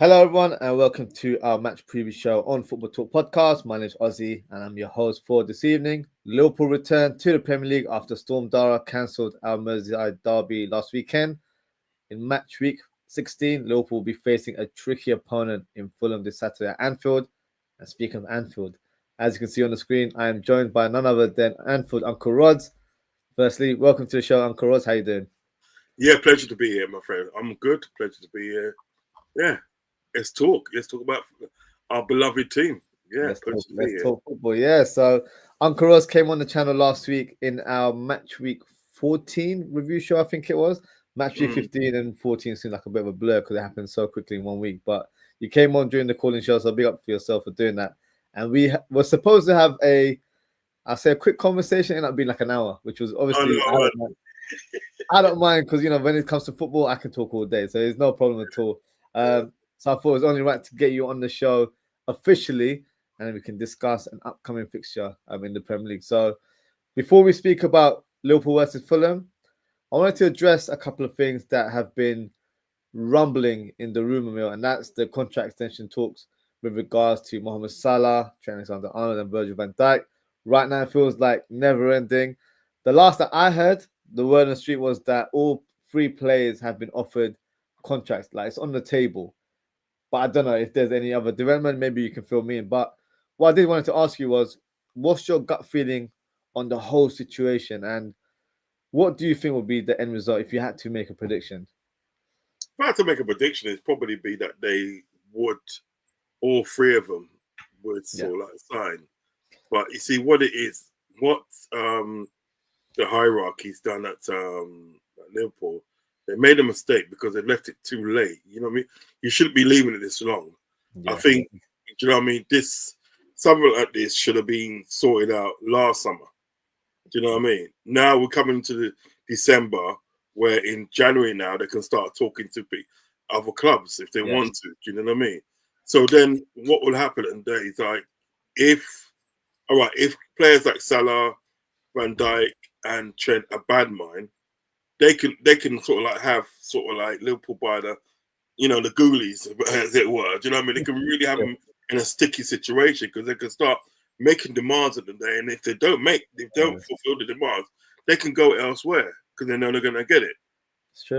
Hello, everyone, and welcome to our match preview show on Football Talk Podcast. My name is Ozzie, and I'm your host for this evening. Liverpool returned to the Premier League after Storm Dara cancelled our Merseyside derby last weekend. In match week 16, Liverpool will be facing a tricky opponent in Fulham this Saturday at Anfield. And speaking of Anfield, as you can see on the screen, I am joined by none other than Anfield Uncle Rods. Firstly, welcome to the show, Uncle Rods. How you doing? Yeah, pleasure to be here, my friend. I'm good. Pleasure to be here. Yeah, let's talk. Let's talk about our beloved team. Yeah, pleasure to be here. Let's talk football. Yeah, so Uncle Ross came on the channel last week in our match week 14 review show, I think it was. Match week 15 and 14 seemed like a bit of a blur because it happened so quickly in 1 week. But you came on during the calling show, so big up for yourself for doing that. And we were supposed to have I'll say a quick conversation, ended up being like an hour, which was obviously I don't mind because when it comes to football, I can talk all day, so there's no problem at all. So I thought it was only right to get you on the show officially, and then we can discuss an upcoming fixture in the Premier League. So before we speak about Liverpool versus Fulham, I wanted to address a couple of things that have been rumbling in the rumor mill, and that's the contract extension talks with regards to Mohamed Salah, Trent Alexander-Arnold, and Virgil van Dijk. Right now, it feels like never ending. The last that I heard, the word on the street was that all three players have been offered contracts. Like, it's on the table. But I don't know if there's any other development. Maybe you can fill me in. But what I did want to ask you was, what's your gut feeling on the whole situation? And what do you think would be the end result if you had to make a prediction? If I had to make a prediction, it'd probably be that they would, all three of them would sort of like sign. But you see what it is, what the hierarchy's done at Liverpool, they made a mistake because they left it too late. You know what I mean? You shouldn't be leaving it this long. Yeah. I think, you know what I mean? Something like this should have been sorted out last summer. Do you know what I mean? Now we're coming to December, where in January now they can start talking to other clubs if they want to. Do you know what I mean? So then what will happen in days like if players like Salah, Van Dijk, and Trent are bad mind, they can sort of like have sort of like Liverpool by the the ghoulies, as it were. Do you know what I mean? They can really have them in a sticky situation because they can start making demands at the day, and if they don't fulfill the demands, they can go elsewhere because they know they're gonna get it. It's true.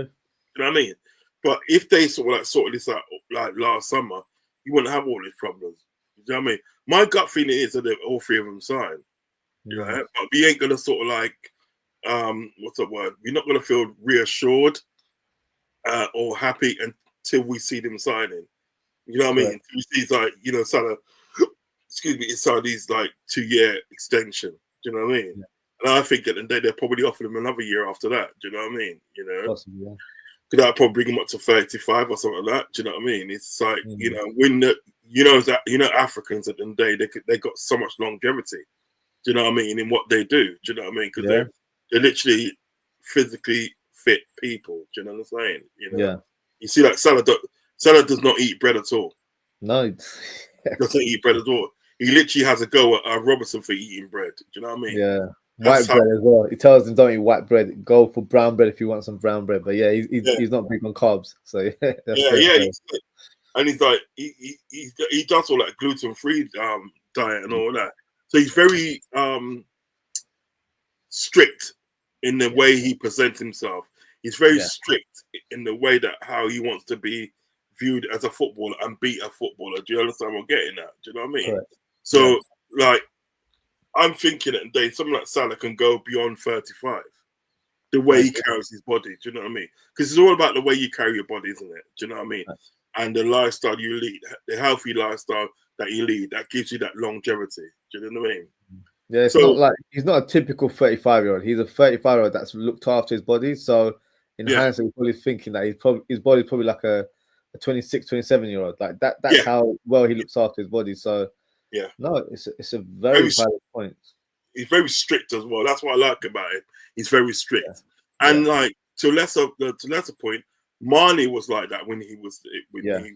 You know what I mean? But if they sorted this out like last summer, you wouldn't have all these problems. You know what I mean? My gut feeling is that all three of them sign. Right? But we ain't gonna sort of like what's the word? We're not gonna feel reassured or happy until we see them signing. You know what I mean? We see like Salah, excuse me, inside these like 2-year extension. Do you know what I mean? Yeah. And I think at the end of the day they'll probably offer them another year after that. Do you know what I mean? Possibly, yeah. Could that probably bring them up to 35 or something like that? Do you know what I mean? It's like when Africans at the end of the day they got so much longevity. Do you know what I mean? In what they do. Do you know what I mean? Because they're literally physically fit people. Do you know what I'm saying? Yeah. You see, like Salah does not eat bread at all. No, he doesn't eat bread at all. He literally has a go at Robertson for eating bread. Do you know what I mean? Yeah. White bread as well. He tells them don't eat white bread. Go for brown bread if you want some brown bread. But yeah, he's not big on carbs. So and he's like he does all that gluten-free diet and all that. So he's very strict in the way he presents himself. He's very strict in the way that how he wants to be viewed as a footballer and beat a footballer. Do you understand what I'm getting at? Do you know what I mean? Correct. So like I'm thinking that today someone like Salah can go beyond 35. The way he carries his body, do you know what I mean? Because it's all about the way you carry your body, isn't it? Do you know what I mean? And the lifestyle you lead, the healthy lifestyle that you lead, that gives you that longevity. Do you know what I mean? Yeah, it's not like he's not a typical 35-year-old. He's a 35-year-old that's looked after his body. So in hindsight, he's probably thinking that his body's probably like a 26, 27-year-old. Like that's how well he looks after his body. So no, it's a very valid point. He's very strict as well. That's what I like about him. He's very strict. And like to a lesser point, Marnie was like that when he was there. Do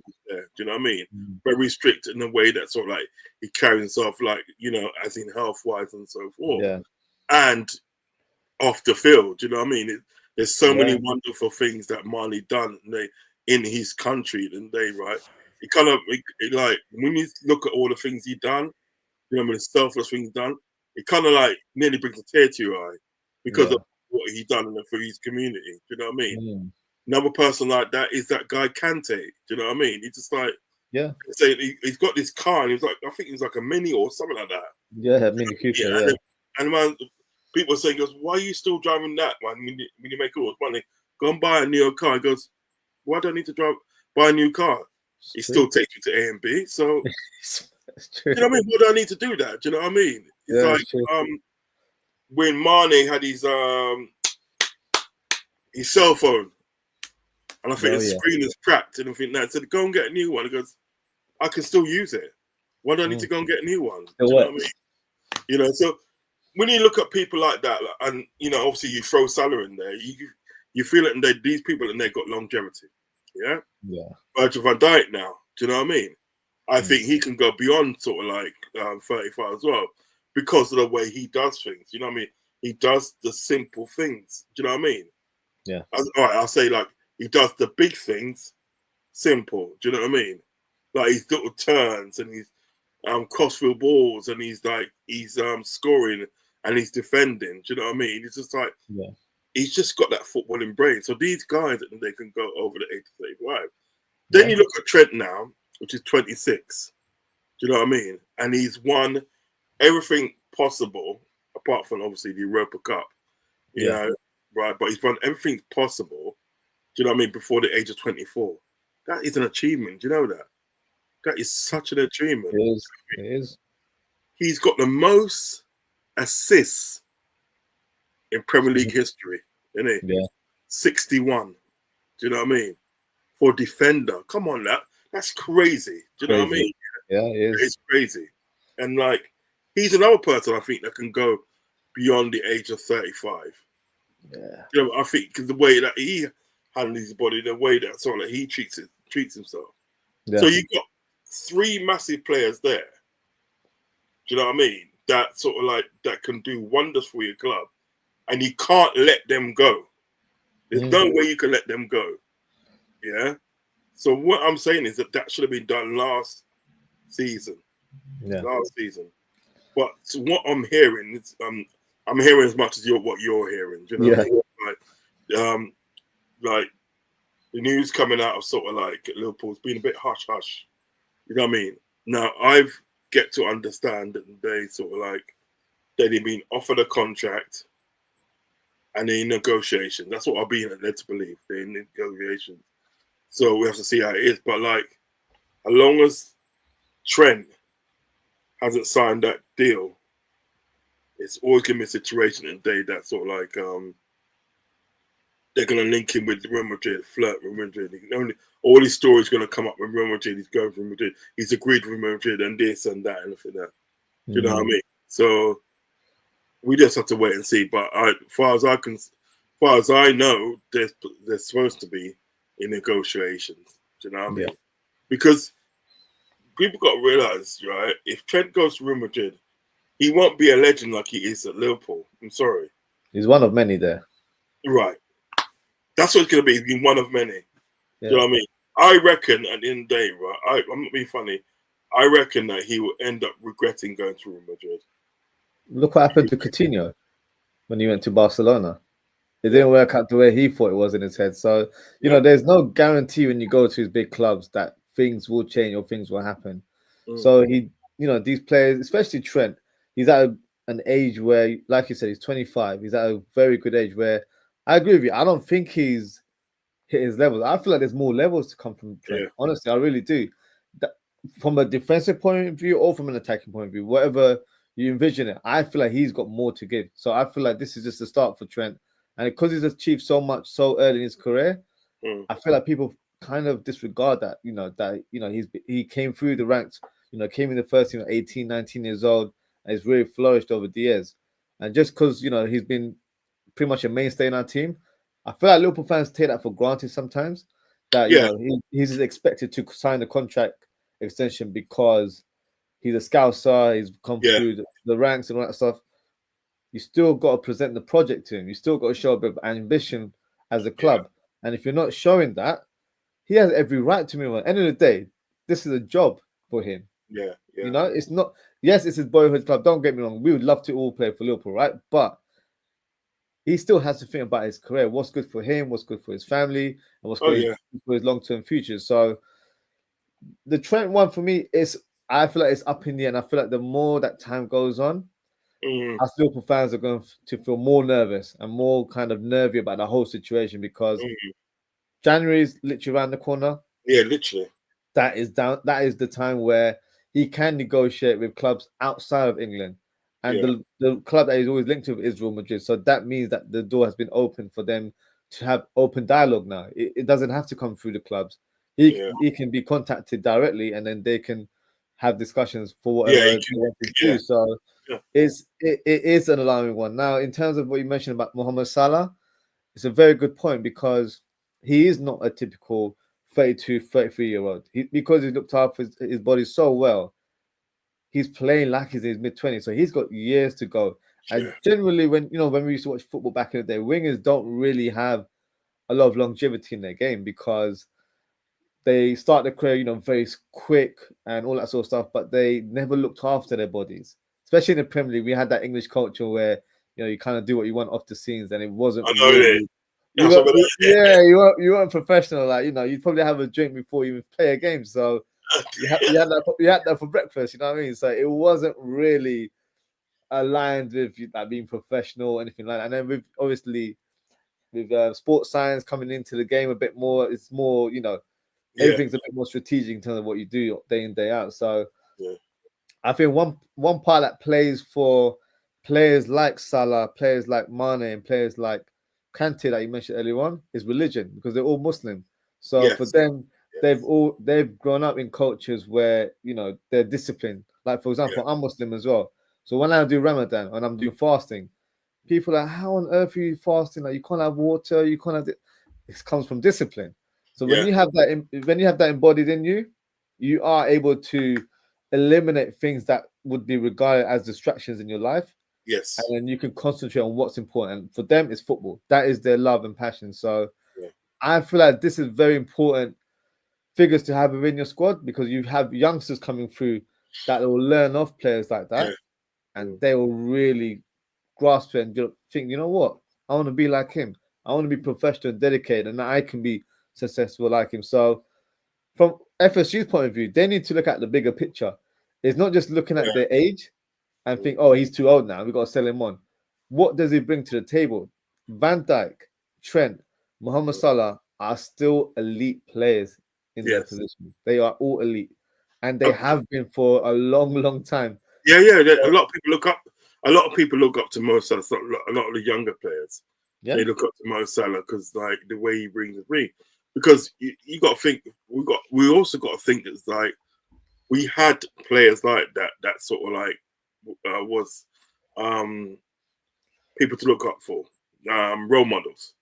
you know what I mean? Very strict in the way that sort of like he carries himself, like as in health wise and so forth. Yeah. And off the field, do you know what I mean? There's so many wonderful things that Marnie done in his country, and it kind of like when you look at all the things he done, you know, I mean, the selfless things done, it kind of like nearly brings a tear to your eye because of what he done for his community. Do you know what I mean? Another person like that is that guy Kante. Do you know what I mean? He's just like, saying he's got this car, and he's like, I think he's like a Mini or something like that. Yeah, Mini Cooper. And man, people are saying, goes, why are you still driving that, man? When you make all this money, go and buy a new car. He goes, why do I need to buy a new car? He still takes you to A and B. So, you know what I mean? Why do I need to do that? Do you know what I mean? It's like when Mane had his cell phone, and I think the screen is cracked, and I think that said, go and get a new one. He goes, I can still use it. Why do I need to go and get a new one? Do you know what I mean? You know, so when you look at people like that, and you know, obviously you throw Salah in there, you feel it, and these people in there got longevity. Yeah. Virgil van Dijk now. Do you know what I mean? I think he can go beyond sort of like 35 as well because of the way he does things. You know what I mean? He does the simple things. Do you know what I mean? Yeah. All right, I'll say like he does the big things simple. Do you know what I mean? Like his little turns and his crossfield balls, and he's scoring and he's defending. Do you know what I mean? He's just like he's just got that footballing brain. So these guys, they can go over the 8 to 35. Then you look at Trent now, which is 26. Do you know what I mean? And he's won everything possible, apart from obviously the Europa Cup. You know, right? But he's won everything possible. Do you know what I mean? Before the age of 24. That is an achievement. Do you know that? That is such an achievement. It is. He's got the most assists in Premier League history, isn't he? Yeah. 61. Do you know what I mean? For defender. Come on, that's crazy. Do you know what I mean? Yeah, it is. It's crazy. And like, he's another person I think that can go beyond the age of 35. Yeah. You know, I think because the way that he handles his body, the way that sort of he treats himself. Yeah. So you've got 3 massive players there. Do you know what I mean? That sort of like that can do wonders for your club, and you can't let them go. There's no way you can let them go. Yeah. So what I'm saying is that should have been done last season. Yeah. Last season. But what I'm hearing is I'm hearing as much as what you're hearing. Do you know what I mean? Like the news coming out of sort of like Liverpool's been a bit hush hush. You know what I mean? Now I've get to understand that they sort of like they've been offered a contract and they're in negotiations. That's what I've been led to believe. They're in negotiations. So we have to see how it is. But like, as long as Trent hasn't signed that deal, it's always gonna be a situation today that sort of like they're gonna link him with Real Madrid, flirt with Real Madrid. All these stories gonna come up with Real Madrid. He's going for Real Madrid. He's agreed with Real Madrid and this and that and everything that. Do you know what I mean? So we just have to wait and see. But as far as I know, they're supposed to be in negotiations. Do you know what I mean? Because people got to realize, right? If Trent goes to Real Madrid, he won't be a legend like he is at Liverpool. I'm sorry. He's one of many there. Right. That's what it's going to be. He's been one of many. Do you know what I mean? I reckon at the end of the day, right? I'm not being funny. I reckon that he will end up regretting going to Real Madrid. Look what happened to Coutinho when he went to Barcelona. It didn't work out the way he thought it was in his head. So, you know, there's no guarantee when you go to his big clubs that things will change or things will happen. So he, you know, these players, especially Trent, he's at an age where, like you said, he's 25. He's at a very good age where I agree with you. I don't think he's hit his levels. I feel like there's more levels to come from Trent. Honestly, I really do. From a defensive point of view or from an attacking point of view, whatever you envision it, I feel like he's got more to give. So I feel like this is just the start for Trent. And because he's achieved so much so early in his career, I feel like people kind of disregard that, he came through the ranks, came in the first team at 18, 19 years old, and he's really flourished over the years. And just because, he's been pretty much a mainstay in our team, I feel like Liverpool fans take that for granted sometimes, that, he's expected to sign a contract extension because he's a scouser, he's come through the ranks and all that stuff. You still got to present the project to him. You still got to show a bit of ambition as a club. And if you're not showing that, he has every right to move on. At the end of the day, this is a job for him. Yeah. You know, it's not. Yes, it's his boyhood club. Don't get me wrong. We would love to all play for Liverpool, right? But he still has to think about his career. What's good for him? What's good for his family? And what's good for his long-term future? So the Trent one for me is. I feel like it's up in the end. I feel like the more that time goes on, us Liverpool fans are going to feel more nervous and more kind of nervy about the whole situation because January is literally around the corner. Yeah, literally. That is the time where he can negotiate with clubs outside of England. And the club that he's always linked to is Real Madrid. So that means that the door has been open for them to have open dialogue now. It doesn't have to come through the clubs. He can be contacted directly and then they can have discussions for whatever they want to do. So it is an alarming one. Now, in terms of what you mentioned about Mohamed Salah, it's a very good point because he is not a typical 32, 33-year-old. Because he's looked after his body so well, he's playing like he's in his mid-20s. So he's got years to go. And generally, when we used to watch football back in the day, wingers don't really have a lot of longevity in their game because they start their career, very quick and all that sort of stuff, but they never looked after their bodies. Especially in the Premier League, we had that English culture where you kind of do what you want off the scenes, and it wasn't really. You weren't professional. Like you'd probably have a drink before you even play a game. So you had that for breakfast. You know what I mean? So it wasn't really aligned with like being professional or anything like that. And then with sports science coming into the game a bit more, it's more everything's a bit more strategic in terms of what you do day in day out. So I think one part that plays for players like Salah, players like Mane, and players like Kante that you mentioned earlier on is religion because they're all Muslim. So for them, they've grown up in cultures where they're disciplined. Like for example, I'm Muslim as well. So when I do Ramadan and I'm doing fasting, people are like, how on earth are you fasting? Like you can't have water, you can't have it. It comes from discipline. So when you have that embodied in you, you are able to eliminate things that would be regarded as distractions in your life. Yes. And then you can concentrate on what's important. And for them, it's football. That is their love and passion. So I feel like this is very important figures to have within your squad because you have youngsters coming through that will learn off players like that. And they will really grasp it and think, you know what? I want to be like him. I want to be professional and dedicated, and I can be successful like him. So from FSG's point of view, they need to look at the bigger picture. It's not just looking at their age and think, oh, he's too old now. We've got to sell him on. What does he bring to the table? Van Dijk, Trent, Mohamed Salah are still elite players in their position. They are all elite. And they have been for a long, long time. Yeah. A lot of people look up. A lot of people look up to Mo Salah. A lot of the younger players, they look up to Mo Salah because like the way he brings the ring. Because you got to think, we also got to think it's like we had players like that sort of like was people to look up for, role models,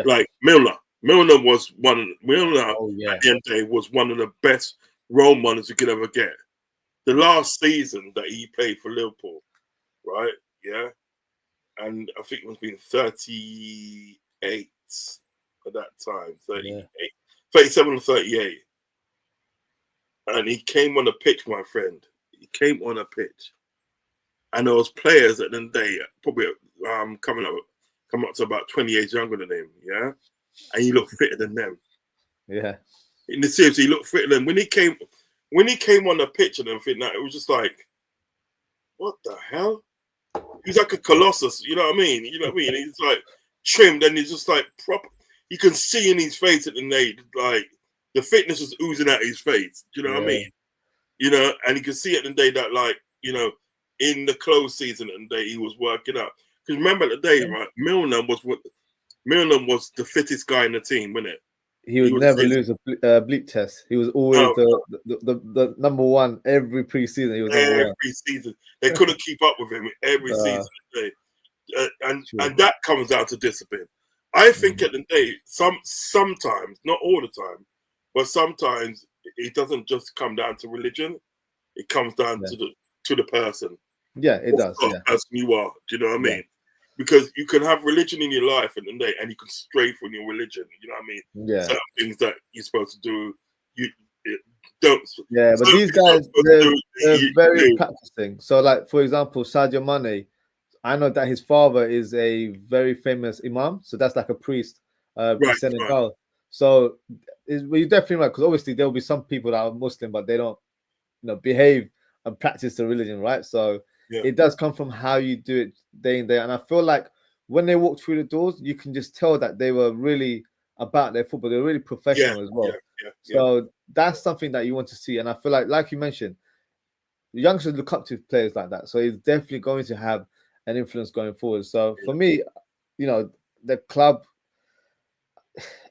like Milner. Milner was one. Milner at the end of the day was one of the best role models you could ever get. The last season that he played for Liverpool, right? Yeah, and I think it was been 38 at that time, 37 or 38. And he came on the pitch, my friend. He came on a pitch. And there was players at the end of the day, probably coming up to about 20 years younger than him, yeah? And he looked fitter than them. Yeah. In the series, he looked fitter than when he came on the pitch and everything, that it was just like, what the hell? He's like a colossus, you know what I mean? He's like trimmed and he's just like proper. You can see in his face at the day, like the fitness was oozing out his face. Do you know what I mean? And you can see at the day that, like, in the close season at the day he was working out. Because remember at the day, right? Milner was the fittest guy in the team, wasn't it? He would never lose a bleep test. He was always the number one every preseason. He was every season. They couldn't keep up with him every season. And that comes down to discipline. I think at the day, sometimes, not all the time, but sometimes it doesn't just come down to religion. It comes down to the person. Yeah, it does. What person you are. Do you know what I mean? Yeah. Because you can have religion in your life at the day, and you can stray from your religion. You know what I mean? Yeah. Certain things that you're supposed to do, Don't. Yeah, but So these guys, they're very practicing. So, like for example, Sadio Mane, I know that his father is a very famous imam, so that's like a priest in Senegal. So, you're definitely right, because obviously there will be some people that are Muslim, but they don't, behave and practice the religion, right? So it does come from how you do it day in day out. And I feel like when they walked through the doors, you can just tell that they were really about their football. They're really professional as well. So that's something that you want to see. And I feel like you mentioned, youngsters look up to players like that. So he's definitely going to have an influence going forward. So for me, the club,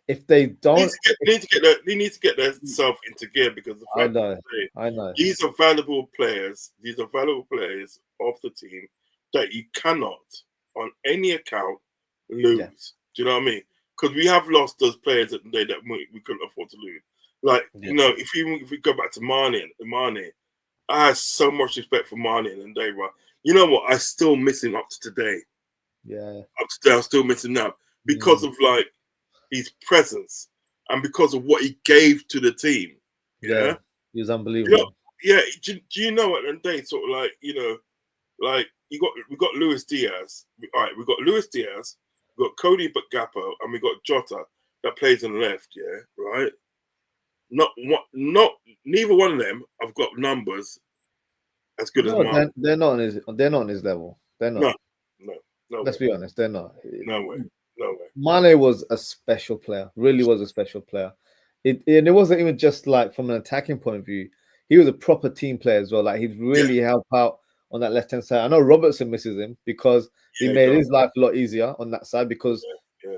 if they don't, they need to get themselves into gear, because the fact I know these are valuable players. These are valuable players of the team that you cannot, on any account, lose. Yeah. Do you know what I mean? Because we have lost those players that we couldn't afford to lose. Like if we go back to Mane, I had so much respect for Mane and day, right? You know what? I still miss him up to today. Yeah. Up to today, I still miss him now because of like his presence and because of what he gave to the team. Yeah, he was unbelievable. Do you know at the end of the day, sort of like like we got Luis Diaz. All right, we got Luis Diaz, we got Cody Gakpo, and we got Jota that plays on the left. Yeah, right. Neither one of them have got numbers as good as Mane. They're not on his level. They're not. No. Let's be honest, they're not. No way. Mane was a special player. Really was a special player. And it wasn't even just like from an attacking point of view. He was a proper team player as well. Like he'd really help out on that left hand side. I know Robertson misses him because he made his life a lot easier on that side because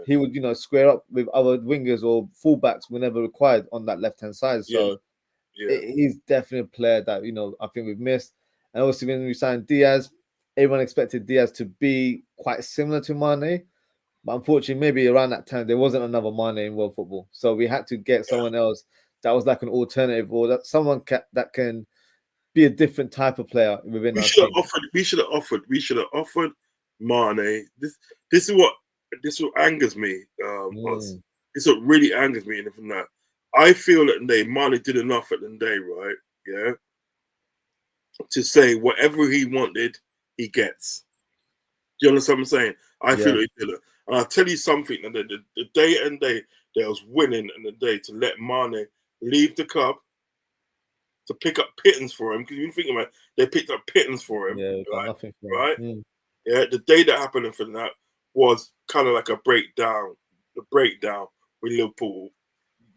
he would, square up with other wingers or fullbacks whenever required on that left hand side. So he's definitely a player that I think we've missed. And obviously when we signed Diaz, everyone expected Diaz to be quite similar to Mane. But unfortunately, maybe around that time, there wasn't another Mane in world football. So we had to get someone else that was like an alternative, or that someone that can be a different type of player within our team. We should have offered Mane. This is what angers me. This is what really angers me. And from that, I feel that Mane did enough at the day, right? Yeah. To say whatever he wanted, he gets. Do you understand what I'm saying? I feel like he did it. And I'll tell you something, the day they was winning, and the day to let Mane leave the club to pick up pittance for him, because you think about it, they picked up pittance for him. Nothing for right? Him. Yeah, the day that happened for that was kind of like a breakdown with Liverpool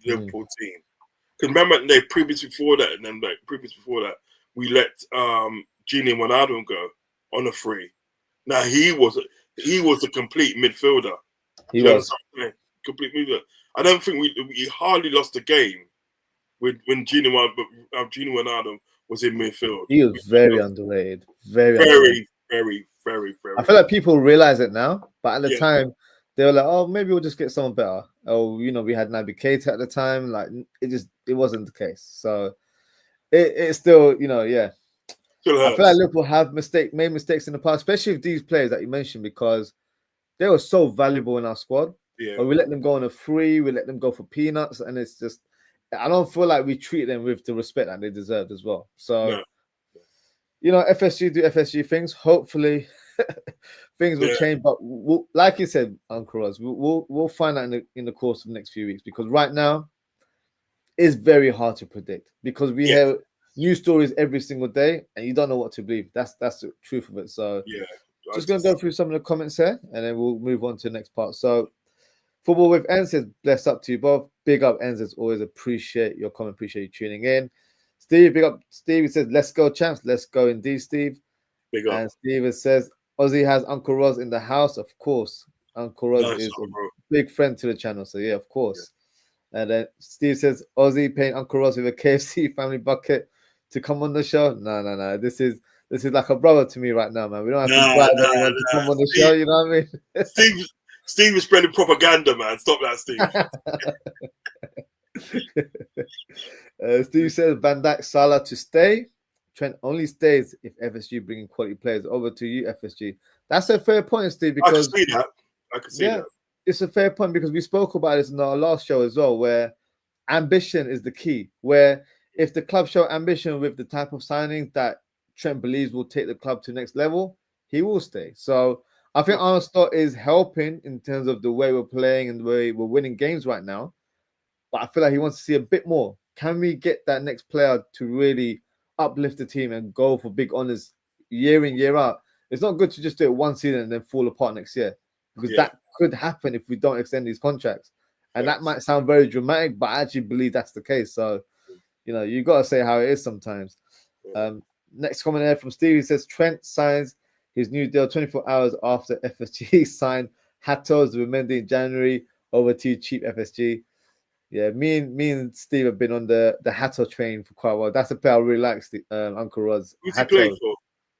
team. Because remember, previous before that, we let Gini Wijnaldum go on a free. Now he was a complete midfielder. He was complete midfielder. I don't think we hardly lost a game when Gini Wijnaldum was in midfield. He was very underrated. Very, very. I feel like people realize it now, but at the time they were like, "Oh, maybe we'll just get someone better." Oh, we had Naby Keita at the time. Like it wasn't the case. So it's still, I feel like Liverpool have made mistakes in the past, especially with these players that you mentioned, because they were so valuable in our squad. Yeah. But we let them go on a free, we let them go for peanuts, and it's just, I don't feel like we treat them with the respect that they deserved as well. So, FSG do FSG things. Hopefully, things will change. But like you said, Uncle Roz, we'll find out in the course of the next few weeks, because right now it's very hard to predict, because we have new stories every single day, and you don't know what to believe. That's the truth of it. So just going to go through some of the comments here, and then we'll move on to the next part. So Football with N says, bless up to you both. Big up, N, as always. Appreciate your comment. Appreciate you tuning in. Steve, big up. Steve, he says, let's go, champs. Let's go indeed, Steve. Big up. And Steve says, Ozzie has Uncle Roz in the house. Of course. Uncle Roz is a big friend to the channel. So, yeah, of course. Yeah. And then Steve says, Ozzie paying Uncle Roz with a KFC family bucket to come on the show. No. This is like a brother to me right now, man. We don't have to bribe anyone to come on the show. You know what I mean? Steve is spreading propaganda, man. Stop that, Steve. Steve says Van Dijk, Salah to stay. Trent only stays if FSG bringing quality players. Over to you, FSG. That's a fair point, Steve. Because I can see that. It's a fair point, because we spoke about this in our last show as well, where ambition is the key. Where if the club show ambition with the type of signings that Trent believes will take the club to the next level, he will stay. So I think Arne Slot is helping in terms of the way we're playing and the way we're winning games right now. But I feel like he wants to see a bit more. Can we get that next player to really uplift the team and go for big honors year in, year out? It's not good to just do it one season and then fall apart next year, because that could happen if we don't extend these contracts. And that might sound very dramatic, but I actually believe that's the case. So, you got to say how it is sometimes. Next comment here from Steve. He says, Trent signs his new deal 24 hours after FSG signed Hato Zubimendi in January over to cheap FSG. Yeah, me and Steve have been on the Hato train for quite a while. That's a player I really like, Uncle Roz. Who's he playing for?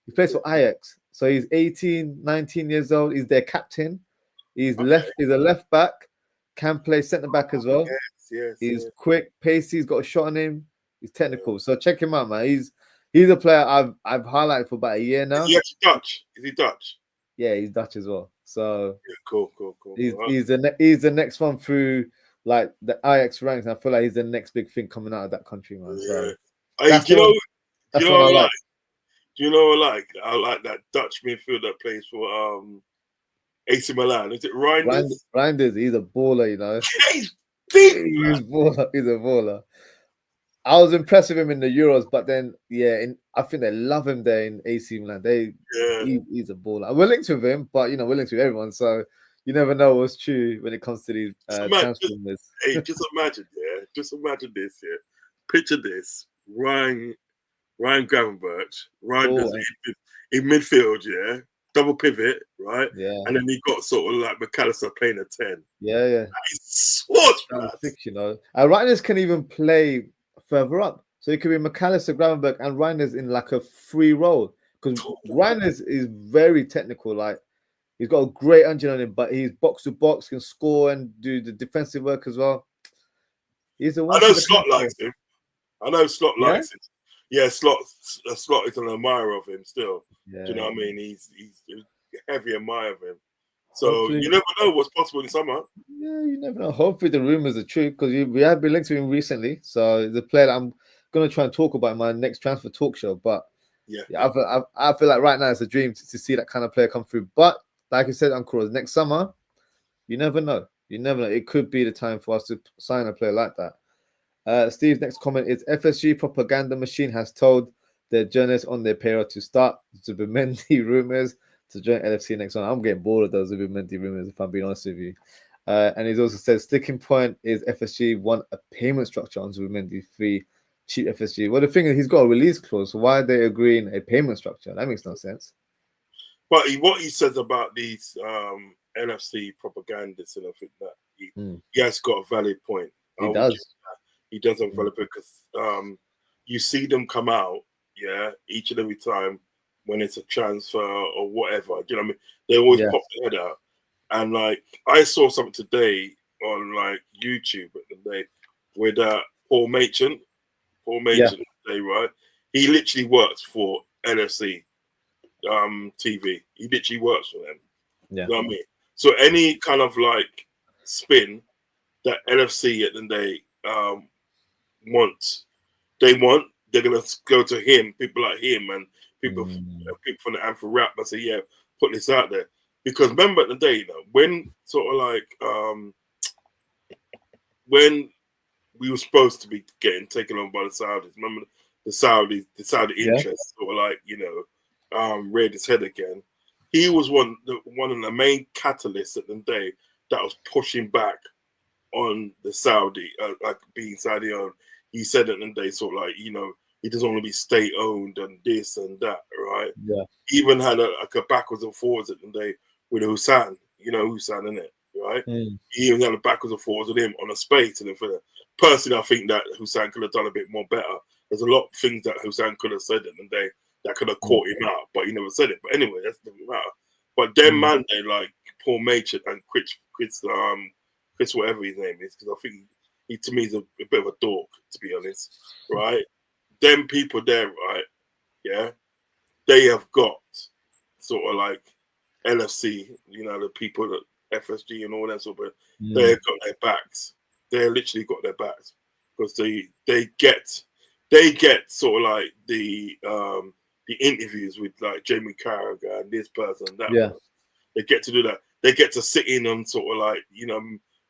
He plays for Ajax. So he's 18, 19 years old. He's their captain. He's a left back, can play centre back as well. He's quick, pacey, he's got a shot on him. He's technical. So check him out, man. He's a player I've highlighted for about a year now. Is he actually Dutch? Is he Dutch? Yeah, he's Dutch as well. So cool. He's the next one through like the Ajax ranks. And I feel like he's the next big thing coming out of that country, man. So do you know what I like that Dutch midfielder that plays for AC Milan. Is it Reinders? Reinders, he's a baller, He's big. He's a baller. I was impressed with him in the Euros, but then I think they love him there in AC Milan. He's a baller. We're linked with him, but we're linked with everyone, so you never know what's true when it comes to these transfer rumors. Just imagine this, Picture this: Ryan Gravenberch, Reinders in midfield, double pivot, right? Yeah. And then you got sort of like McAllister playing a 10. Yeah. That is swatch, man. Reinders can even play further up. So it could be McAllister, Gravenberch, and Reinders in like a free role. Because Reinders is very technical. Like, he's got a great engine on him, but he's box to box, can score and do the defensive work as well. He's the one. I know Slot likes him. Likes him. Yeah, Slot is an admirer of him still. Yeah. Do you know what I mean? He's a heavy admirer of him. So hopefully, you never know what's possible in summer. Yeah, you never know. Hopefully the rumors are true, because we have been linked to him recently. So the player that I'm going to try and talk about in my next transfer talk show. But I feel like right now it's a dream to see that kind of player come through. But like I said, Uncle Rose, next summer, you never know. It could be the time for us to sign a player like that. Steve's next comment is, FSG propaganda machine has told their journalists on their payroll to start Zubimendi rumors to join LFC next one. I'm getting bored of those Zubimendi rumors, if I'm being honest with you. And he's also said sticking point is FSG want a payment structure on Zubimendi fee, cheap FSG. Well, the thing is, he's got a release clause, so why are they agreeing a payment structure? That makes no sense. But what he says about these NFC propagandists, and I think that he has got a valid point. He does. He does have a valid point, because you see them come out, each and every time when it's a transfer or whatever. Do you know what I mean? They always pop their head out. And like, I saw something today on like YouTube with Paul Machin. Today, right? He literally works for NFC TV. He literally works for them. Yeah. You know what I mean? So any kind of like spin that NFC at the day they're gonna go to him, people like him, and people from the Anthem rap and say, put this out there. Because remember at the day, when sort of like when we were supposed to be getting taken on by the Saudis, remember the Saudi interest sort of like, reared his head again. He was one of the main catalysts at the day that was pushing back on the Saudi, like being Saudi owned. He said at the day, sort of like, he doesn't want to be state owned and this and that, right? Yeah. He even had a backwards and forwards at the day with Hussein, Hussein, innit, right? He even had a backwards and forwards with him on a space. And personally, I think that Hussein could have done a bit more better. There's a lot of things that Hussein could have said at the day that could have caught him out, but he never said it. But anyway, that doesn't matter. But them man, they like Paul Machin and Chris, whatever his name is, because I think he to me is a bit of a dork, to be honest, right? Them people there, right? Yeah, they have got sort of like LFC, the people at FSG and all that sort of. They've got their backs. They literally got their backs. because they get sort of like the interviews with like Jamie Carragher and this person and that person. They get to do that. They get to sit in on sort of like, you know,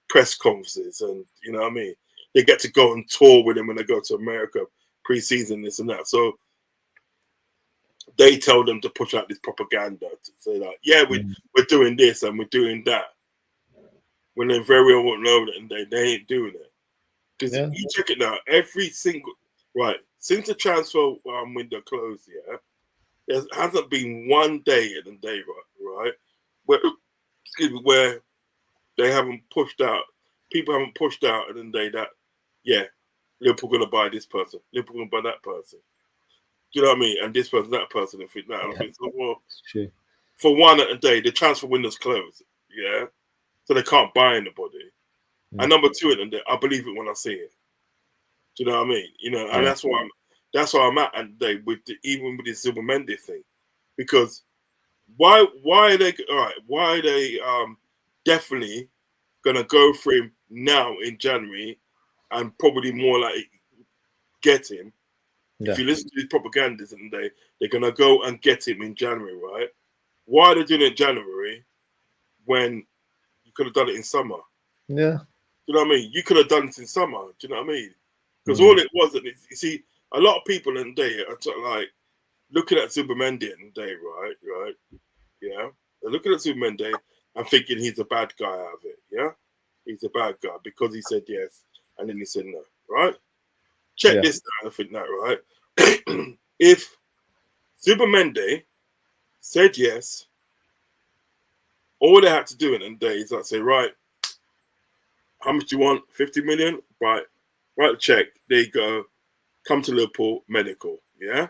press conferences, and you know what I mean. They get to go on tour with him when they go to America pre-season, this and that. So they tell them to push out this propaganda to say like, yeah, we're doing this and we're doing that, when they very well won't know that they ain't doing it. Because you check it now, every single since the transfer window closed, there hasn't been one day in the day, where they haven't pushed out, people haven't pushed out in the day that, Liverpool gonna buy this person, Liverpool gonna buy that person. Do you know what I mean? And this person, that person, and think that. And I think, so, well, for one a day, the transfer window's closed, so they can't buy anybody. And number two, in the day, I believe it when I see it. Do you know what I mean? You know, and that's why I'm at today with even with this ZWRLD thing, because why are they definitely gonna go for him now in January, and probably more like get him. If you listen to these propagandas and they're gonna go and get him in January, right? Why are they doing it in January when you could have done it in summer? Yeah. Do you know what I mean? You could have done it in summer. Do you know what I mean? Because all it was, and you see, a lot of people in the day are like looking at ZWRLD in the day, right? Yeah. They're looking at ZWRLD and thinking he's a bad guy out of it. Yeah. He's a bad guy because he said yes and then he said no, right? Check this down, I think that, right? If ZWRLD said yes, all they had to do in the day is like say, right, how much do you want? 50 million? Right. Write the check. There you go. Come to Liverpool, medical. Yeah?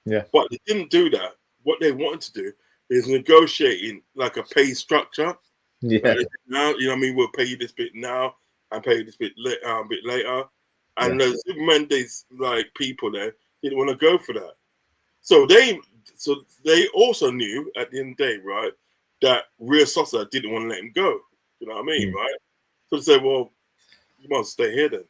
Yeah. But they didn't do that. What they wanted to do is negotiating like a pay structure. Yeah. Now, you know what I mean? We'll pay you this bit now and pay you this bit later. And the ZWRLD's like people there didn't want to go for that. So they also knew at the end of the day, right, that Real Sosa didn't want to let him go. You know what I mean, right? So they said, well, you must stay here then.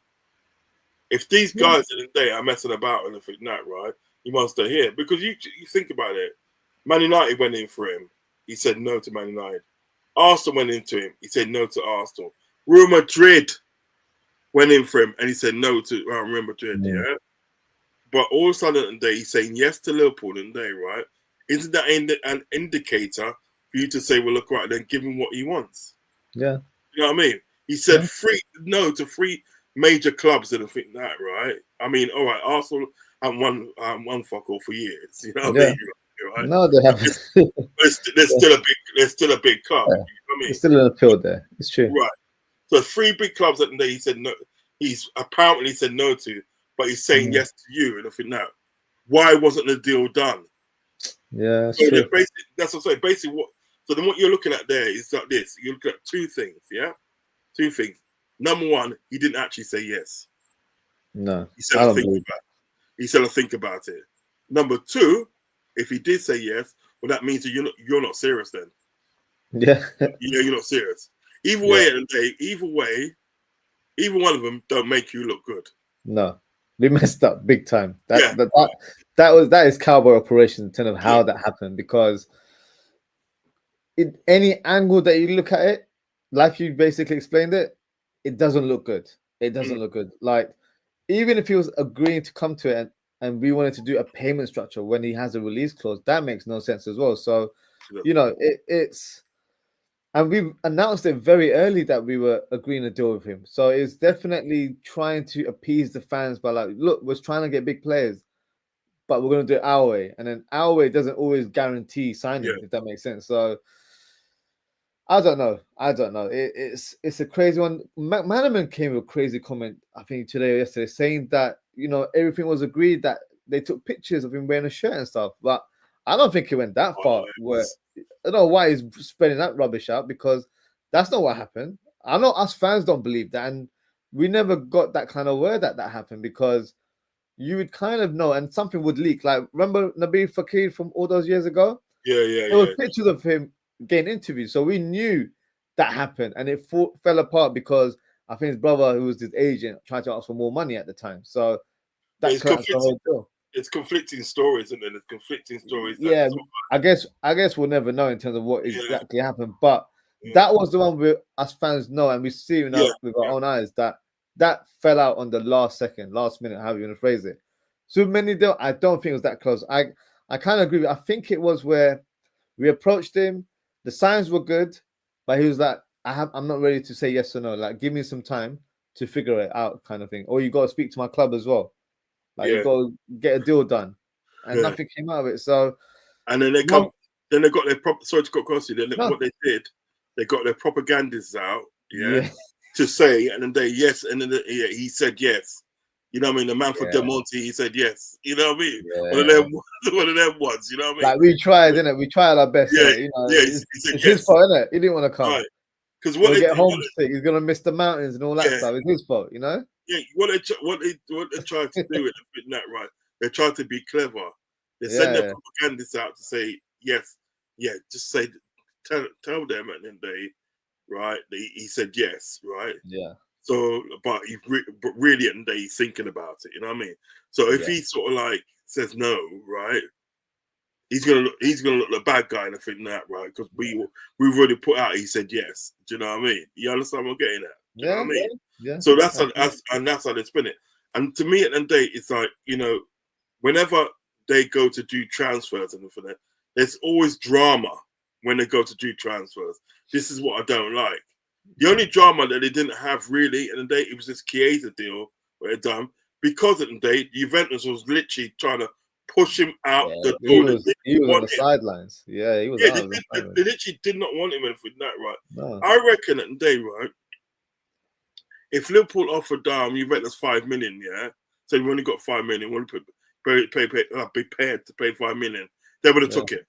If these guys in the day are messing about and everything that, right, you must stay here. Because you think about it, Man United went in for him. He said no to Man United. Arsenal went into him. He said no to Arsenal. Real Madrid went in for him and he said no to Real Madrid, But all of a sudden today, he's saying yes to Liverpool in the day, right? Isn't that an indicator for you to say, well, look, right, then give him what he wants? Yeah. You know what I mean? He said no to 3 major clubs and think that, right? I mean, all right, Arsenal haven't won fuck all for years. You know what I mean? Right? No, they haven't. There's still a big club. You know what I mean? There's still an appeal there. It's true. Right. So 3 big clubs that he said no. He's apparently said no to, but he's saying yes to you. And I think now, why wasn't the deal done? Yeah, so that's what I'm saying. Basically, what you're looking at there is like this. You're looking at 2 things, 2 things. Number one, he didn't actually say yes. No, he said, I'll think about it. Number 2, if he did say yes, well, that means that you're not serious then. Yeah, you're not serious. Either way, either one of them don't make you look good. No, we messed up big time. That is cowboy operation in terms of how that happened, because in any angle that you look at it, like you basically explained it doesn't look good. It doesn't look good. Like, even if he was agreeing to come to it and we wanted to do a payment structure when he has a release clause, that makes no sense as well. So, you know, it's, and we've announced it very early that we were agreeing to deal with him. So it's definitely trying to appease the fans by like, look, we're trying to get big players, but we're going to do it our way. And then our way doesn't always guarantee signing, if that makes sense. So I don't know. It's a crazy one. McManaman came with a crazy comment, I think today or yesterday, saying that, you know, everything was agreed, that they took pictures of him wearing a shirt and stuff. But I don't think it went that far. I don't know why he's spreading that rubbish out, because that's not what happened. I know us fans don't believe that, and we never got that kind of word that happened, because you would kind of know, and something would leak. Like, remember Nabil Fekir from all those years ago? There were pictures of him getting interviewed, so we knew that happened, and it fell apart because I think his brother, who was his agent, tried to ask for more money at the time. So that It's collapsed the whole deal. It's conflicting stories, and then there's conflicting stories. Yeah, I guess we'll never know in terms of what exactly happened, but Yeah. that was the one where us fans know, and we see with our own eyes that fell out on the last minute, however you want to phrase it. So many deal, I don't think it was that close. I kind of agree. I think it was where we approached him, the signs were good, but he was like, I'm not ready to say yes or no. Like, give me some time to figure it out, kind of thing. Or you got to speak to my club as well. Like, you got to get a deal done, and nothing came out of it. So, and then they got their sorry to cut across you. Then what they did, they got their propagandists out, to say, and then he said yes. You know what I mean? The man for Del Monte, he said yes. You know what I mean? One of them ones. You know what I mean? Like, we tried, didn't it? We tried our best. Yeah, you know, it's his fault, isn't it? He didn't want to come. Right. Because what he'll get homesick, he's gonna miss the mountains and all that stuff. It's his fault, you know. Yeah, what they tried to do with that, right? They tried to be clever. They send their propagandists out to say yes, just say tell them at the end of the day, right? He said yes, right? Yeah. So, but really at the end of the day, he's thinking about it. You know what I mean? So if he sort of like says no, right? He's gonna look the bad guy, and I think that, right? Because we've already put out. He said yes. Do you know what I mean? You understand what I'm getting at? Do you know what I mean? Yeah. So that's how they spin it. And to me, at the end of the day, it's like, you know, whenever they go to do transfers and for that, there's always drama when they go to do transfers. This is what I don't like. The only drama that they didn't have really in the day, it was this Chiesa deal where they done, because at the day, Juventus was literally trying to push him out the door. He was on the sidelines. Yeah, he was. Yeah, they literally did not want him anything that, right? No. I reckon at the day, right, if Liverpool offered Juventus 5 million, so we only got 5 million, we want to be prepared to pay 5 million, they would have took it.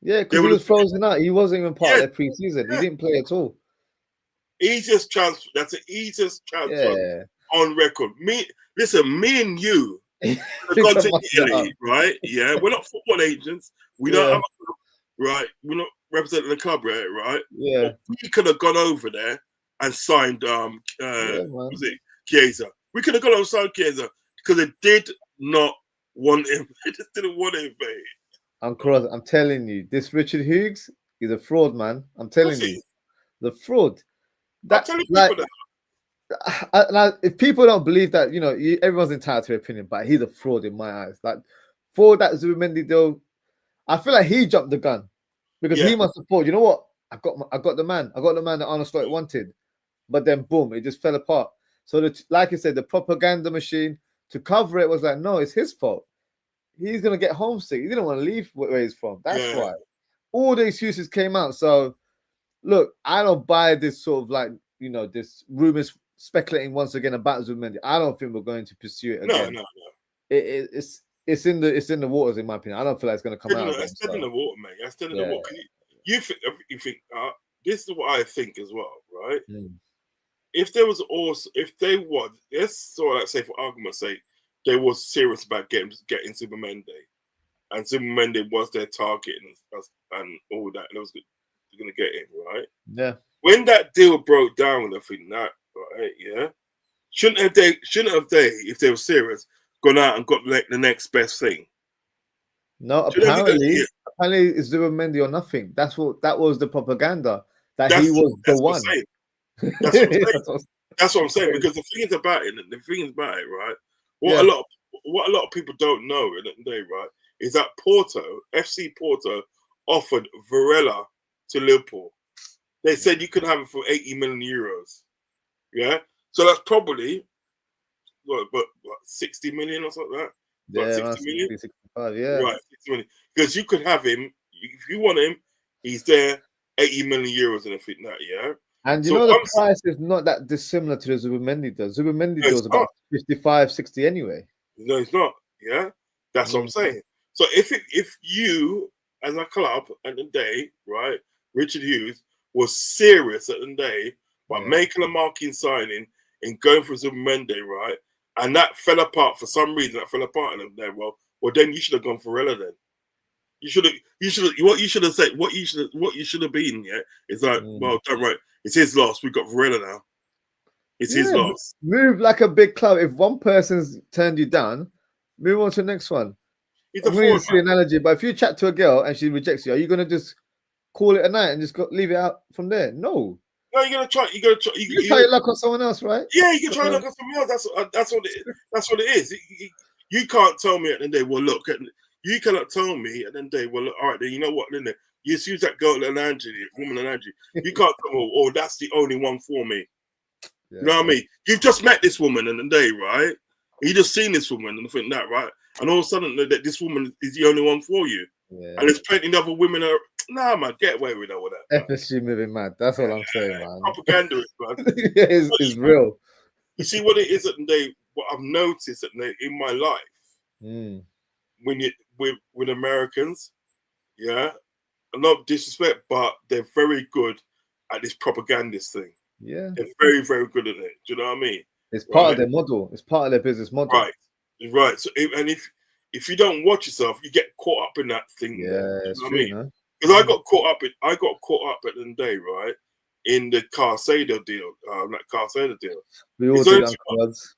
Yeah, because he was frozen out. He wasn't even part of their pre-season. He didn't play at all. Easiest transfer. That's the easiest transfer on record. Me and you have gone to Italy, right? Yeah, we're not football agents. We don't have a club, right? We're not representing the club, right? Yeah. But we could have gone over there and signed was it Chiesa? We could have gone over and signed Chiesa because they did not want him. They just didn't want him, mate. I'm telling you, this Richard Hughes is a fraud, man. I'm telling you, the fraud. I'm telling people that. If people don't believe that, you know, everyone's entitled to their opinion, but he's a fraud in my eyes. Like, for that Zubimendi deal, I feel like he jumped the gun because he must have thought, you know what, I got the man that Arne Slot wanted, but then boom, it just fell apart. So, like you said, the propaganda machine to cover it was like, no, it's his fault. He's gonna get homesick. He didn't want to leave where he's from. That's why all the excuses came out. So, look, I don't buy this sort of like, you know, this rumors speculating once again about Zubimendi. I don't think we're going to pursue it again. No. It's in the waters, in my opinion. I don't feel like it's going to come out. It's dead in the water, mate. That's dead in the water. You think this is what I think as well, right? If there was also, if they would, let's sort of like say for argument's sake, they was serious about getting Zubimendi, and Zubimendi was their target and all that, and it was going to get him, right? Yeah. When that deal broke down, I think that, right, shouldn't they, if they were serious, gone out and got the next best thing? No, apparently it's Zubimendi or nothing. That was the propaganda that he was the one. That's what I'm saying. Because the thing is about it, right? What a lot of people don't know in the day, right, is that FC Porto offered Varela to Liverpool. They said you could have him for 80 million euros. Yeah, so that's probably what 60 million or something like that. Yeah, 60 million. 65, yeah. Right, 60 million. Because you could have him if you want him. He's there, 80 million euros and everything that. Yeah. And you know the price is not that dissimilar to the Zubimendi deal. Zubimendi deal is about 55, 60 anyway. No, it's not. Yeah, that's what I'm saying. So if you as a club at the day, right, Richard Hughes was serious at the day by making a marking signing and going for Zubimendi, right, and that fell apart for some reason. That fell apart in there. Well, then you should have gone for Varela then. What you should have been, is like, well, don't worry, it's his loss. We've got Varela now. It's his loss. Move like a big club. If one person's turned you down, move on to the next one. He's I'm a going to use fraud, the analogy, but if you chat to a girl and she rejects you, are you going to just call it a night and just leave it out from there? No. No, you're gonna try. You're gonna try. You can try your luck on someone else, right? Yeah, you can try luck on someone else. That's what it. That's what it is. You can't tell me at the end of the day. Well, look, you cannot tell me at the end of the day. Well, look, all right, then you know what? Then you use that girl and Angie, woman and Angie. You can't tell me, oh, that's the only one for me. Yeah. You know what I mean? You've just met this woman in the day, right? You just seen this woman and think that, right? And all of a sudden, that this woman is the only one for you. Yeah. And there's plenty of other women. Nah, man, get away with all that. FSG moving mad. That's what I'm saying, man. Propaganda, man. It's real. You see what it is at the day. What I've noticed at the day in my life, when you with Americans, yeah, a lot of disrespect, but they're very good at this propagandist thing. Yeah, they're very, very good at it. Do you know what I mean? It's part of their model. It's part of their business model. Right. So, and if you don't watch yourself, you get caught up in that thing. Yeah, it's true. Because I got caught up at the end of the day, right, in the Carcedo deal, We all did.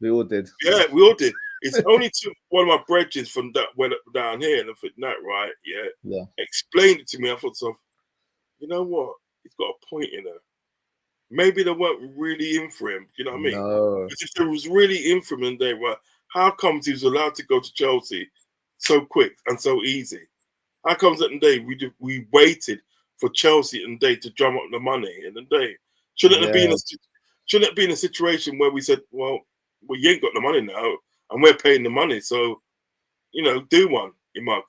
We all did. Yeah, we all did. It's only to one of my brethren from that went down here and I thought, that right, yeah, explained it to me. I thought, so, you know what? He's got a point in there. Maybe they weren't really in for him. You know what I mean? No. Because if there was really in for him, and they were, how comes he was allowed to go to Chelsea so quick and so easy? How comes that day we waited for Chelsea and day to drum up the money and the day shouldn't it be in a situation where we said, well, you ain't got the money now and we're paying the money, so you know, do one, you mug.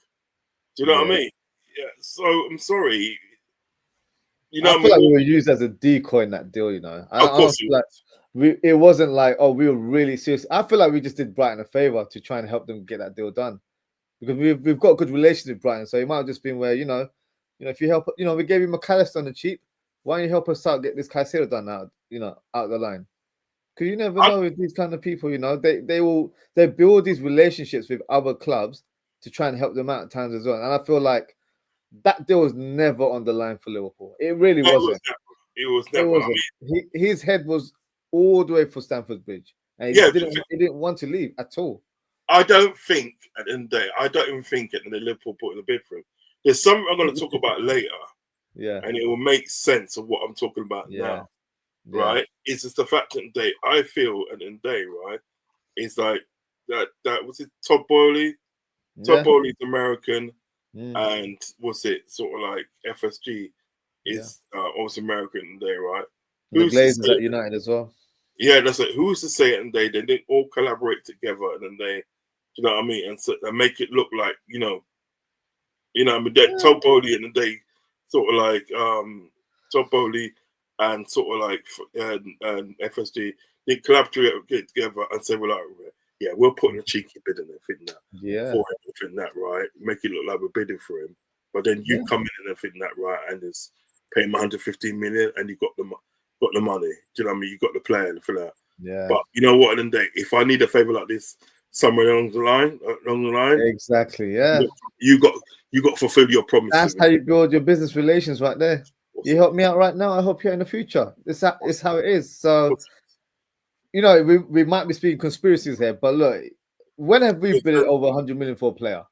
Do you know what I mean? Yeah. So I'm sorry. You know, I feel like we were used as a decoy in that deal. You know, of course, it wasn't like, oh, we were really serious. I feel like we just did Brighton a favor to try and help them get that deal done, because we've got good relations with Brighton. So it might have just been where, you know, if you help, we gave him McAllister on the cheap. Why don't you help us out, get this Caicedo done out, out the line? Because you never know with these kind of people. They build these relationships with other clubs to try and help them out at times as well. And I feel like that deal was never on the line for Liverpool. It really wasn't. It was never. I mean, his head was all the way for Stamford Bridge, and he didn't want to leave at all. I don't think at the end of the day, I don't even think at the Liverpool put in the bid for him. There's something I'm going to talk about later, and it will make sense of what I'm talking about now, right? It's just the fact that the day I feel at the end of the day, right? It's like that was it. Todd Boehly. Todd Boehly's American. And what's it sort of like FSG is also American today, right? The Glazers at United as well. Yeah, that's it. Who's to say it? And they didn't all collaborate together, and then they, you know what I mean, and make it look like I mean, that Todd Boehly and they sort of like Todd Boehly and sort of like and FSG, they collaborate together and say, well, like, yeah, we're putting a cheeky bid in it, for him, that right, make it look like we're bidding for him. But then you come in and think that right, and just pay him 115 million, and you got the money. Do you know what I mean? You got the player and for that. Yeah. But you know what? At the end of the day, if I need a favor like this somewhere along the line, exactly, yeah, you got to fulfill your promise. That's how you build your business relations, right there. You help me out right now, I help you out in the future. It's how it is. So. We might be speaking conspiracies here, but look, when have we bid over 100 million for a player?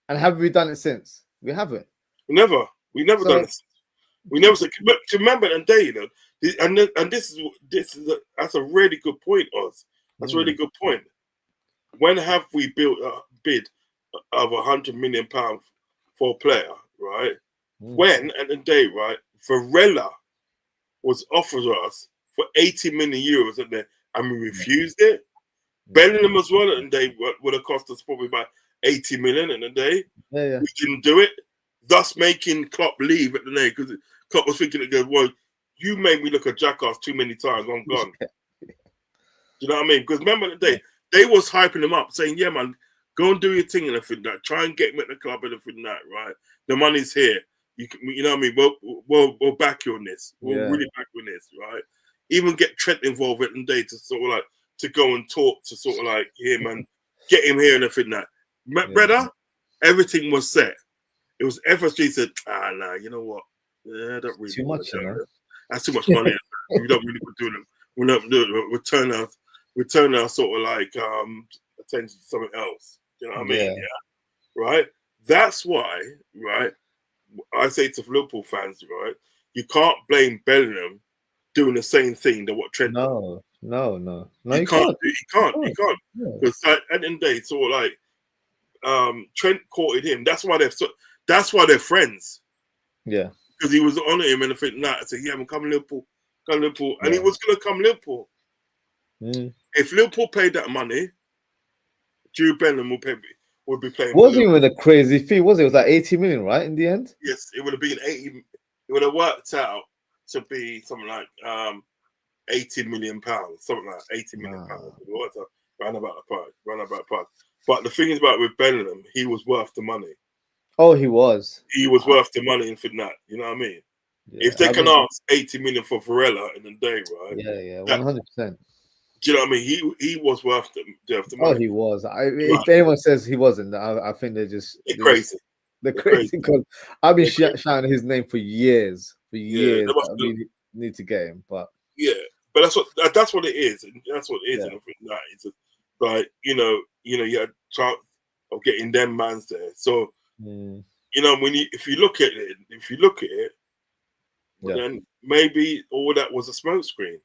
And have we done it since? We haven't. We never done it. We never said. But to remember that day, and this is that's a really good point, Oz. That's a really good point. When have we built a bid of £100 million for a player, right? When at the day, right, Varela was offered us for 80 million euros, and we refused it. Bellingham as well, and they would have cost us probably about 80 million in a day. We didn't do it, thus making Klopp leave at the day, because Klopp was thinking, well, you made me look a jackass too many times. I'm gone. Do you know what I mean? Because remember the day they was hyping him up, saying, "Yeah, man, go and do your thing and everything that. Try and get him at the club and everything that. Right? The money's here. You know what I mean? We'll back you on this. We'll really back you on this, right?" Even get Trent involved at the day to sort of like to go and talk to sort of like him and get him here and everything that. Brother, everything was set. It was FSG said, nah, you know what? Yeah, I don't really too much, that's too much money. We don't really do them. we turn our sort of like attention to something else. You know what I mean? Yeah. Right. That's why, right? I say to Liverpool fans, right? You can't blame Bellingham doing the same thing that what Trent done. No, You you can't. can't. You can't. Yeah. Because at the end of the day, it's all like Trent courted him. That's why they're friends. Yeah. Because he was on him and I think I said, yeah, I'm coming Liverpool, and Yeah. he was gonna come Liverpool. Mm. If Liverpool paid that money, Jude Bellingham would be playing. Wasn't even a crazy fee, was it? It was like 80 million, right? In the end. Yes, it would have been 80. It would have worked out to be something like 80 million pounds, something like 80 million pounds. It worked out round about the price. But the thing is about with Bellingham, he was worth the money. Oh, he was. He was worth the money in for that. You know what I mean? Yeah, if they can ask 80 million for Varela in a day, right? Yeah, 100%. Do you know what I mean? He was worth the money. Oh, he was. If anyone says he wasn't, I think they're crazy. They're crazy because I've been shouting his name for years. Yeah, we need to get him, but but that's what it is, and that's what it is. And I think that it's like you had chance of getting them mans there. So if you look at it, then maybe all that was a smoke screen.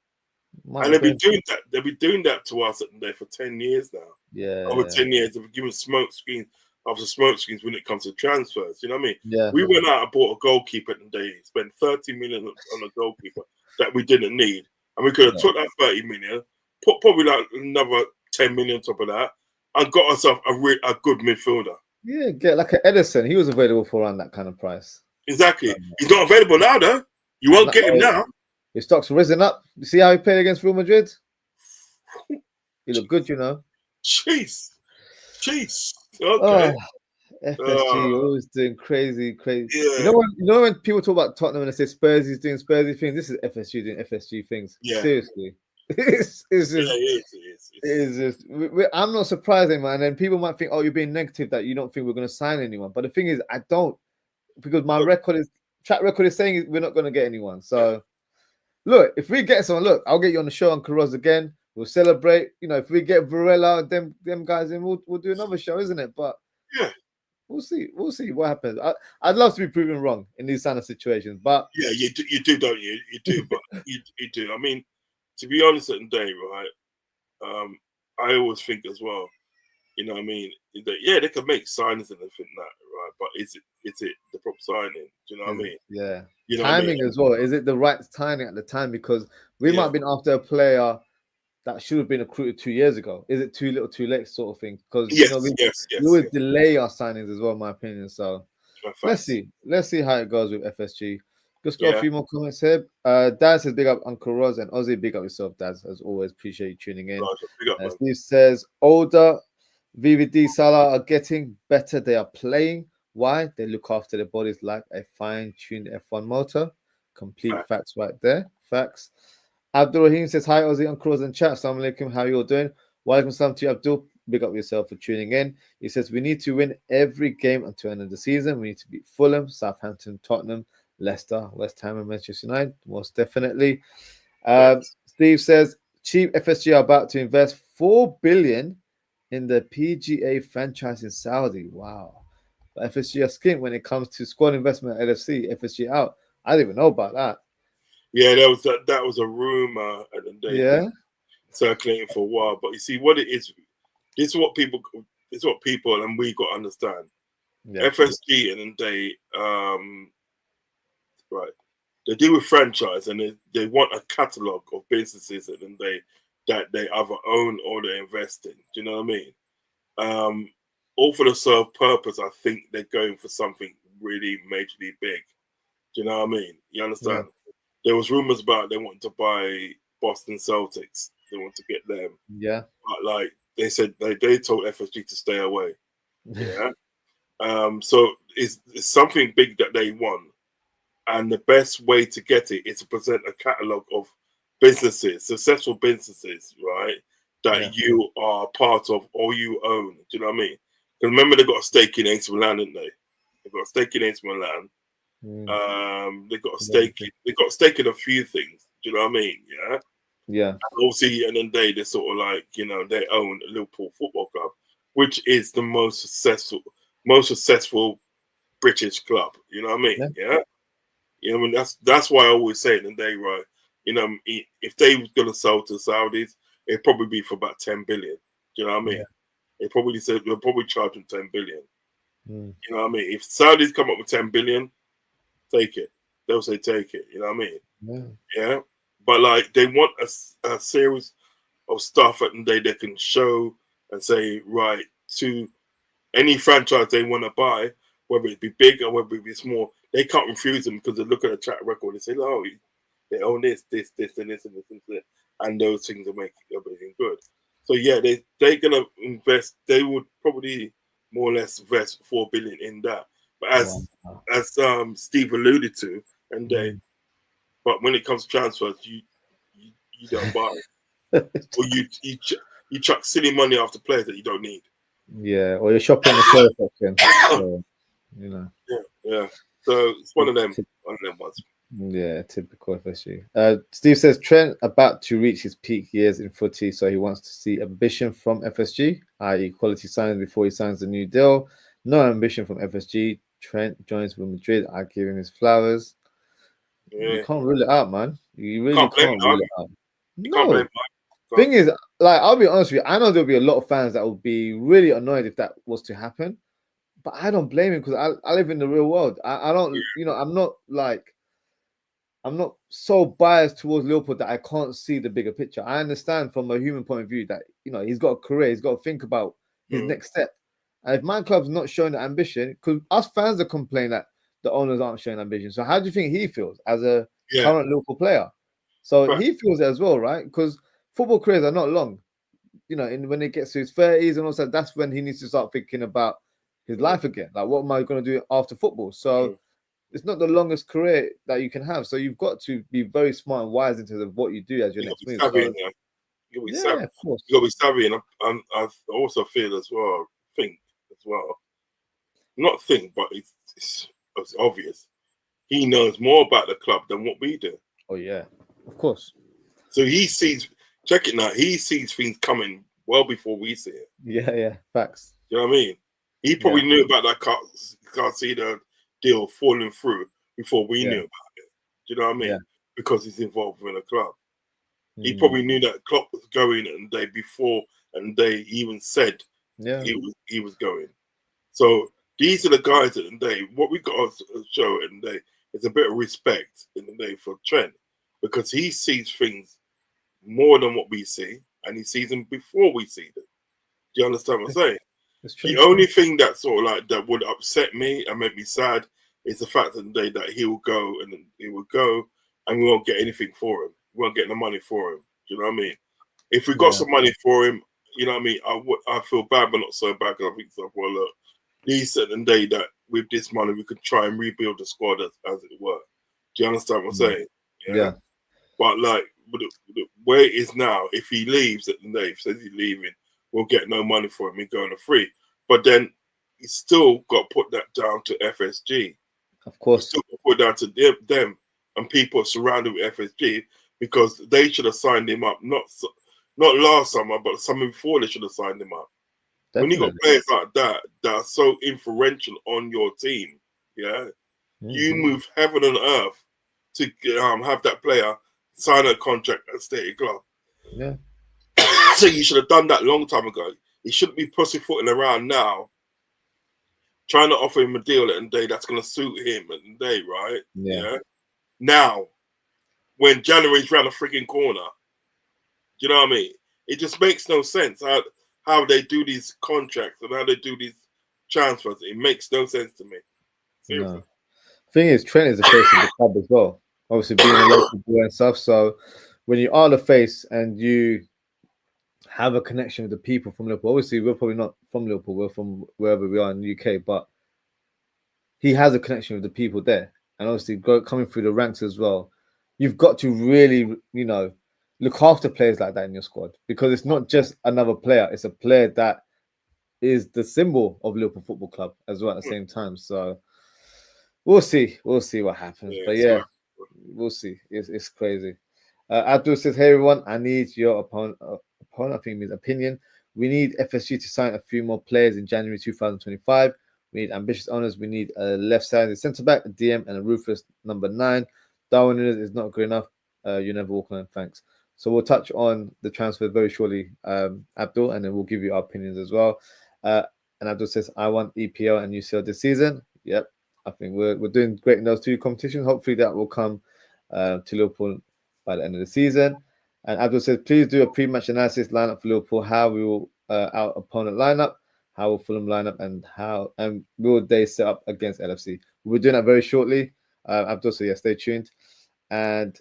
And they've been doing that to us there for 10 years now. Yeah. Over 10 years, they've given smoke screens after smoke screens when it comes to transfers. You know what I mean? Yeah. We went out and bought a goalkeeper today, spent 30 million on a goalkeeper that we didn't need. And we could have took that 30 million, put probably like another 10 million on top of that, and got ourselves a good midfielder. Yeah, get like an Edison. He was available for around that kind of price. Exactly. He's not available now, though. You won't get him now. His stock's risen up. You see how he played against Real Madrid? He looked good, you know. Jeez. Okay. FSG always doing crazy. Yeah. You know when people talk about Tottenham and they say Spurs is doing Spursy things, this is FSG doing FSG things. Yeah. Seriously. It's just I'm not surprised, man. And people might think, oh, you're being negative that you don't think we're going to sign anyone. But the thing is, I don't, because my track record is saying we're not going to get anyone. So look, if we get someone, I'll get you on the show on Carros again. We'll celebrate. You know, if we get Varela, them guys in, we'll do another show, isn't it? But yeah, we'll see what happens. I'd love to be proven wrong in these kind of situations, but yeah, you do, don't you? You do, but you do. I mean, to be honest, at the day, right? I always think as well. You know what I mean? That they can make signings and everything that, right? But is it the proper signing? Do you know what I mean? Yeah. You know timing what I mean? as well. Is it the right timing at the time? Because we might have been after a player that should have been recruited 2 years ago. Is it too little, too late, sort of thing? Because we always delay our signings as well, in my opinion. So let's see how it goes with FSG. Just got a few more comments here. Dad says big up Uncle Roz, and Ozzie, big up yourself, Dad. As always, appreciate you tuning in. Steve says older VVD Salah are getting better. They are playing. Why? They look after their bodies like a fine-tuned F1 motor. Complete facts right there. Facts. Abdul Rahim says, hi, Ozzie, Uncle Roz and chat. Assalamu alaikum. How are you all doing? Welcome salam to you, Abdul. Big up yourself for tuning in. He says, we need to win every game until the end of the season. We need to beat Fulham, Southampton, Tottenham, Leicester, West Ham, and Manchester United. Most definitely. Steve says, cheap FSG are about to invest 4 billion in the PGA franchise in Saudi. Wow. But FSG are skint when it comes to squad investment at LFC. FSG out. I didn't even know about that. Yeah, that was a rumor at the day. Circulating for a while. But you see what it is. This is what people and we got to understand. FSG and they they deal with franchise and they want a catalogue of businesses and they either own or they invest in. Do you know what I mean? All for the sole purpose, I think they're going for something really majorly big. Do you know what I mean? You understand? Yeah. There was rumors about they want to buy Boston Celtics. They want to get them. Yeah. But like they said, they told FSG to stay away. Yeah. So it's something big that they want. And the best way to get it is to present a catalogue of businesses, successful businesses, right? That you are part of or you own. Do you know what I mean? Because remember, they got a stake in AC Milan, didn't they? They got a stake in AC Milan. They got a stake. They got a stake in a few things. Do you know what I mean? Yeah. Yeah. And obviously, and then they're sort of like, you know, they own Liverpool Football Club, which is the most successful British club. You know what I mean? Yeah. You know, I mean, that's why I always say it in the day, right? You know, if they was gonna sell to Saudis, it'd probably be for about 10 billion. Do you know what I mean? They probably said they'll probably charge them 10 billion. You know what I mean? If Saudis come up with 10 billion, take it. They'll say take it. You know what I mean? Yeah. But like they want a series of stuff at the day they can show and say, right, to any franchise they want to buy, whether it be big or whether it be small, they can't refuse them because they look at a track record and say, oh, they own this, and this, and this, and this, and those things will make everything good. So yeah, they're gonna invest. They would probably more or less invest 4 billion in that. But as Steve alluded to, and but when it comes to transfers, you don't buy, or you chuck silly money after players that you don't need. Yeah, or you're shopping in the clothes section. So, you know. Yeah. So it's one of them ones. Yeah, typical FSG. Steve says Trent about to reach his peak years in footy, so he wants to see ambition from FSG, i.e. quality signings before he signs the new deal. No ambition from FSG. Trent joins Real Madrid. I give him his flowers. Yeah. You can't rule it out, man. You really can't rule it out. You can't blame him. Thing is, like, I'll be honest with you, I know there'll be a lot of fans that will be really annoyed if that was to happen, but I don't blame him because I live in the real world. I don't, you know, I'm not so biased towards Liverpool that I can't see the bigger picture. I understand from a human point of view that, you know, he's got a career, he's got to think about his next step. And if my club's not showing the ambition, because us fans are complaining that the owners aren't showing ambition. So how do you think he feels as a current Liverpool player? So he feels it as well, right? Because football careers are not long. You know, and when it gets to his 30s and also that's when he needs to start thinking about his life again. Like, what am I going to do after football? So it's not the longest career that you can have. So you've got to be very smart and wise in terms of what you do as your next move. You got to be savvy, and I also feel as well, not think, but it's obvious. He knows more about the club than what we do. Oh yeah, of course. So he sees, check it now, he sees things coming well before we see it. Yeah, facts. You know what I mean? He probably knew about that Garcia deal falling through before we knew about it. Do you know what I mean? Yeah. Because he's involved in a club. He probably knew that Klopp was going and they before, and they even said he was going. So these are the guys at the day. What we got to show at the day is a bit of respect in the day for Trent, because he sees things more than what we see, and he sees them before we see them. Do you understand what I'm saying? The only thing that sort of like that would upset me and make me sad is the fact that the day that he will go and we won't get anything for him. We won't get the money for him. Do you know what I mean? If we got some money for him, you know what I mean, I feel bad, but not so bad, because I think so. Well, look, these certain day that with this money we could try and rebuild the squad as it were. Do you understand what I'm saying? Yeah. But like the way it is now, if he leaves at the day, says he's leaving, we'll get no money for him. He's going to free. But then he's still got to put that down to FSG. Of course. He's still got to put down to them and people surrounded with FSG, because they should have signed him up. Not last summer, but the summer before they should have signed him up. Definitely. When you got players like that are so influential on your team, you move heaven and earth to have that player sign a contract at State Club. Yeah. So you should have done that long time ago. You shouldn't be pussyfooting around now, trying to offer him a deal at the day that's going to suit him at the day, right? Yeah. Now, when January's around the freaking corner, do you know what I mean? It just makes no sense how they do these contracts and how they do these transfers. It makes no sense to me. Seriously. No. Thing is, Trent is the face of the club as well. Obviously, being a local boy and stuff. So when you are the face and you have a connection with the people from Liverpool, obviously we're probably not from Liverpool, we're from wherever we are in the UK, but he has a connection with the people there, and obviously coming through the ranks as well. You've got to really, you know, look after players like that in your squad, because it's not just another player; it's a player that is the symbol of Liverpool Football Club as well at the same time. So we'll see what happens. But we'll see. It's crazy. Abdul says, "Hey everyone, I need your opponent. I think it means opinion. We need FSG to sign a few more players in January 2025. We need ambitious owners. We need a left-sided centre back, a DM, and a ruthless number 9. Darwin Núñez is not good enough. You never walk alone. Thanks." So we'll touch on the transfer very shortly, Abdul, and then we'll give you our opinions as well. And Abdul says, "I want EPL and UCL this season." Yep, I think we're doing great in those two competitions. Hopefully that will come to Liverpool by the end of the season. And Abdul says, "Please do a pre-match analysis lineup for Liverpool. How we will our opponent lineup, how will Fulham lineup, and will they set up against LFC?" We're doing that very shortly. Abdul, so yeah, stay tuned. And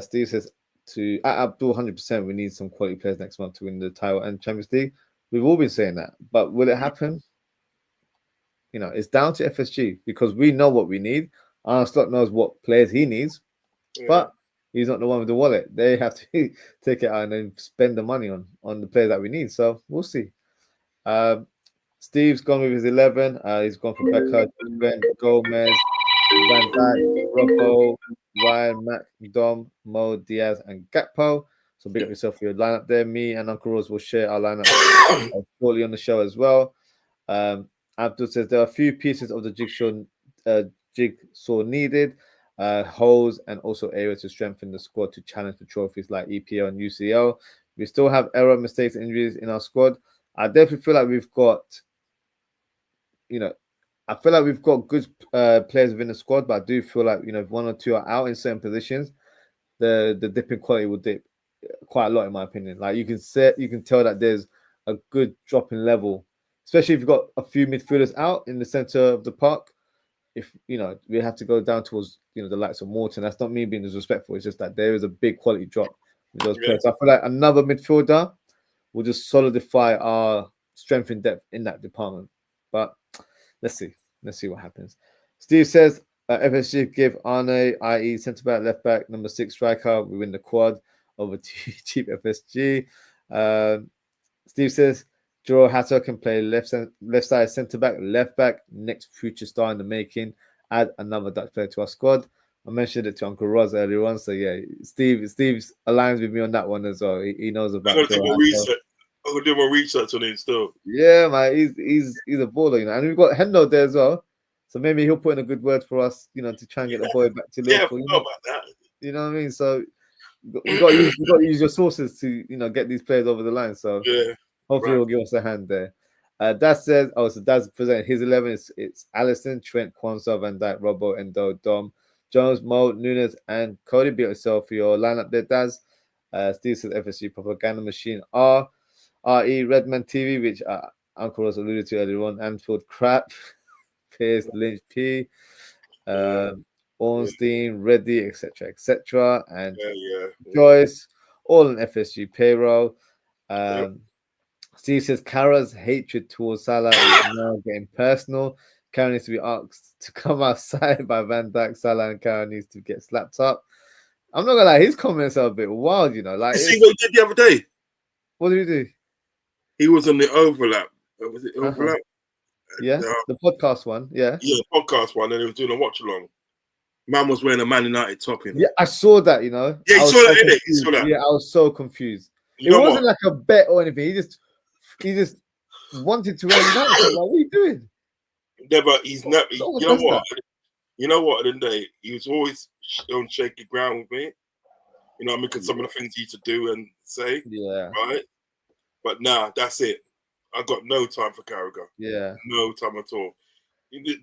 Steve says, at Abdul, 100%, we need some quality players next month to win the title and Champions League. We've all been saying that, but will it happen? You know, it's down to FSG because we know what we need. Arne Slot knows what players he needs, but he's not the one with the wallet. They have to take it out and then spend the money on the players that we need. So we'll see. Steve's gone with his 11. He's gone for Becca, Gomez, Van Dijk, Robbo, Ryan, Mac, Dom, Mo, Diaz, and Gakpo. So big up yourself for your lineup there. Me and Uncle Rose will share our lineup shortly on the show as well. Abdul says there are a few pieces of the jigsaw needed, holes and also areas to strengthen the squad to challenge for trophies like EPL and UCL. We still have error, mistakes, injuries in our squad. I definitely feel like we've got, I feel like we've got good players within the squad, but I do feel like, if one or two are out in certain positions, the dip in quality will dip quite a lot, in my opinion. Like you can tell that there's a good drop in level, especially if you've got a few midfielders out in the center of the park. If we have to go down towards the likes of Morton. That's not me being disrespectful. It's just that there is a big quality drop with those players. So I feel like another midfielder will just solidify our strength and depth in that department. But let's see what happens. Steve says FSG give Arne, i.e. centre back, left back, number 6 striker. We win the quad over cheap FSG. Steve says Joel Hatter can play left side centre back, left back, next future star in the making. Add another Dutch player to our squad. I mentioned it to Uncle Roz earlier on, so yeah, Steve's aligns with me on that one as well. He knows about. I'm gonna do more research on him still. Yeah, man, he's a baller, and we've got Hendo there as well, so maybe he'll put in a good word for us, to try and get the boy back to Liverpool. Yeah, about that. You know what I mean? So we got to use your sources to get these players over the line. So yeah. Hopefully, he'll give us a hand there. Daz says, so Daz presented his 11. It's Allison, Trent, Kwanzaa, Van Dijk, Robbo, Endo, Dom, Jones, Mo, Nunes, and Cody. Beat yourself for your lineup there, Daz. Steve says FSG propaganda machine RE Redman TV, which Uncle was alluded to earlier on. Anfield crap, Pierce, Lynch P, Ornstein, Reddy, etc., and Joyce, all on FSG payroll. Steve says Kara's hatred towards Salah is now getting personal. Kara needs to be asked to come outside by Van Dijk. Salah and Kara needs to get slapped up. I'm not gonna lie, his comments are a bit wild, Like, you see what he did the other day? What did he do? He was on the Overlap. Was it Overlap? Yeah, the podcast one. Yeah, podcast one, and he was doing a watch along. Man was wearing a Man United top, Yeah, I saw that. Yeah, you saw that, innit? You saw that. Yeah, I was so confused. It wasn't like a bet or anything. He just wanted to wear United. Like, what are you doing? Never. He's never. You know what? You know what? At the end of the day, he was always on shaky ground with me. You know what I mean? Because some of the things he used to do and say. Yeah. Right. But nah, that's it. I got no time for Carragher. Yeah. No time at all.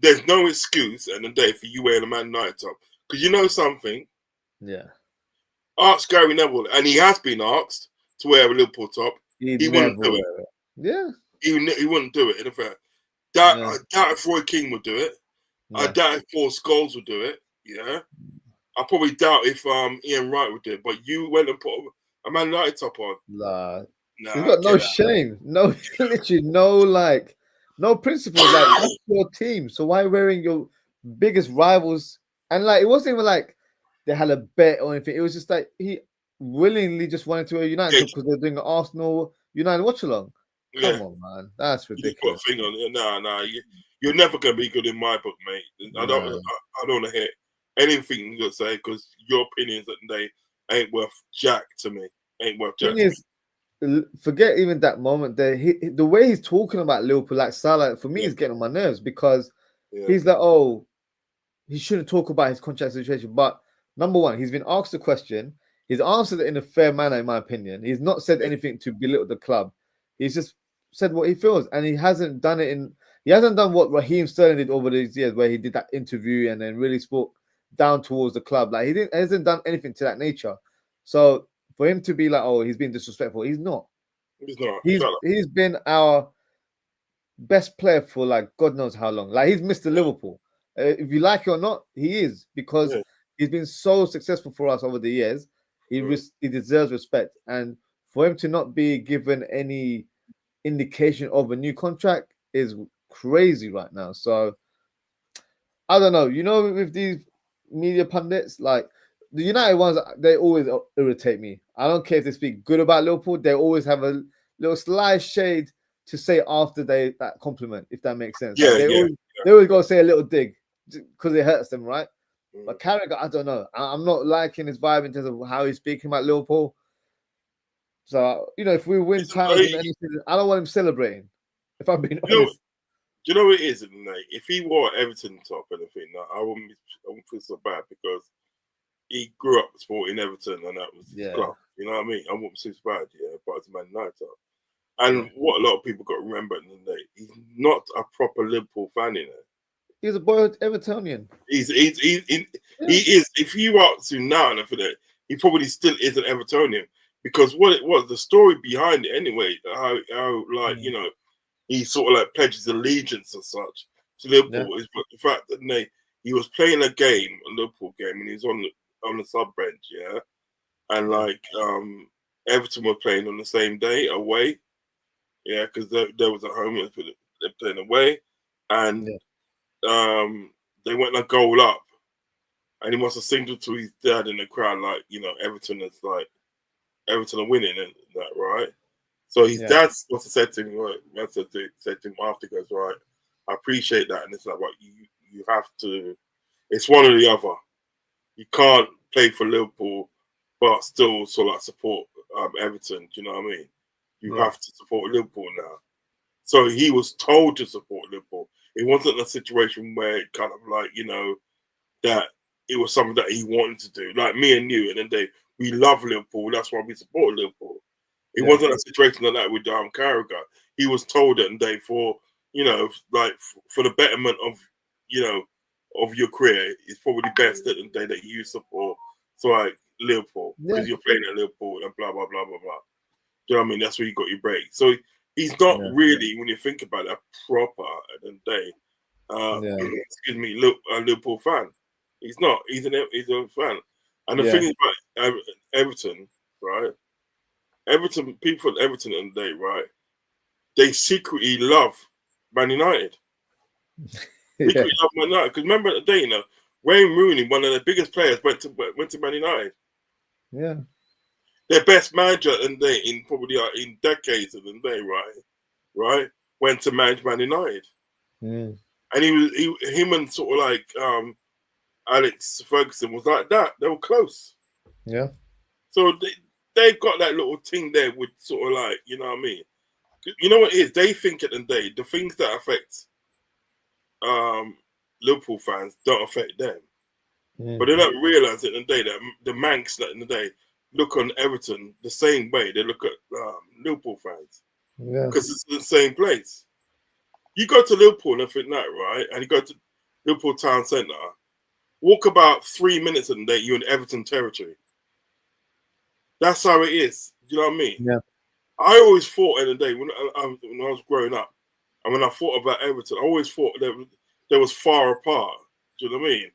There's no excuse at the end of the day for you wearing a Man United top. Because you know something. Yeah. Ask Gary Neville, and he has been asked to wear a Liverpool top. He wouldn't do it. Yeah. He wouldn't do it. In fact, I doubt if Roy King would do it. Yeah. I doubt if Paul Scholes would do it. Yeah. I probably doubt if Ian Wright would do it. But you went and put a Man United top on. Nah. You've got no shame. No, literally no principles. Like, that's your team. So why wearing your biggest rivals? And it wasn't even like they had a bet or anything. It was just like he willingly just wanted to wear United because they're doing an Arsenal United watch along. Come on, man. That's ridiculous. You put a thing on. Nah. You're never gonna be good in my book, mate. I don't want to hear anything you say because your opinions at the day, ain't worth jack to me. Ain't worth jack. Thing is, forget even that moment there. The way he's talking about Liverpool, like Salah, for me, is getting on my nerves because he's like, oh, he shouldn't talk about his contract situation. But number one, he's been asked a question. He's answered it in a fair manner, in my opinion. He's not said anything to belittle the club. He's just said what he feels, and he hasn't done it in. He hasn't done what Raheem Sterling did over these years, where he did that interview and then really spoke down towards the club. Like hasn't done anything to that nature. So for him to be like, oh, he's been disrespectful, he's not. He's not. He's been our best player for like God knows how long. Like he's Mr. Liverpool. If you like it or not, he is, because he's been so successful for us over the years. He deserves respect, and for him to not be given any indication of a new contract is crazy right now. So I don't know. You know, with these media pundits, like the United ones, they always irritate me. I don't care if they speak good about Liverpool. They always have a little slight shade to say after that compliment, if that makes sense. Like they always go say a little dig because it hurts them, right? But Carragher, I don't know. I'm not liking his vibe in terms of how he's speaking about Liverpool. So, you know, if we win titles in any season, I don't want him celebrating, if I'm being honest. Do you know what it is? If he wore Everton top and everything, I wouldn't feel so bad, because he grew up supporting Everton and that was his club. You know what I mean? I wouldn't feel so bad, but it's Man United top. And what a lot of people got to remember in the day, he's not a proper Liverpool fan, you know. He's a boy Evertonian. He is. If you ask him now and everything, he probably still is an Evertonian, because what it was, the story behind it anyway, how like, you know, he sort of like pledges allegiance and such to Liverpool is the fact that he was playing a game, a Liverpool game, and he was on the sub bench, and like Everton were playing on the same day away, because there was a home, they're playing away, and they went a goal up, and he must have signaled to his dad in the crowd, like, you know, Everton are winning and that, right? So his dad must have said to him, said to him after, goes, right, I appreciate that, and it's like, what, you have to, it's one or the other. You can't play for Liverpool but still sort of like support Everton. Do you know what I mean? You have to support Liverpool now. So he was told to support Liverpool. It wasn't a situation where it kind of like, you know, that it was something that he wanted to do. Like me and you, and then we love Liverpool. That's why we support Liverpool. It wasn't a situation like that with Carragher. He was told that day for, you know, like for the betterment of, you know, of your career, it's probably best that the day that you support, so like Liverpool, because you're playing at Liverpool and blah blah blah blah blah. Do you know what I mean? That's where you got your break. So he's not really, when you think about it, a proper at the day. Excuse me, a Liverpool fan. He's not. He's a fan. And the thing is about Everton, right? Everton, people at Everton at the day, right? They secretly love Man United. Secretly love Man United. Because remember the day, you know, Wayne Rooney, one of the biggest players, went to Man United. Yeah. Their best manager in probably in decades of the day, right? Went to manage Man United. And him and sort of like Alex Ferguson was like that. They were close. Yeah. So they've got that little thing there with sort of like, you know what I mean? You know what it is? They think at the day, the things that affect Liverpool fans don't affect them. But they don't realise at the day that the Manx that in the day look on Everton the same way they look at Liverpool fans. Because it's the same place. You go to Liverpool and think that, right? And you go to Liverpool Town Centre, walk about 3 minutes in the day, you're in Everton territory. That's how it is. Do you know what I mean? Yeah. I always thought in the day when I was growing up, and when I thought about Everton, I always thought they was far apart. Do you know what I mean?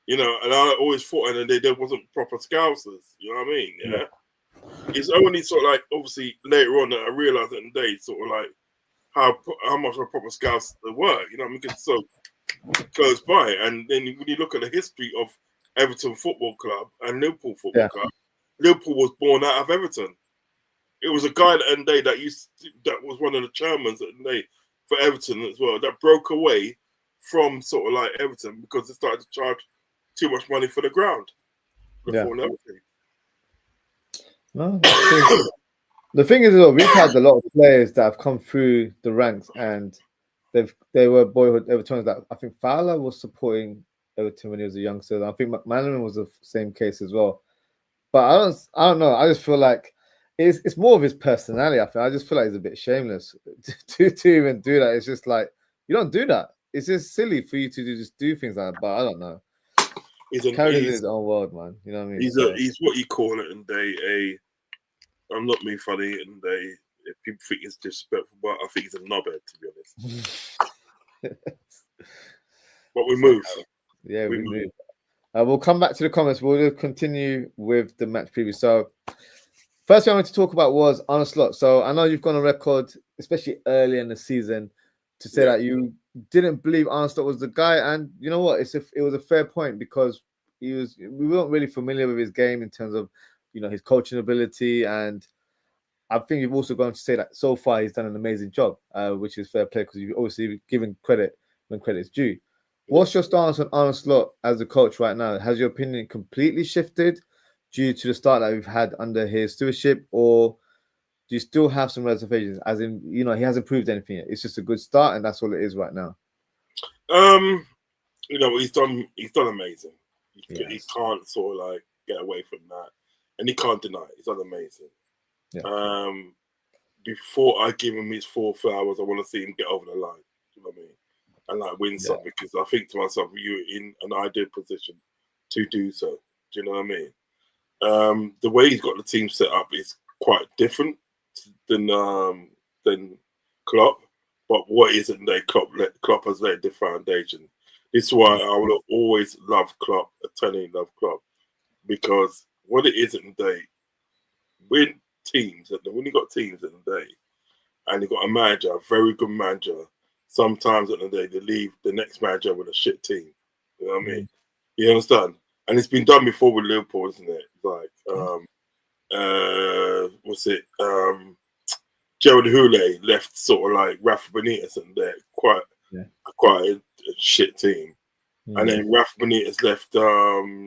You know, and I always thought in the day there wasn't proper Scousers. You know what I mean? Yeah. It's only sort of like obviously later on that I realised in the day sort of like how much of a proper Scouser there were. You know what I mean? Because it's so close by, and then when you look at the history of Everton Football Club and Liverpool Football Club, Liverpool was born out of Everton. It was a guy that was one of the chairmen for Everton as well, that broke away from sort of like Everton because they started to charge too much money for the ground. No, that's true. The thing is, though, we've had a lot of players that have come through the ranks and they were boyhood Evertonians. That I think Fowler was supporting Everton when he was a youngster. I think McManaman was the same case as well. But I don't know. I just feel like it's more of his personality. I just feel like he's a bit shameless to even do that. It's just like you don't do that. It's just silly for you to just do things like that. But I don't know. He's in his own world, man. You know what I mean? He's what you call it, and I'm not being funny, and if people think it's disrespectful, but I think he's a knobhead, to be honest. But we move. Yeah, we move. We'll come back to the comments. We'll continue with the match preview. So, first thing I wanted to talk about was Arne Slot. So, I know you've gone on record, especially early in the season, to say that you didn't believe Arne Slot was the guy. And you know what? It was a fair point because we weren't really familiar with his game in terms of, his coaching ability. And I think you've also gone to say that so far he's done an amazing job, which is fair play because you've obviously given credit when credit's due. What's your stance on Arne Slot as a coach right now? Has your opinion completely shifted due to the start that we've had under his stewardship, or do you still have some reservations? As in, he hasn't proved anything yet. It's just a good start, and that's all it is right now. He's done amazing. He can't sort of like get away from that, and he can't deny it. He's done amazing. Yeah. Before I give him his 4 flowers, I want to see him get over the line. You know what I mean? And like win some, because I think to myself, you're in an ideal position to do so. Do you know what I mean? The way he's got the team set up is quite different than Klopp. But what isn't there? Klopp has laid the foundation. This is why I will always love Klopp, eternally love Klopp, because what it is in the day, when you got teams in the day, and you got a manager, a very good manager. Sometimes at the day, they leave the next manager with a shit team. You know what I mean? You understand? And it's been done before with Liverpool, isn't it? Like, Gerald Houllier left sort of like Rafa Benitez and they're quite a shit team. And then Rafa Benitez left, what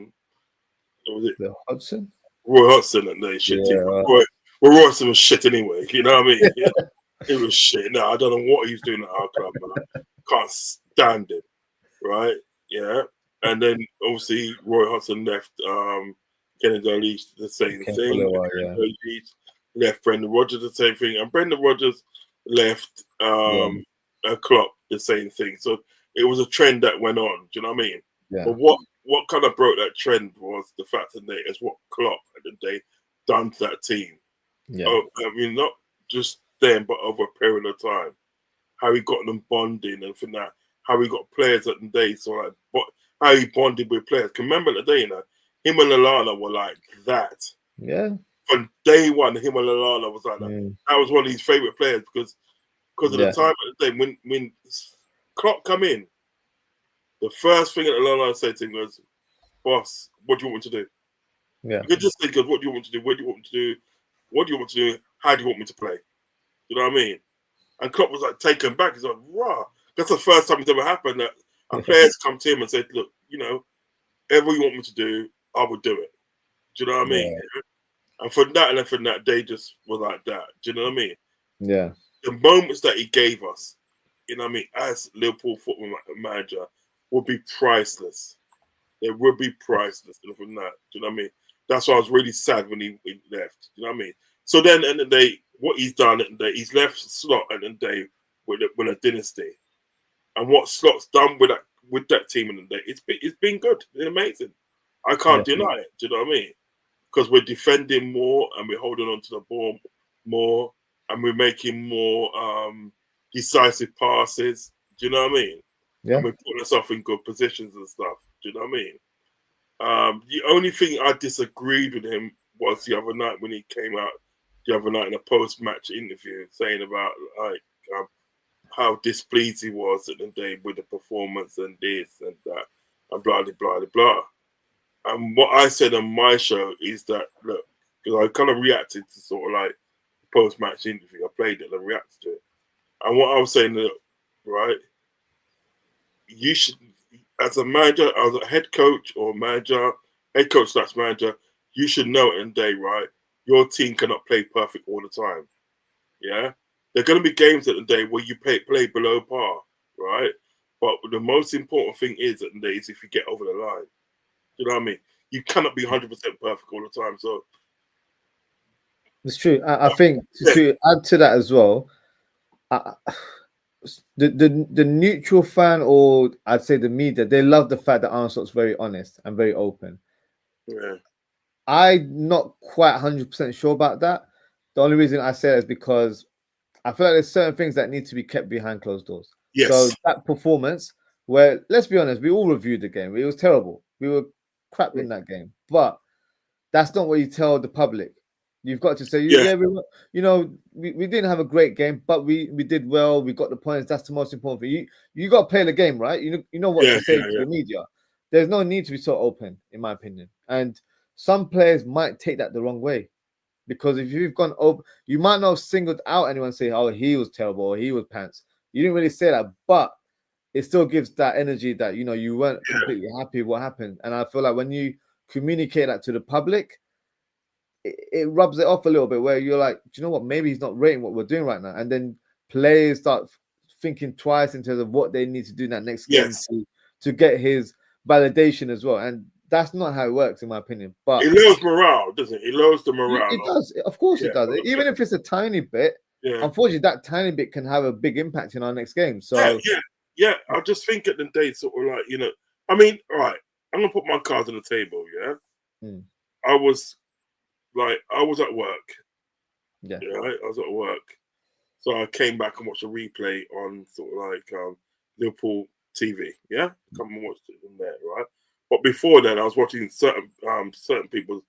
was it? Hudson? Roy Hodgson and they shit team. Roy Hodgson was shit anyway. You know what I mean? Yeah. It was shit. No, I don't know what he was doing at our club, man. Can't stand him, right? Yeah. And then obviously Roy Hodgson left Kenny Dalglish, the same thing. Left Brendan Rodgers, the same thing. And Brendan Rodgers left Klopp, the same thing. So it was a trend that went on. Do you know what I mean? Yeah. But what kind of broke that trend was the fact that it's what Klopp at the day done to that team. Yeah. I mean, not just then, but over a period of time. How he got them bonding and for that, how he got players at the day, so like, how he bonded with players. Can remember the day, him and Lallana were like that. Yeah. From day one, him and Lallana was like that. That was one of his favorite players because of the time at the day when Klopp come in, the first thing that Lallana said to him was, "Boss, what do you want me to do?" Yeah. You could just think of what do you want to do, what do you want me to do, what do you want me to do, how do you want me to play? You know what I mean? And Klopp was like taken back. He's like, "Rah!" That's the first time it's ever happened that our players come to him and said, "Look, whatever you want me to do, I will do it." Do you know what I mean? Yeah. And from that, they just were like that. Do you know what I mean? Yeah. The moments that he gave us, you know what I mean, as Liverpool football manager, would be priceless. They would be priceless. And from that, do you know what I mean? That's why I was really sad when he left. Do you know what I mean? So then, at the end of the day, what he's done at the day, he's left Slot at the day with a dynasty, and what Slot's done with that team in the day, it's been good, it's amazing. I can't deny it. Do you know what I mean? Because we're defending more and we're holding on to the ball more and we're making more decisive passes. Do you know what I mean? Yeah. And we're putting ourselves in good positions and stuff. Do you know what I mean? The only thing I disagreed with him was the other night when he came out the other night in a post-match interview saying about like how displeased he was at the day with the performance and this and that and blah, blah, blah, blah. And what I said on my show is that, look, because I kind of reacted to sort of like post-match interview. I played it and reacted to it. And what I was saying, look, right, you should, as a manager, as a head coach or manager, head coach / manager, you should know it in the day, right? your team cannot play perfect all the time. Yeah, there are going to be games at the day where you play below par, right? But the most important thing is at the day is if you get over the line. You know what I mean? You cannot be 100% perfect all the time. So it's true. I think to add to that as well, the neutral fan, or I'd say the media, they love the fact that Arne Slot's very honest and very open. Yeah. I'm not quite 100% sure about that. The only reason I say that is because I feel like there's certain things that need to be kept behind closed doors. Yes. So that performance, where let's be honest, we all reviewed the game. It was terrible. We were crap in that game, but that's not what you tell the public. You've got to say, we didn't have a great game, but we did well. We got the points. That's the most important thing. You got to play the game, right? You know what to say to the media. There's no need to be so open, in my opinion. And some players might take that the wrong way, because if you've gone open, you might not have singled out anyone and say, "Oh, he was terrible," or "He was pants." You didn't really say that, but it still gives that energy that you weren't completely happy with what happened. And I feel like when you communicate that to the public, it rubs it off a little bit, where you're like, do you know what? Maybe he's not rating what we're doing right now. And then players start thinking twice in terms of what they need to do in that next game to get his validation as well. And that's not how it works, in my opinion. But it lowers morale, doesn't it? It lowers the morale. It does. Of course it does. Even if it's a tiny bit, unfortunately, that tiny bit can have a big impact in our next game. So yeah. I just think at the day, sort of like, I mean, all right, I'm going to put my cards on the table, I was at work. Yeah, I was at work. So I came back and watched a replay on sort of like Liverpool TV. Yeah, come and watch it from there, right? But before then, I was watching certain people's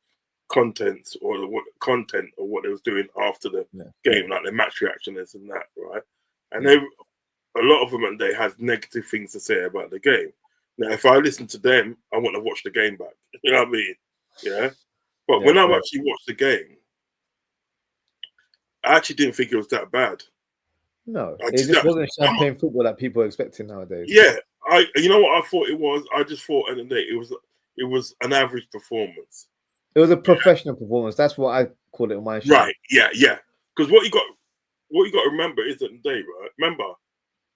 content or what they was doing after the game, like the match reaction and that, right? And a lot of them they had negative things to say about the game. Now, if I listen to them, I want to watch the game back. You know what I mean? Yeah. But when I actually watched the game, I actually didn't think it was that bad. No, it just wasn't champagne football that people are expecting nowadays. Yeah, you know what I thought it was? I just thought at the end of the day it was an average performance. It was a professional performance. That's what I call it on my show. Right? Yeah. Because what you got to remember is at the day, right? Remember,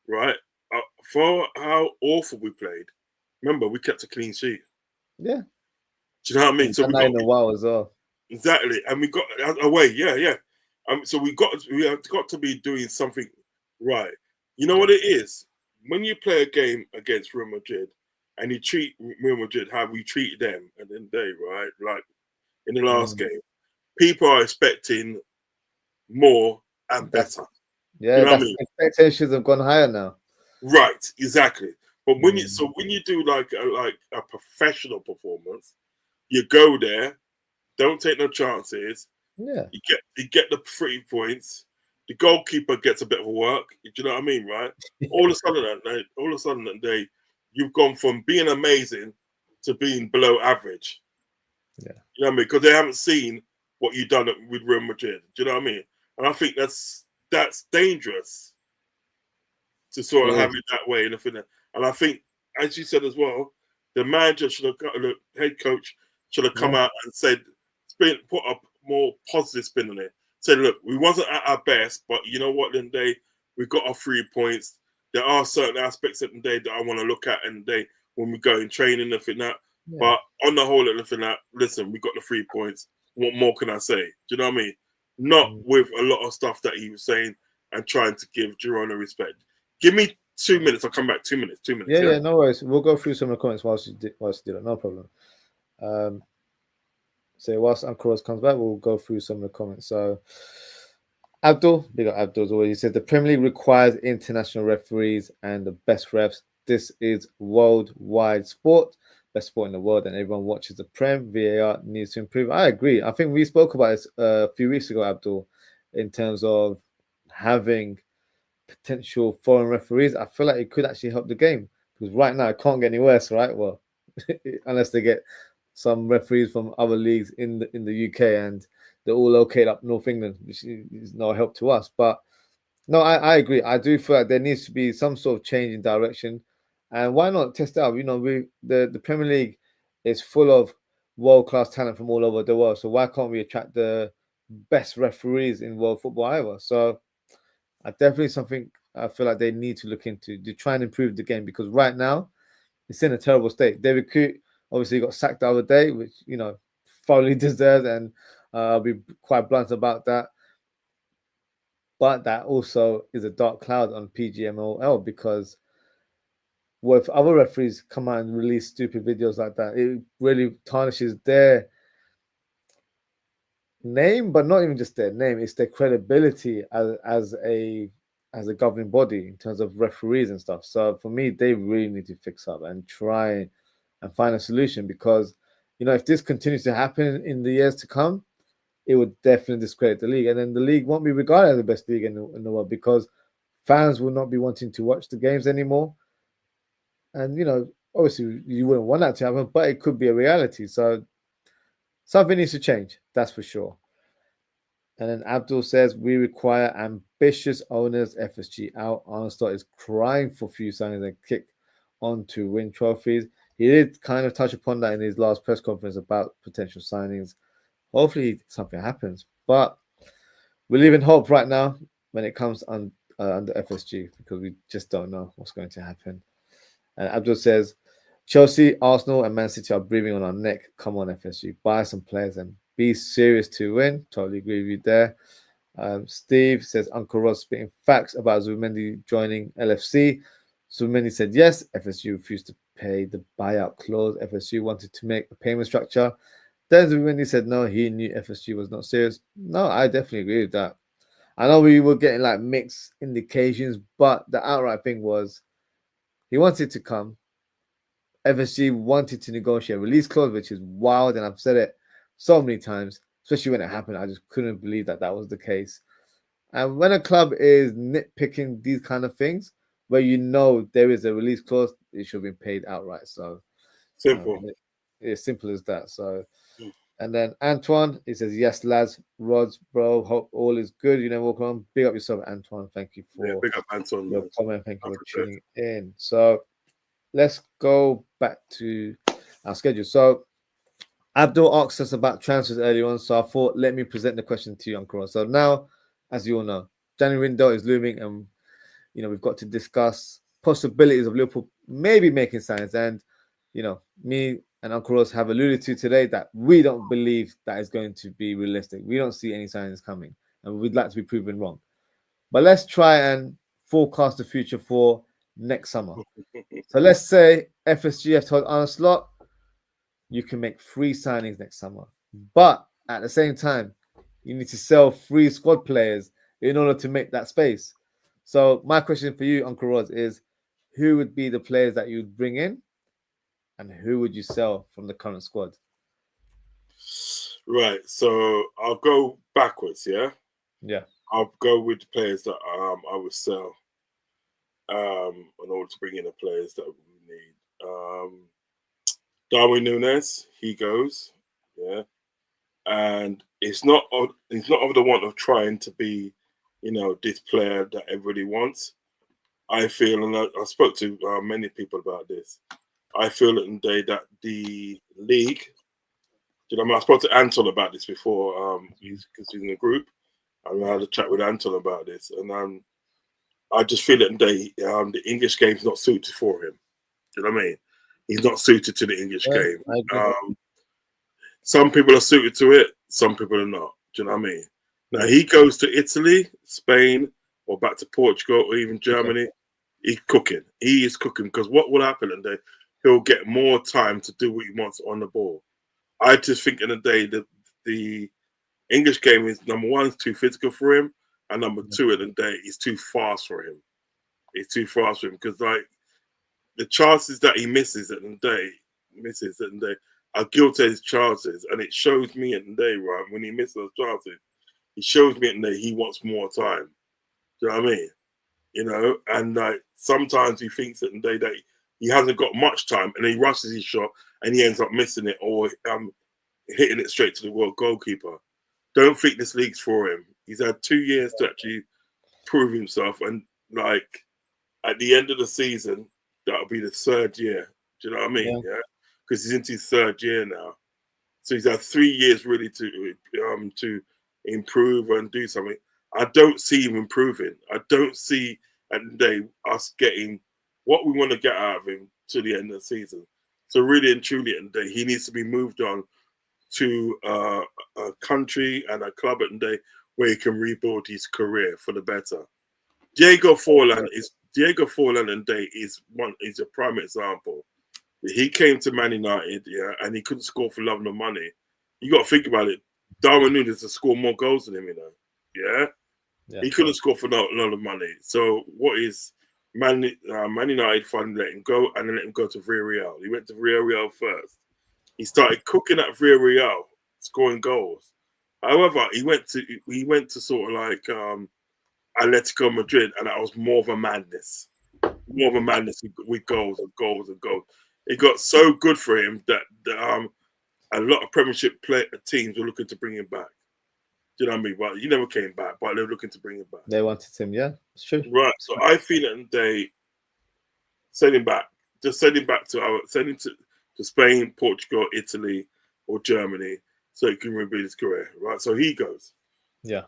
right? For how awful we played, remember we kept a clean sheet. Yeah. Do you know what I mean? So we got in a while as well. Exactly, and we got away. Yeah. So we have got to be doing something right. You know what it is? When you play a game against Real Madrid and you treat Real Madrid how we treated them at the end of the day, right? Like in the last game, people are expecting more and better. Yeah, you know what I mean? Expectations have gone higher now. Right, exactly. But when you do like a professional performance, you go there, don't take no chances. Yeah, you get the 3 points. The goalkeeper gets a bit of work. Do you know what I mean, right? All of a sudden that day, you've gone from being amazing to being below average. Yeah, you know what I mean? Because they haven't seen what you've done with Real Madrid. Do you know what I mean? And I think that's dangerous to sort of have it that way. And I think, as you said as well, the manager should have the head coach should have come out and said, put a more positive spin on it. Said, look, we wasn't at our best, but you know what? Then we got our 3 points. There are certain aspects of the day that I want to look at in the day when we go in training and that. Yeah. But on the whole, listen, we got the 3 points. What more can I say? Do you know what I mean? Not with a lot of stuff that he was saying and trying to give Girona respect. Give me 2 minutes. I'll come back. 2 minutes. 2 minutes. Yeah, no worries. We'll go through some of the comments whilst you do that. No problem. So whilst Uncle comes back, we'll go through some of the comments. So Abdul, big up Abdul as well. He said the Premier League requires international referees and the best refs. This is worldwide sport, best sport in the world, and everyone watches the Prem. VAR needs to improve. I agree. I think we spoke about this a few weeks ago, Abdul, in terms of having potential foreign referees. I feel like it could actually help the game, because right now it can't get any worse, right? Well, unless they get some referees from other leagues in the UK and they're all located up North England, which is no help to us. But no, I agree. I do feel like there needs to be some sort of change in direction. And why not test out? The Premier League is full of world-class talent from all over the world. So why can't we attract the best referees in world football either. So definitely something I feel like they need to look into to try and improve the game, because right now it's in a terrible state. David Coote obviously got sacked the other day, which, you know, thoroughly deserved, and I'll be quite blunt about that. But that also is a dark cloud on PGMOL, because if other referees come out and release stupid videos like that, it really tarnishes their name, but not even just their name, it's their credibility as a governing body in terms of referees and stuff. So for me, they really need to fix up and try and find a solution, because, you know, if this continues to happen in the years to come, it would definitely discredit the league, and then the league won't be regarded as the best league in the world, because fans will not be wanting to watch the games anymore. And, you know, obviously you wouldn't want that to happen, but it could be a reality. So something needs to change, that's for sure. And then Abdul says, we require ambitious owners, FSG out. Armstrong is crying for few signings and kick on to win trophies. He did kind of touch upon that in his last press conference about potential signings. Hopefully something happens. But we're leaving hope right now when it comes under FSG, because we just don't know what's going to happen. And Abdul says, Chelsea, Arsenal, and Man City are breathing on our neck. Come on, FSG, buy some players and be serious to win. Totally agree with you there. Steve says, Uncle Ross spitting facts about Zubimendi joining LFC. Zubimendi said yes. FSG refused to pay the buyout clause. FSG wanted to make a payment structure. Then Zubimendi said no, he knew FSG was not serious. No, I definitely agree with that. I know we were getting like mixed indications, but the outright thing was he wanted to come. FSG wanted to negotiate a release clause, which is wild, and I've said it so many times, especially when it happened. I just couldn't believe that was the case. And when a club is nitpicking these kind of things, where you know there is a release clause, it should be paid outright. So Simple. It's simple as that. So, and then Antoine, he says, yes, lads, Rods, bro, hope all is good. You know, welcome on. Big up yourself, Antoine. Thank you for big up Antoine, your man. comment. Thank you for tuning in. So let's go back to our schedule. So Abdul asked us about transfers earlier on, so I thought, let me present the question to you, Uncle Ron. So now, as you all know, January window is looming, and, you know, we've got to discuss possibilities of Liverpool maybe making signs. And, you know, me and Uncle Ross have alluded to today that we don't believe that is going to be realistic. We don't see any signs coming, and we'd like to be proven wrong. But let's try and forecast the future for next summer. So let's say FSG have told Arne Slot, you can make 3 signings next summer. But at the same time, you need to sell 3 squad players in order to make that space. So my question for you, Uncle Roz, is who would be the players that you'd bring in, and who would you sell from the current squad? Right. So I'll go backwards, yeah? Yeah. I'll go with the players that I would sell in order to bring in the players that we need. Darwin Núñez, he goes, yeah, and it's not of the want of trying to be, you know, this player that everybody wants. I feel, and I spoke to many people about this. I feel that the league, you know, I spoke to Anton about this before, he's in the group, and I had a chat with Anton about this, and I just feel that the English game's not suited for him. Do you know what I mean? He's not suited to the English game. Some people are suited to it, some people are not. Do you know what I mean? Now he goes to Italy, Spain, or back to Portugal, or even Germany. He's cooking. He is cooking, because what will happen in the day, he'll get more time to do what he wants on the ball. I just think in the day that the English game is, number one, is too physical for him, and number two, in the day, is too fast for him. It's too fast for him, because like the chances that he misses at the day, are guilty of his chances, and it shows me at the day, right, when he misses those chances, it shows me at the day he wants more time. Do you know what I mean? You know, and like sometimes he thinks at the day that he hasn't got much time, and he rushes his shot and he ends up missing it, or hitting it straight to the world goalkeeper. Don't think this league's for him. He's had 2 years to actually prove himself, and like at the end of the season, that'll be the 3rd year. Do you know what I mean? Yeah, because he's into his 3rd year now. So he's had 3 years really to improve and do something. I don't see him improving. I don't see at the day us getting what we want to get out of him to the end of the season. So really and truly at the day, he needs to be moved on to a country and a club at the day where he can rebuild his career for the better. Diego Forlan and Day is a prime example. He came to Man United, yeah, and he couldn't score for love nor money. You got to think about it. Darwin Núñez has scored more goals than him, you know. Yeah, he couldn't score for a lot of money. So what is Man United finally let him go, and then let him go to Villarreal. He went to Villarreal first. He started cooking at Villarreal, scoring goals. However, he went to sort of like Atletico Madrid, and that was more of a madness with goals and goals and goals. It got so good for him that a lot of Premiership teams were looking to bring him back. Do you know what I mean? But he never came back, but they were looking to bring him back. They wanted him, yeah, it's true. Right. So I feel that they send him back. Just send him back to Spain, Portugal, Italy, or Germany, so he can rebuild his career. Right. So he goes. Yeah.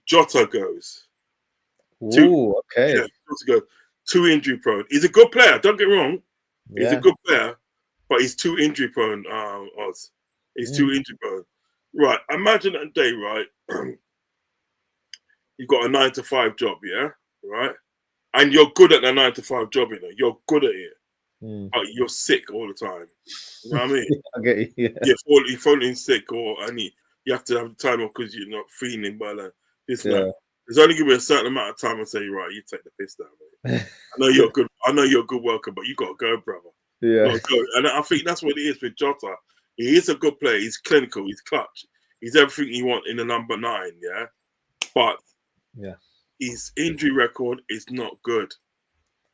Jota goes. Okay. Yeah, Jota goes. Too injury prone. He's a good player. Don't get me wrong. Yeah. He's a good player, but he's too injury prone. Oz. He's too injury prone. Right. Imagine that day, right? You've got a 9-to-5 job, yeah, right? And you're good at the 9-to-5 job, you know. You're good at it, but you're sick all the time. You know what I mean? I get you. Yeah. You're falling sick, you have to have time off because you're not feeling well. This and that. There's only give me a certain amount of time and say, right, you take the piss down, mate. I know you're good. I know you're a good worker, but you got to go, brother. Yeah. Go. And I think that's what it is with Jota. He is a good player. He's clinical. He's clutch. He's everything you want in a number 9. Yeah, but his injury record is not good.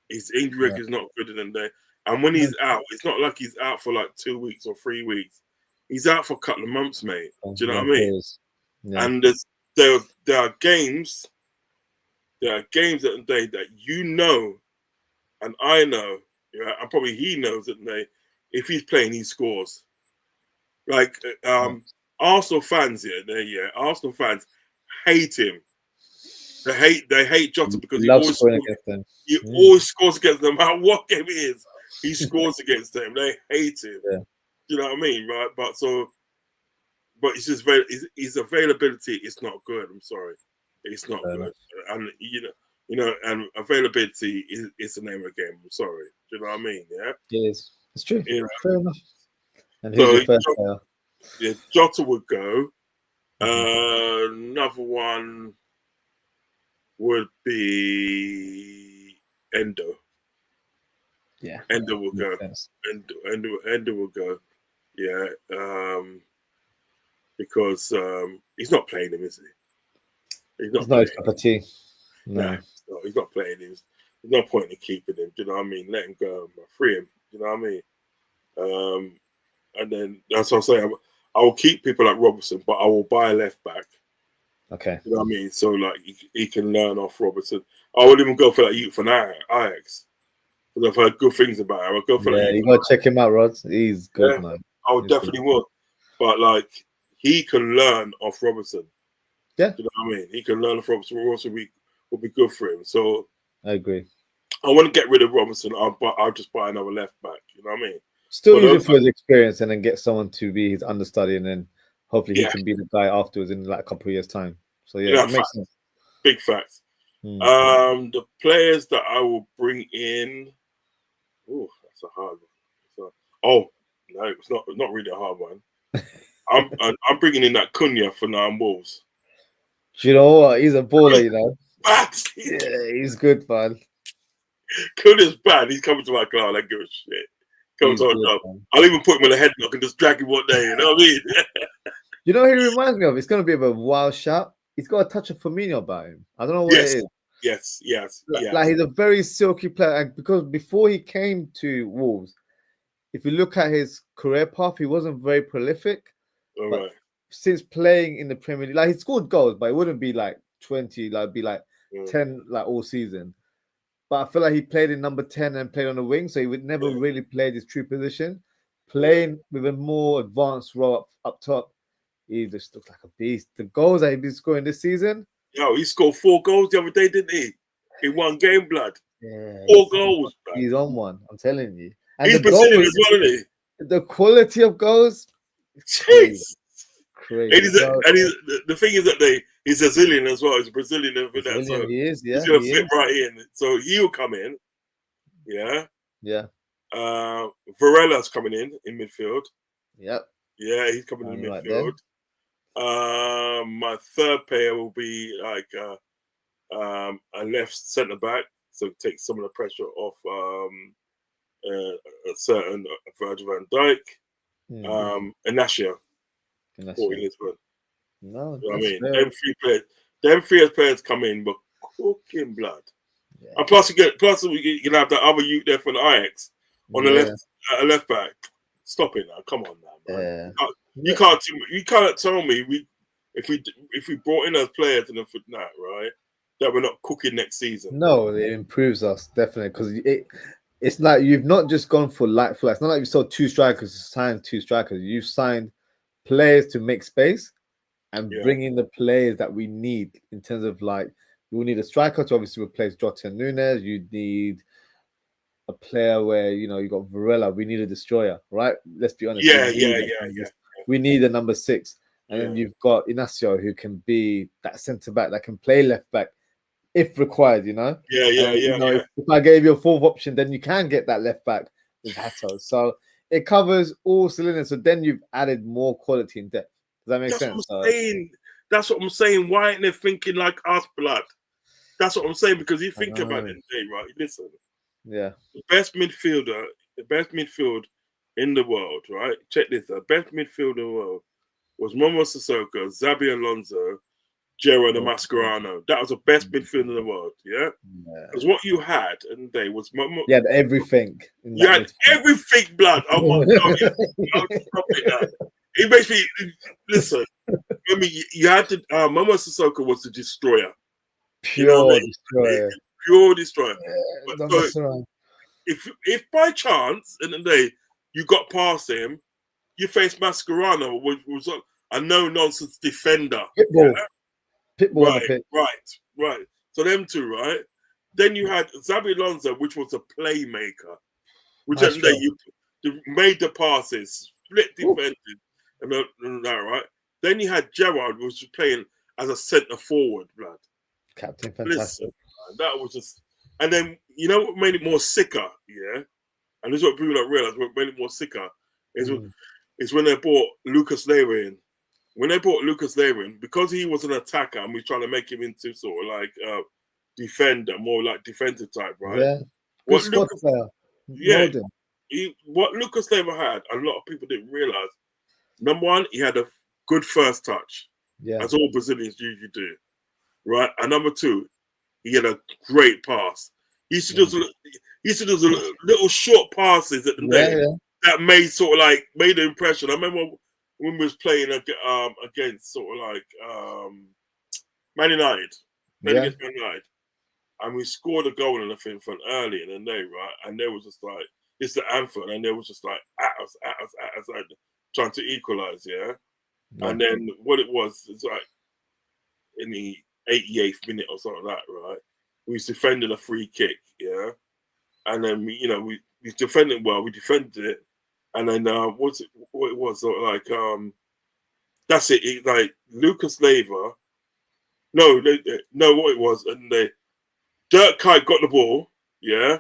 His injury record is not good in the day. And when he's out, it's not like he's out for like 2 weeks or 3 weeks. He's out for a couple of months, mate. Do you know what I mean? Yeah. And there are games. There are games at the day that you know, and I know, and probably he knows that if he's playing, he scores. Like Arsenal fans, Arsenal fans hate him. They hate Jota because he always scores against them. No matter what game it is, he scores against them. They hate him. Yeah. You know what I mean, right? But it's just his availability is not good. I'm sorry, it's not good. And and availability is the name of the game. I'm sorry. Do you know what I mean? Yeah, it is. It's true. Fair enough. And who's your first player? Yeah, Jota would go. Another one would be Endo. Yeah, Endo will go. Endo will go. Yeah, because he's not playing him, is he? He's not his cup of tea. No, he's not playing him. There's no point in keeping him. Do you know what I mean? Let him go. Free him. Do you know what I mean? And then that's what I'm saying. I will keep people like Robertson, but I will buy a left back. Okay. You know what I mean? So like he can learn off Robertson. I would even go for that youth from Ajax. Because I've heard good things about him. I'll go for that. You gotta check him out, Rod. He's good, man. I would definitely would. But like he can learn off Robertson. Yeah. You know what I mean? He can learn off Robertson. Also will be good for him. So I agree. I want to get rid of Robertson. I'll just buy another left back. You know what I mean? Still use it for his experience, and then get someone to be his understudy, and then hopefully he can be the guy afterwards in like a couple of years' time. So it makes sense. Big facts. The players that I will bring in. Oh, that's a hard one. No, it's not really a hard one. I'm bringing in that Cunha for Wolves. Do you know what? He's a baller, you know. Yeah, he's good, man. Cunha's bad. He's coming to my club. I don't give a shit. I'll even put him in a headlock and just drag him one day. You know what I mean? You know who he reminds me of? It's going to be a bit of a wild shout. He's got a touch of Firmino about him. I don't know what it is. Yes. Like he's a very silky player. And because before he came to Wolves, if you look at his career path, he wasn't very prolific. All right. Since playing in the Premier League, like he scored goals, but it wouldn't be like 20, like it'd be like 10 like all season. But I feel like he played in number 10 and played on the wing, so he would never really play his true position. Playing with a more advanced role up top, he just looks like a beast. The goals that he's been scoring this season. Yo, he scored 4 goals the other day, didn't he? In one game, blood. Yeah, 4 goals, blood. He's on one. I'm telling you. And He's the Brazilian goals, as well, isn't he? the quality of goals, Jeez. crazy. The thing is that he's Brazilian as well. He's Brazilian and that, so he is. Yeah, he's gonna fit right in. So he'll come in. Yeah. Yeah. Varela's coming in midfield. Yep. Yeah, he's coming in right midfield. My third pair will be like a left centre back, so take some of the pressure off a certain Virgil van Dijk. Inacio. No, I mean, them three players come in, but cooking blood. Yeah. And plus, you can have that other youth there for the Ajax on the left back. Stop it now! Come on now, man. You can't tell me if we brought in those players and that right, that we're not cooking next season. No, it improves us definitely because it's like you've not just gone for light flights. It's not like you saw 2 strikers, signed 2 strikers. You've signed players to make space and bring in the players that we need in terms of like we need a striker to obviously replace Jota and Nunes. You need a player where you got Varela. We need a destroyer, right? Let's be honest. Yeah. We need a number 6, and then you've got Inacio who can be that centre back that can play left back if required. Yeah. If I gave you a 4th option, then you can get that left back with Hato. So it covers all cylinders. So then you've added more quality and depth. Does that make sense? That's what I'm saying. Why ain't they thinking like us, blood? That's what I'm saying, because you think about it, right? Listen. Yeah. The best midfield in the world, right? Check this out. Best midfield in the world was Momo Sissoko, Xabi Alonso, Gerard and Mascherano. That was the best midfield in the world, yeah? Because what you had in the day was Momo. You had everything. You had everything, blood. Oh my God. It makes me listen. I mean, you had to. Momo Sissoko was the destroyer. Pure destroyer. Pure destroyer. Yeah, so if by chance in the day you got past him, you faced Mascherano, which was a no-nonsense defender. Pitbull. Right. So them two, right? Then you had Xabi Alonso, which was a playmaker, which at the day you made the passes, split defended, and that, right? Then you had Gerard, which was playing as a centre forward, blood. Captain fantastic. Listen, that was just, and then you know what made it more sicker, yeah? And this is what people don't realize. What made it more sicker is when they brought Lucas Leiva in. When they brought Lucas Leiva in, because he was an attacker and we trying to make him into sort of like defender, more like defensive type, right? Yeah. What Lucas Leiva had, a lot of people didn't realize. Number one, he had a good first touch. Yeah. As all Brazilians usually do. Right? And number two, he had a great pass. He used to do little short passes at the day that made made an impression. I remember when we was playing against sort of like Man United. Against Man United. And we scored a goal in the thing from early in the day, right? And they was just like, it's the anthem, and they was just like at us, like, trying to equalize, yeah? And then what it was, it's like in the 88th minute or something like that, right? We was defending a free kick, yeah? And then we defended well, we defended it, and then what it was sort of like that's it, like Lucas Leiva. No, what it was, and Dirk Kuyt got the ball, yeah.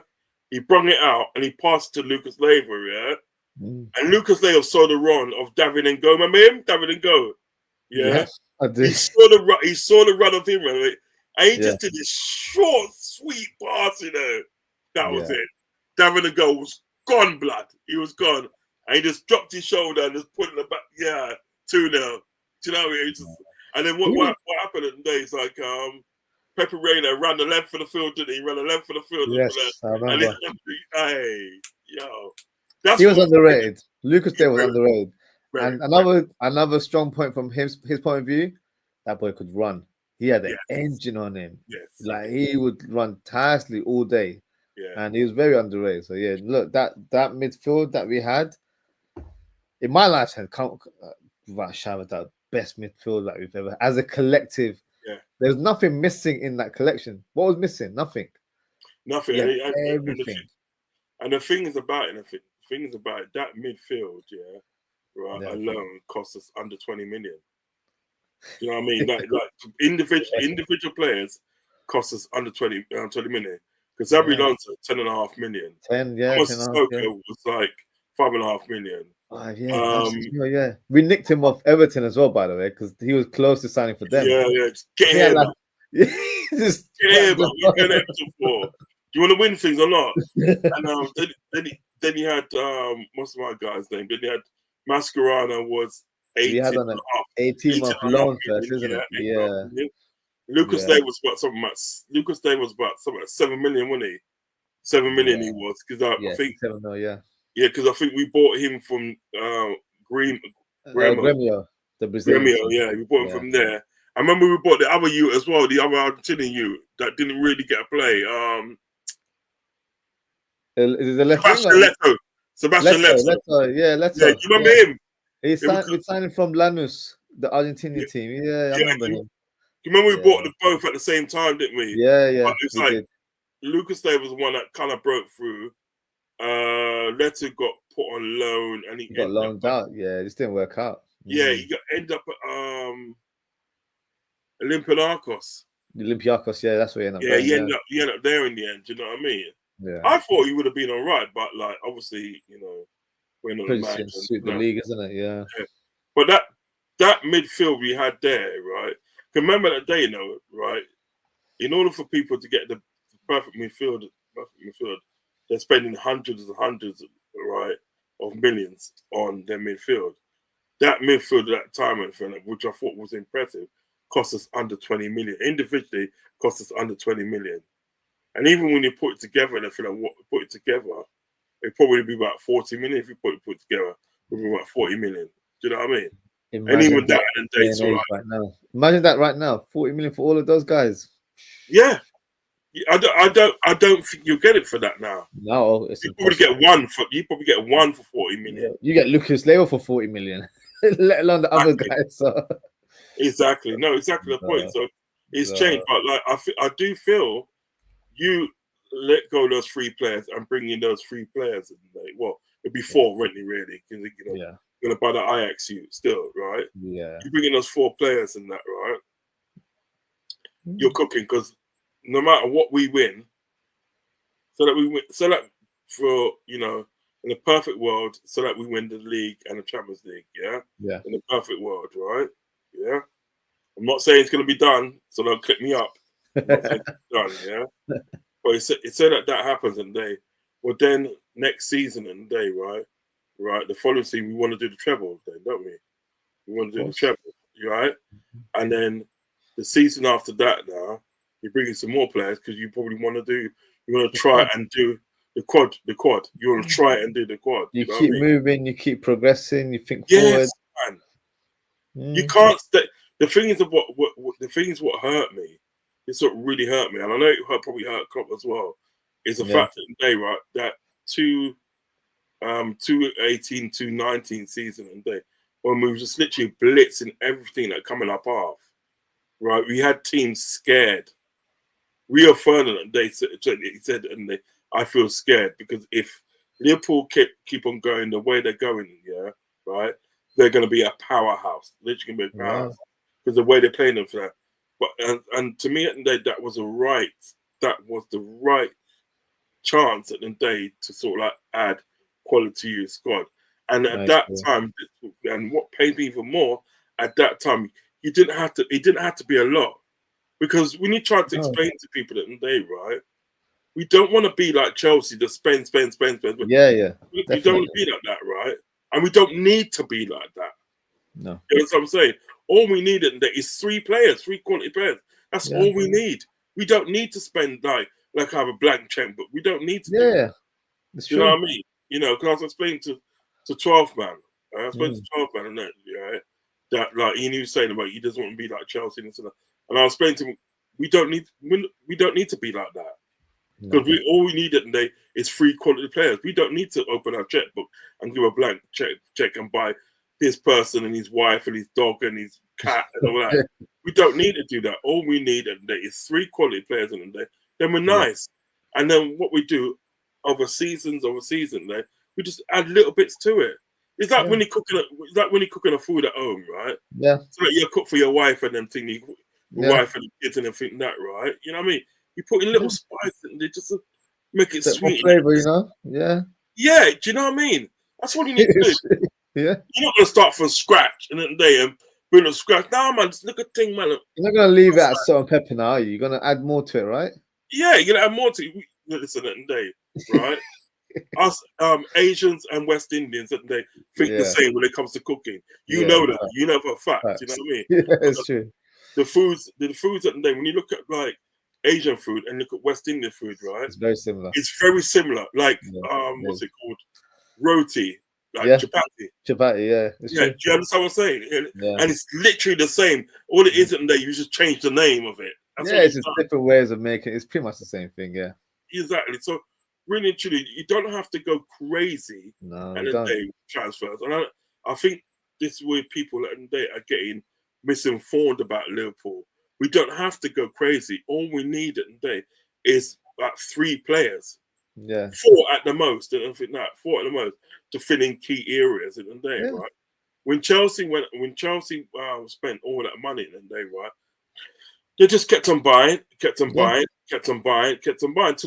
He brung it out and he passed to Lucas Leiva, yeah. And Lucas Leiva saw the run of David Ngo. Remember him, David Ngo? Yeah. Yes, I did. He saw the run of him, right? And he just did this short, sweet pass, That was it. David Ngo was gone, blood. He was gone. And he just dropped his shoulder and just put it in the back. Yeah, 2-0. Do you know what I mean? And then what happened at the day is like Pepe Reina ran the length of the field, didn't he? Ran the length of the field. Yes, I remember. He was underrated. Lucas Leiva was underrated. And very. another strong point from his point of view, that boy could run. He had an engine on him. Yes. Like he would run tirelessly all day. Yeah. And he was very underrated. So look, that midfield that we had in my lifetime, without a shadow of doubt, best midfield that we've ever as a collective. Yeah. There's nothing missing in that collection. What was missing? Nothing. Nothing. Yeah, And everything. and the thing is about it, that midfield, yeah, right, Yeah. alone costs us under 20 million. You know what I mean? Like individual players cost us under 20 million. Because Sabri Lonzo, 10.5 million. 10, yeah, Thomas 10.5, yeah. was like 5.5 million. Yeah. We nicked him off Everton as well, by the way, because he was close to signing for them. Yeah. Just get here, man. Just get here, man. What are you going Everton for? Do you want to win things or not? And then he had what's my guy's name? Then he had Mascherano was 18-month loan first, isn't it? Yeah. Lucas Day was about something like 7 million, wasn't he? 7 million he was, because I think 7 million, because I think we bought him from Gremio, the Brazilian. Gremio, we bought him from there. I remember we bought the other youth as well, the other Argentinian youth that didn't really get a play. Is it the Sebastian Leto. Yeah, Leto. Yeah, do you remember him? We signed him from Lanús, the Argentinian team. Yeah, I remember him. Do you remember we bought them both at the same time, didn't we? Yeah. But it's like Lucas Day was the one that kind of broke through. Leto got put on loan, and he got loaned out. Yeah, this didn't work out. Yeah, he ended up at Olympiacos. Olympiacos, yeah, that's where he ended up. Yeah, he ended up there in the end. Do you know what I mean? Yeah. I thought he would have been all right, but like obviously, we're not the man. Suit the league, isn't it? Yeah. But that midfield we had there, right? Remember that day, right? In order for people to get the perfect midfield, they're spending hundreds and hundreds, right, of millions on their midfield. That midfield at that time, which I thought was impressive, cost us under 20 million. Individually, cost us under 20 million. And even when you put it together, it'd probably be about 40 million. If you put it together, it would be about 40 million. Do you know what I mean? And even that in the days right now. Imagine that right now, 40 million for all of those guys. Yeah. I don't think you'll get it for that now. No, you probably get one for 40 million. Yeah. You get Lucas Leiva for 40 million, let alone the other guys. So. Exactly. No, exactly the point. So it's changed, but like I do feel you let go of those 3 players and bring in those 3 players. It'd be 4 really, because you're gonna buy the Ajax you still, right? Yeah. You bring in those 4 players and that, right? You're cooking, because no matter what we win, so that for in the perfect world, so that we win the league and the Champions League, yeah. In the perfect world, right? Yeah. I'm not saying it's gonna be done, so don't click me up. I'm not saying it's done, yeah. But it said that happens and then next season and right, the following season we want to do the treble, then, don't we? We want to do the treble, right? And then the season after that, now you bring in some more players, because you probably want to try and do the quad. You want to try and do the quad. You keep moving, you keep progressing, you think forward. Yes, man. You can't stay. The thing is what hurt me. It's what really hurt me, and I know it probably hurt Klopp as well. Is the fact that today, right, that 2018, 2019 season and day, when we were just literally blitzing everything that coming up off, right? We had teams scared. Rio Ferdinand, he said, and I feel scared, because if Liverpool keep on going the way they're going, right, they're going to be a powerhouse. Literally going to be a powerhouse, because the way they're playing them for that. But and to me at the day, that was the right chance at the day to sort of like add quality to your squad. And at that time, and what pained me even more, at that time, it didn't have to be a lot. Because when you try to explain to people at the day, right, we don't want to be like Chelsea, that spend. Yeah. We don't want to be like that, right? And we don't need to be like that. No. You know what I'm saying? All we need is 3 players, 3 quality players. That's all we need. We don't need to spend like have a blank checkbook. We don't need to. Yeah. You know what I mean? Because I was explaining to 12 man. I spoke to 12 man and that like he was saying about he doesn't want to be like Chelsea and stuff. And I was explaining to him, we don't need to be like that. Because all we need today is 3 quality players. We don't need to open our checkbook and give a blank check and buy this person and his wife and his dog and his cat and all that. We don't need to do that. All we need at the day is 3 quality players in the day. Then we're nice. Yeah. And then what we do over seasons, there, we just add little bits to it. It's like when you're cooking a food at home, right? Yeah. So like you cook for your wife and them thing, your wife and the kids and everything that, right? You know what I mean? You put in little spice and they just make it sweet. Flavor, you know? Yeah. Yeah, do you know what I mean? That's what you need to do. Yeah. You're not gonna start from scratch and then and bring up scratch. Nah, man, just look at thing, man. You're not gonna leave it at salt and pepper now, are you? You're gonna add more to it, right? Yeah, you're gonna add more to it. Listen, at the day, right? Us Asians and West Indians at the day think the same when it comes to cooking. You know that. Right. You know for a fact. Right. You know what I mean? Yeah, it's true. The foods at the day, when you look at like Asian food and look at West Indian food, right? It's very similar. It's very similar. Like what's it called? Roti. Like chapati. Chapati, yeah. Do you understand what I'm saying? And it's literally the same. All it is at the day, you just change the name of it. That's it's just different ways of making it. It's pretty much the same thing, yeah. Exactly. So really and truly, you don't have to go crazy at the day transfers. And I think this is where people at the day are getting misinformed about Liverpool. We don't have to go crazy. All we need at the day is about 3 players. Yeah. 4 at the most. And I think that 4 at the most to fill in key areas in the day, right? When Chelsea spent all that money in the day, right? They just kept on buying. Till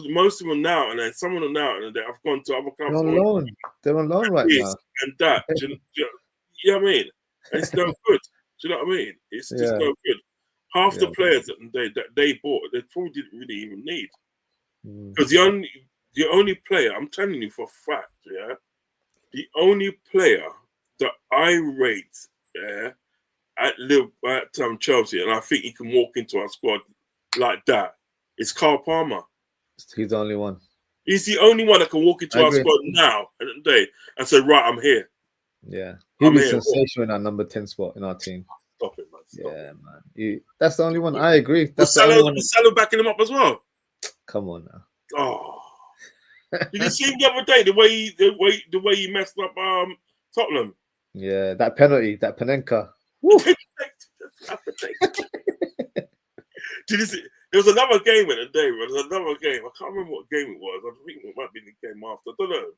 most of them now, and then some of them now, and they have gone to other clubs. They're on loan right now. And that, you know what I mean? And it's no good. Do you know what I mean? It's just no good. Half the players that they bought, they probably didn't really even need. Because the only player, I'm telling you for a fact, the only player that I rate, at Chelsea, and I think he can walk into our squad like that, is Carl Palmer. He's the only one. He's the only one that can walk into our squad now at the day and say, right, I'm here. Yeah. He'll be sensational in that number 10 spot in our team. Stop it, man. Stop it. Man. That's the only one. I agree. That's the only one. Salah backing him up as well. Come on now. Oh. Did you see him the other day, the way he messed up Tottenham? Yeah, that penalty, that Panenka. Did you see? There was another game in the day. There was another game. I can't remember what game it was. I think it might be the game after. I don't know.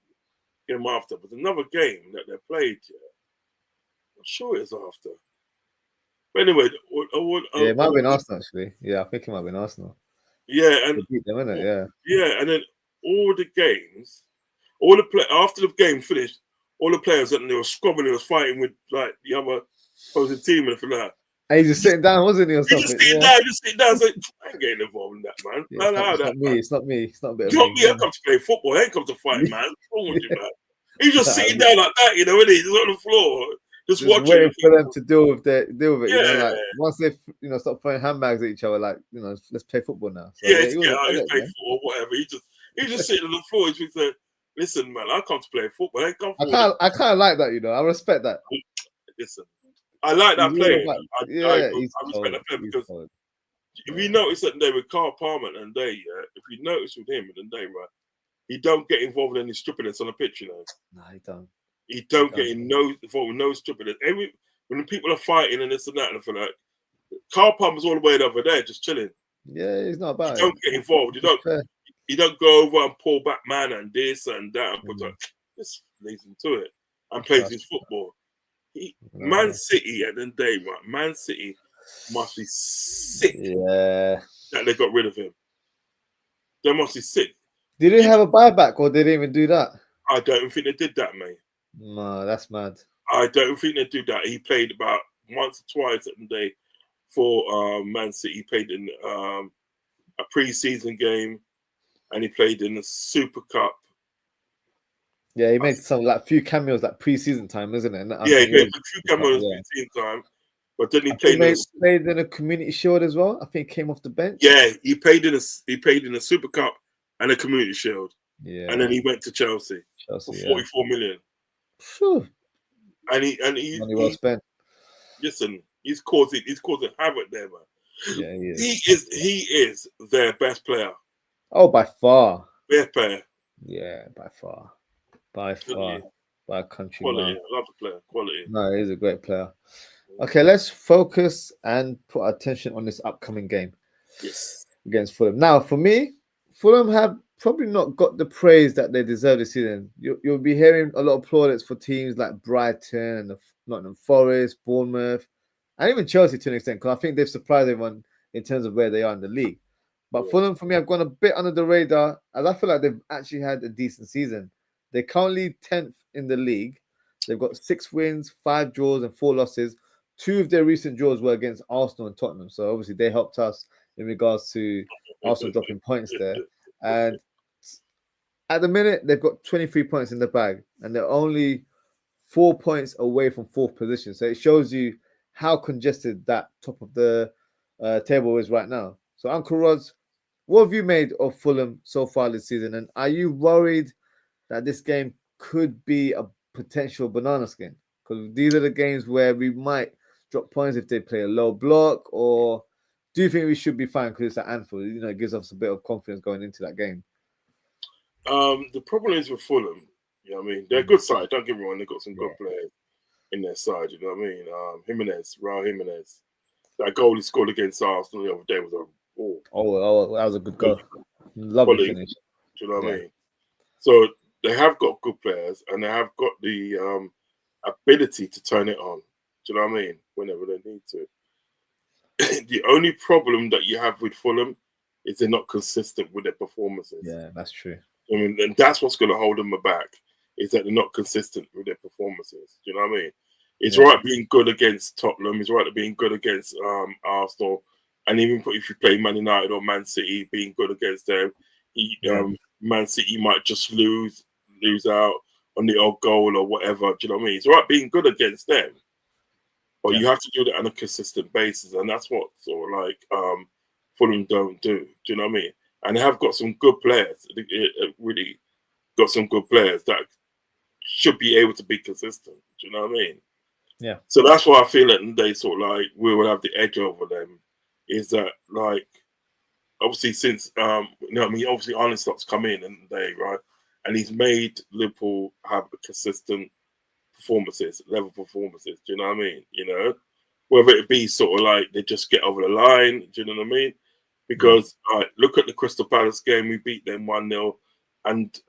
Game after, but another game that they played. I'm sure it was after. But anyway, it might have been Arsenal actually. Yeah, I think it might have been Arsenal. Yeah, and they beat them, innit? Yeah, and then all the games, after the game finished, all the players and they were squabbling, they was fighting with like the other opposing team and for that. And he's just sitting down, wasn't he, or something? Just sitting down. So I ain't getting involved in that, man. It's not me. It's not a bit of me. I come to play football. I ain't come to fight, man. What's wrong with you, man? He's just sitting down like that, you know, and he's on the floor, just watching. Waiting for them to deal with it. You know, like once they, stop throwing handbags at each other, like, let's play football now. So, let's play football, whatever. He's just sitting on the floor. He's just saying, listen, man, I come to play football. I kind of like that, I respect that. Listen, I like that player. I respect that player because if you notice that day with Carl Palmer and day, if you notice with him and day, right, he don't get involved in any stupidness on the pitch, No, he don't. He don't get involved with no stupidness. When people are fighting and this and that, and I feel like Carl Palmer's all the way over there just chilling. Yeah, he's not bad. You don't get involved. You don't go over and pull back man and this and that and just leaves him to it and plays his football. Man City at the end of the day, right? Man City must be sick that they got rid of him. They must be sick. Did they have a buyback or did they even do that? I don't think they did that, mate. No, that's mad. I don't think they do that. He played about once or twice at the day for Man City. He played in a pre-season game and he played in the Super Cup. Yeah, he made some few cameos pre-season time, isn't it? He made a few cameos pre-season time, but then he played in a Community Shield as well. I think he came off the bench. Yeah, he played in a Super Cup and a Community Shield. Yeah, and then he went to Chelsea for 44 million. Sure. And he money well spent. Listen, he's causing havoc there, man. Yeah, he is. He is their best player. Oh, by far. Best player. Yeah, by far. By far. by a country Quality. mile. I love the player. Quality. No, he's a great player. Okay, let's focus and put our attention on this upcoming game. Yes. Against Fulham. Now, for me, Fulham have probably not got the praise that they deserve this season. You'll be hearing a lot of plaudits for teams like Brighton and Nottingham Forest, Bournemouth, and even Chelsea to an extent, because I think they've surprised everyone in terms of where they are in the league. But Fulham, for me, have gone a bit under the radar, as I feel like they've actually had a decent season. They're currently 10th in the league. They've got 6 wins, 5 draws, and 4 losses. 2 of their recent draws were against Arsenal and Tottenham. So obviously they helped us in regards to Arsenal dropping points there. And at the minute, they've got 23 points in the bag, and they're only 4 points away from 4th position. So it shows you how congested that top of the table is right now. So Uncle Roz, what have you made of Fulham so far this season? And are you worried that this game could be a potential banana skin? Because these are the games where we might drop points if they play a low block, or do you think we should be fine because it's at Anfield? You know, it gives us a bit of confidence going into that game. The problem is with Fulham, you know what I mean? They're a good side, don't get me wrong, they've got some good players in their side, you know what I mean? Raul Jimenez. That goal he scored against Arsenal the other day was a that was a good goal. Lovely finish. Do you know what I mean? So they have got good players and they have got the ability to turn it on. Do you know what I mean? Whenever they need to. The only problem that you have with Fulham is they're not consistent with their performances. Yeah, that's true. I mean, and that's what's going to hold them back, is that they're not consistent with their performances. Do you know what I mean? It's right being good against Tottenham. It's right being good against Arsenal. And even if you play Man United or Man City, being good against them, Man City might just lose out on the odd goal or whatever. Do you know what I mean? It's right being good against them. But you have to do that on a consistent basis. And that's what sort of like Fulham don't do. Do you know what I mean? And they have got some good players. Really got some good players that should be able to be consistent. Do you know what I mean? Yeah. So that's why I feel that they sort of like we will have the edge over them. Is that like obviously since you know what I mean, obviously Arnestock's come in and right, and he's made Liverpool have consistent level performances. Do you know what I mean? You know, whether it be sort of like they just get over the line. Do you know what I mean? Because look at the Crystal Palace game, we beat them 1-0, and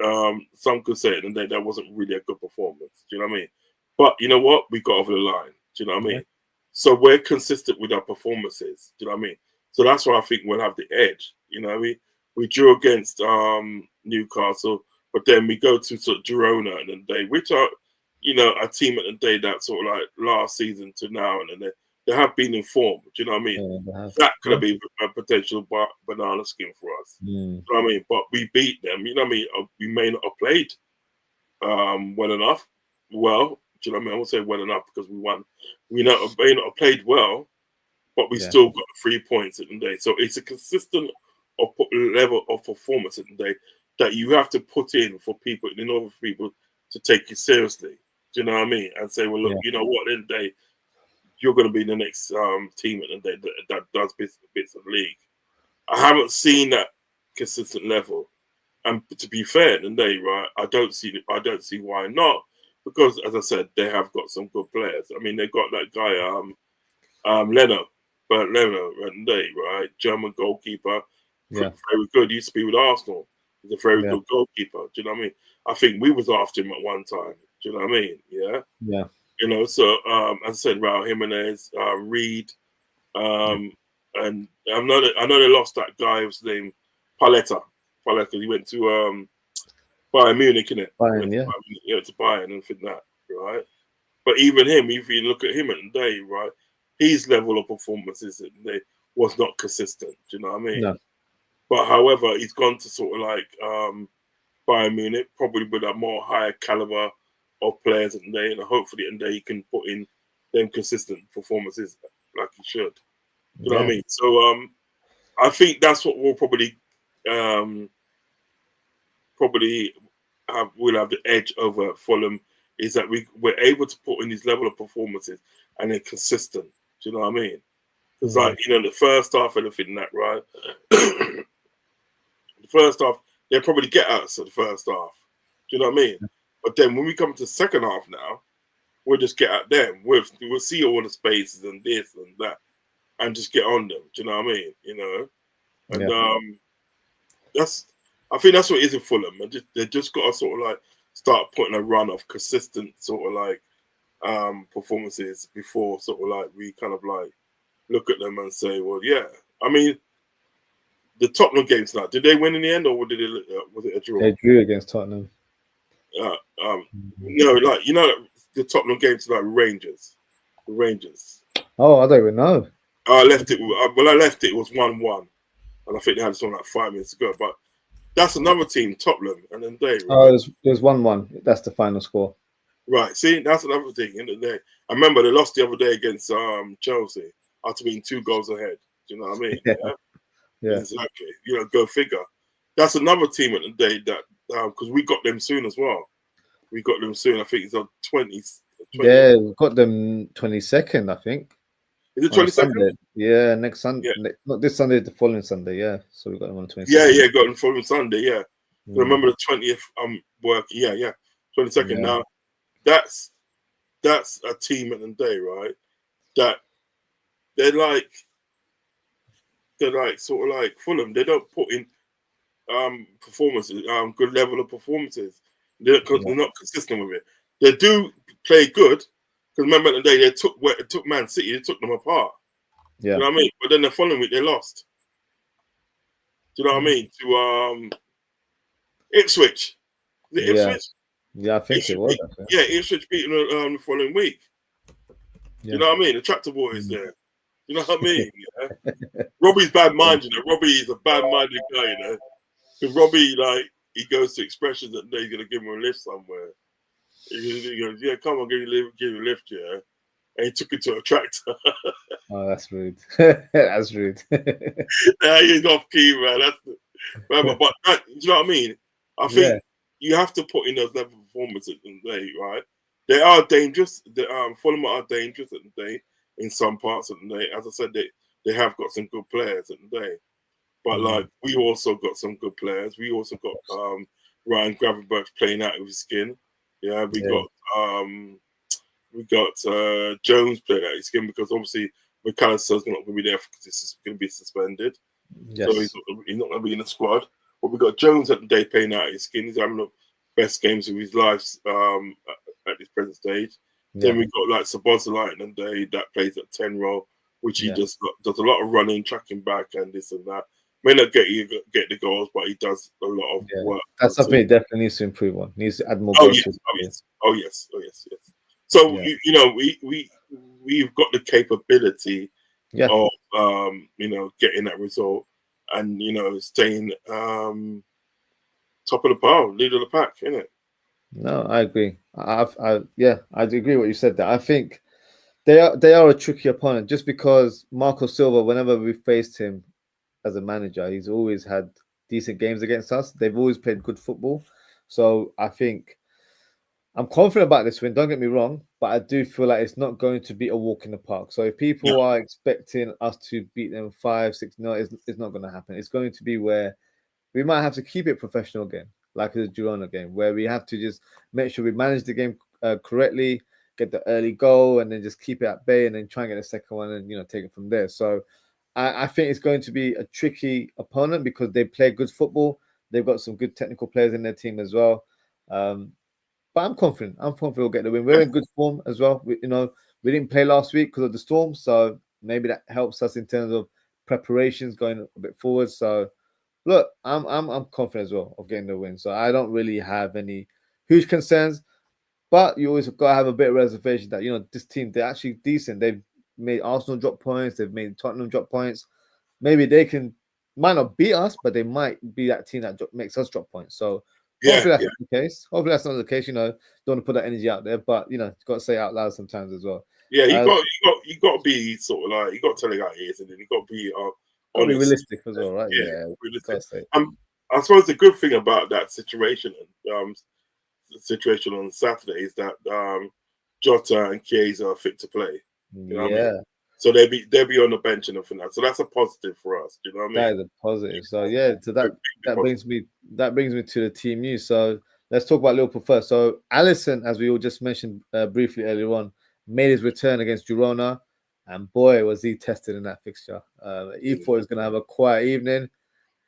some could say it, and that wasn't really a good performance. Do you know what I mean? But you know what? We got over the line. Do you know what I mean? So we're consistent with our performances. Do you know what I mean? So that's why I think we'll have the edge. You know what I mean? We drew against Newcastle, but then we go to sort of Girona and then which are, you know, a team at the day that sort of like last season to now, and then they have been informed. Do you know what I mean? That could have been a potential banana skin for us. You know what I mean? But we beat them. You know what I mean? We may not have played well enough. Well, do you know what I mean? I won't say well enough because we won. We may not have played well, but we still got 3 points at the day. So it's a consistent level of performance at the day that you have to put in for people, in order for people to take you seriously. Do you know what I mean? And say, well, look, you know what, in the day, you're going to be the next team at the day that does bits of the league. I haven't seen that consistent level. And to be fair, in the day, right, I don't see why not. Because, as I said, they have got some good players. I mean, they've got that guy, Leno, and they, right, German goalkeeper, very good. He used to be with Arsenal. He's a very good goalkeeper. Do you know what I mean? I think we was after him at one time. Do you know what I mean? Yeah. You know, so as I said, Raul Jimenez, Reed, and I know they lost that guy. His name Paletta. He went to Bayern Munich, innit? He went to Bayern and think that, right? But even him, if you look at him at the day, right, his level of performances at the day was not consistent. Do you know what I mean? No. But however, he's gone to sort of like Bayern Munich, probably with a more higher caliber of players at the day, and hopefully at the day he can put in them consistent performances like he should. You know what I mean? So I think that's what we'll probably we'll have the edge over Fulham, is that we're able to put in this level of performances and they're consistent. Do you know what I mean? Because like, you know, the first half and everything that, right? The first half, they'll probably get us at the first half. Do you know what I mean? But then when we come to the second half now, we'll just get at them. We'll see all the spaces and this and that, and just get on them. Do you know what I mean? You know, and I think that's what it is in Fulham. They just got to sort of like start putting a run of consistent sort of like performances before sort of like we kind of like look at them and say, well, yeah. I mean, the Tottenham game tonight, did they win in the end, or was it a draw? They drew against Tottenham. No, like the Tottenham game tonight, Rangers. The Rangers. Oh, I don't even know. I left it. Well, I left it. It was 1-1, and I think they had this one like 5 minutes ago. But that's another team, Tottenham, and then they. Right? Oh, it was 1-1. That's the final score. Right. See, that's another thing. In the day, I remember they lost the other day against Chelsea after being 2 goals ahead. Do you know what I mean? Yeah. Exactly. You know, go figure. That's another team at the day that because we got them soon as well. We got them soon. I think it's on 20. Yeah, we got them 22nd, I think. Is it 22nd? Yeah, next Sunday. Yeah. Not this Sunday, the following Sunday. Yeah, so we got them on 22nd. Yeah, got them following Sunday. Yeah. So remember the 20th. Working. Yeah. 22nd. Yeah. Now, that's a team at the day, right? That they're like sort of like Fulham. They don't put in performances, good level of performances. They're not consistent with it. They do play good, because remember the day they took Man City, they took them apart. Yeah. You know what I mean? But then the following week they lost. Do you know what I mean? To Ipswich. Is it Ipswich? Yeah, I think it was. Yeah, Ipswich beating the following week. You know what I mean? The tractor boy is there. You know what I mean? Yeah. Robbie's bad-minded. Robbie is a bad-minded guy, you know. Because Robbie, like, he goes to expressions that he's going to give him a lift somewhere. He goes, yeah, come on, give you a lift, yeah. And he took it to a tractor. Oh, that's rude. That's rude. Nah, he's off key, man. But you know what I mean? I think you have to put in those level of performances in the day, right? They are dangerous. Fulham are dangerous at the day in some parts of the day. As I said, they have got some good players at the day. But like we also got some good players. We also got Ryan Gravenberch playing out of his skin. Yeah, we got Jones playing out of his skin, because obviously McAllister's not going to be there because he's going to be suspended. Yes. So he's not going to be in the squad. But we got Jones at the day playing out of his skin. He's having the best games of his life at this present stage. Yeah. Then we got like Sabozalite and day that plays at 10 role, which he just does a lot of running, tracking back, and this and that. May not get the goals, but he does a lot of work. That's something he definitely needs to improve on. He needs to add more goals. Oh yes. So we've got the capability of getting that result, and staying top of the pile, leader of the pack, innit? No, I agree. I agree what you said there. I think they are a tricky opponent, just because Marco Silva, whenever we faced him as a manager, he's always had decent games against us. They've always played good football. So I think I'm confident about this win. Don't get me wrong, but I do feel like it's not going to be a walk in the park. So if people are expecting us to beat them 5-6, no, it's not going to happen. It's going to be where we might have to keep it professional again, like the Girona game, where we have to just make sure we manage the game correctly, get the early goal, and then just keep it at bay, and then try and get the second one, and take it from there. So I think it's going to be a tricky opponent, because they play good football. They've got some good technical players in their team as well. But I'm confident. We'll get the win. We're in good form as well. We didn't play last week because of the storm, so maybe that helps us in terms of preparations going a bit forward. So look, I'm confident as well of getting the win. So I don't really have any huge concerns. But you always got to have a bit of reservation that this team, they're actually decent. They've made Arsenal drop points. They've made Tottenham drop points. Maybe they might not beat us, but they might be that team that makes us drop points. So hopefully that's not the case. Hopefully that's not the case. Don't want to put that energy out there, but you've got to say it out loud sometimes as well. Yeah, you got to be sort of like, you got to tell it how it is, and then you got to be honest. Be realistic as well, right? Yeah, realistic. I suppose the good thing about that situation on Saturday is that Jota and Chiesa are fit to play. You know what I mean? So they'll be on the bench and everything. So that's a positive for us. You know what I mean? That is a positive. So so that brings me to the team news. So let's talk about Liverpool first. So Alisson, as we all just mentioned briefly earlier on, made his return against Girona, and boy, was he tested in that fixture. He thought he was going to have a quiet evening.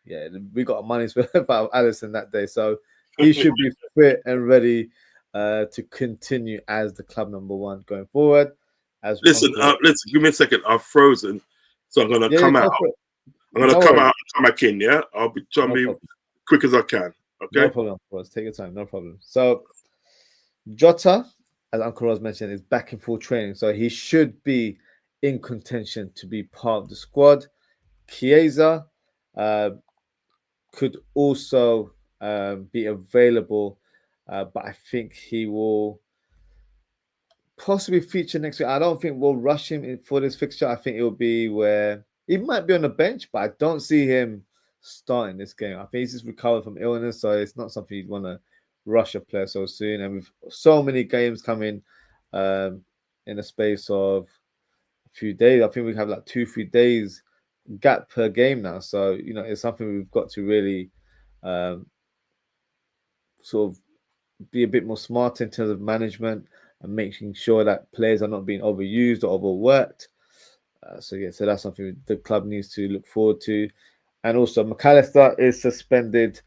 Yeah, we got our money's worth out of Alisson that day, so he should be fit and ready to continue as the club number one going forward. As listen, give me a second. I've frozen, so I'm gonna come out. I'm gonna come out and come back in. Yeah, I'll be trying to be quick as I can. Okay, no problem. Take your time. No problem. So Jota, as Uncle Ross mentioned, is back in full training, so he should be in contention to be part of the squad. Chiesa could also be available, but I think he will possibly feature next week. I don't think we'll rush him for this fixture. I think it will be where he might be on the bench, but I don't see him starting this game. I think he's just recovered from illness, so it's not something you'd want to rush a player so soon. And with so many games coming in the space of a few days, I think we have like 2-3 days gap per game now. So, it's something we've got to really sort of be a bit more smart in terms of management and making sure that players are not being overused or overworked. So that's something the club needs to look forward to. And also, McAllister is suspended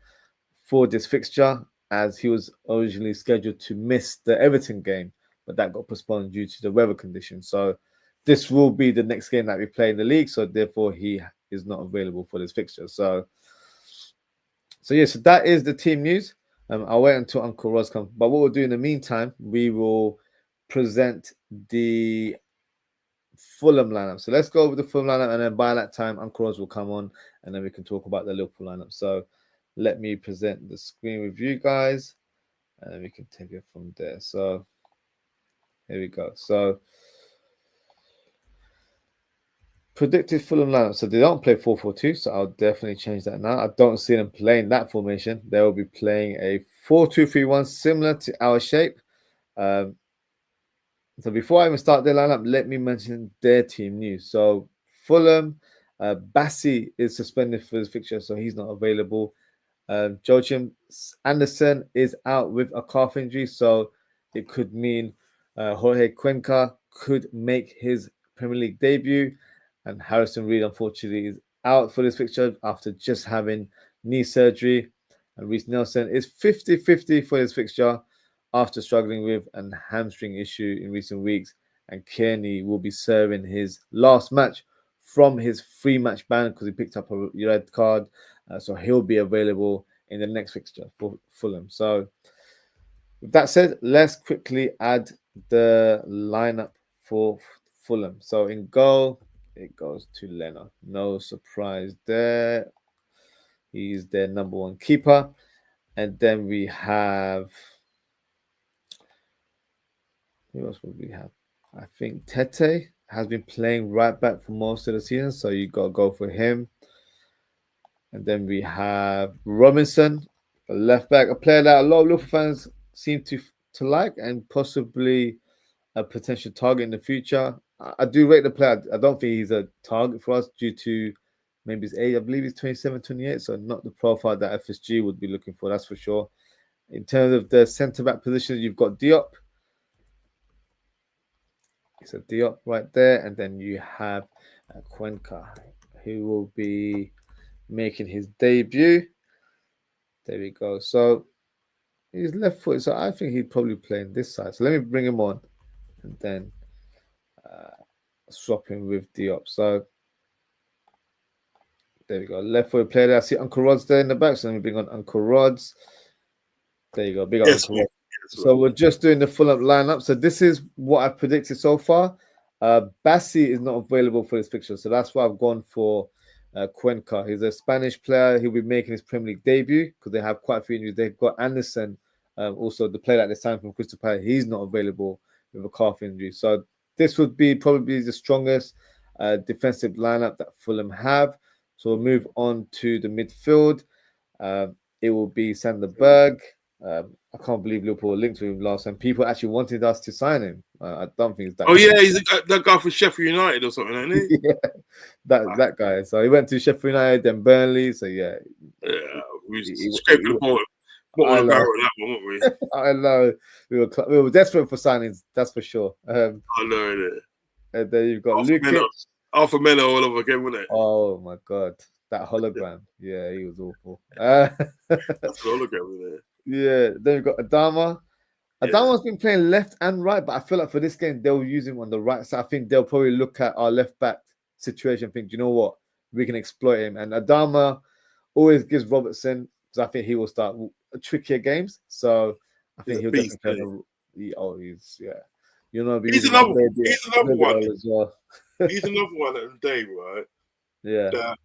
for this fixture as he was originally scheduled to miss the Everton game, but that got postponed due to the weather conditions. So this will be the next game that we play in the league. So therefore, he is not available for this fixture. So that is the team news. I'll wait until Uncle Roz comes. But what we'll do in the meantime, we will present the Fulham lineup. So let's go over the Fulham lineup, and then by that time, Uncle Roz will come on, and then we can talk about the Liverpool lineup. So let me present the screen with you guys, and then we can take it from there. So here we go. So predicted Fulham lineup. So they don't play 4-4-2, so I'll definitely change that now. I don't see them playing that formation. They will be playing a 4-2-3-1, similar to our shape. So before I even start their lineup, let me mention their team news. So Fulham, Bassi is suspended for this fixture, so he's not available. Joachim Anderson is out with a calf injury, so it could mean Jorge Cuenca could make his Premier League debut. And Harrison Reed, unfortunately, is out for this fixture after just having knee surgery. And Reece Nelson is 50-50 for this fixture after struggling with a hamstring issue in recent weeks. And Kearney will be serving his last match from his 3-match ban because he picked up a red card. So he'll be available in the next fixture for Fulham. So with that said, let's quickly add the lineup for Fulham. So in goal, it goes to Leno. No surprise there. He's their number one keeper. And then we have... who else would we have? I think Tete has been playing right back for most of the season, so you got to go for him. And then we have Robinson, a left back, a player that a lot of Liverpool fans seem to like and possibly a potential target in the future. I do rate the player. I don't think he's a target for us due to maybe his age. I believe he's 27, 28, so not the profile that FSG would be looking for, that's for sure. In terms of the centre-back position, you've got Diop. It's a Diop right there. And then you have Cuenca, who will be making his debut. There we go. So he's left foot, so I think he'd probably play on this side. So let me bring him on and then swap him with Diop. So there we go. Left foot player there. I see Uncle Rod's there in the back. So let me bring on Uncle Rod's. There you go. Big up Uncle Rod. So we're just doing the Fulham lineup. So this is what I've predicted so far. Bassi is not available for this fixture, so that's why I've gone for Cuenca. He's a Spanish player. He'll be making his Premier League debut because they have quite a few injuries. They've got Anderson, also the player at this time from Crystal Palace. He's not available with a calf injury. So this would be probably the strongest defensive lineup that Fulham have. So we'll move on to the midfield. It will be Sander Berg. I can't believe Liverpool linked to him last time. People actually wanted us to sign him. I don't think it's that. Oh yeah, he's that guy from Sheffield United or something, isn't he? Yeah, that guy. So he went to Sheffield United, then Burnley. So yeah, we scraped the bottom. Not on I the know. barrel of that one, weren't we? I know. We were desperate for signings, that's for sure. I know it. And then you've got Alpha Melo all over again, wasn't it? Oh my god, that hologram. Yeah, he was awful. That's an hologram, isn't it? Yeah, then you've got Adama. Yeah. Adama's been playing left and right, but I feel like for this game they'll use him on the right side. I think they'll probably look at our left back situation and think, you know what, we can exploit him. And Adama always gives Robertson, because I think he will start trickier games. So I think he'll beast, definitely play. He's you know, he's using another one. as well. He's another one at the day, right? Yeah. That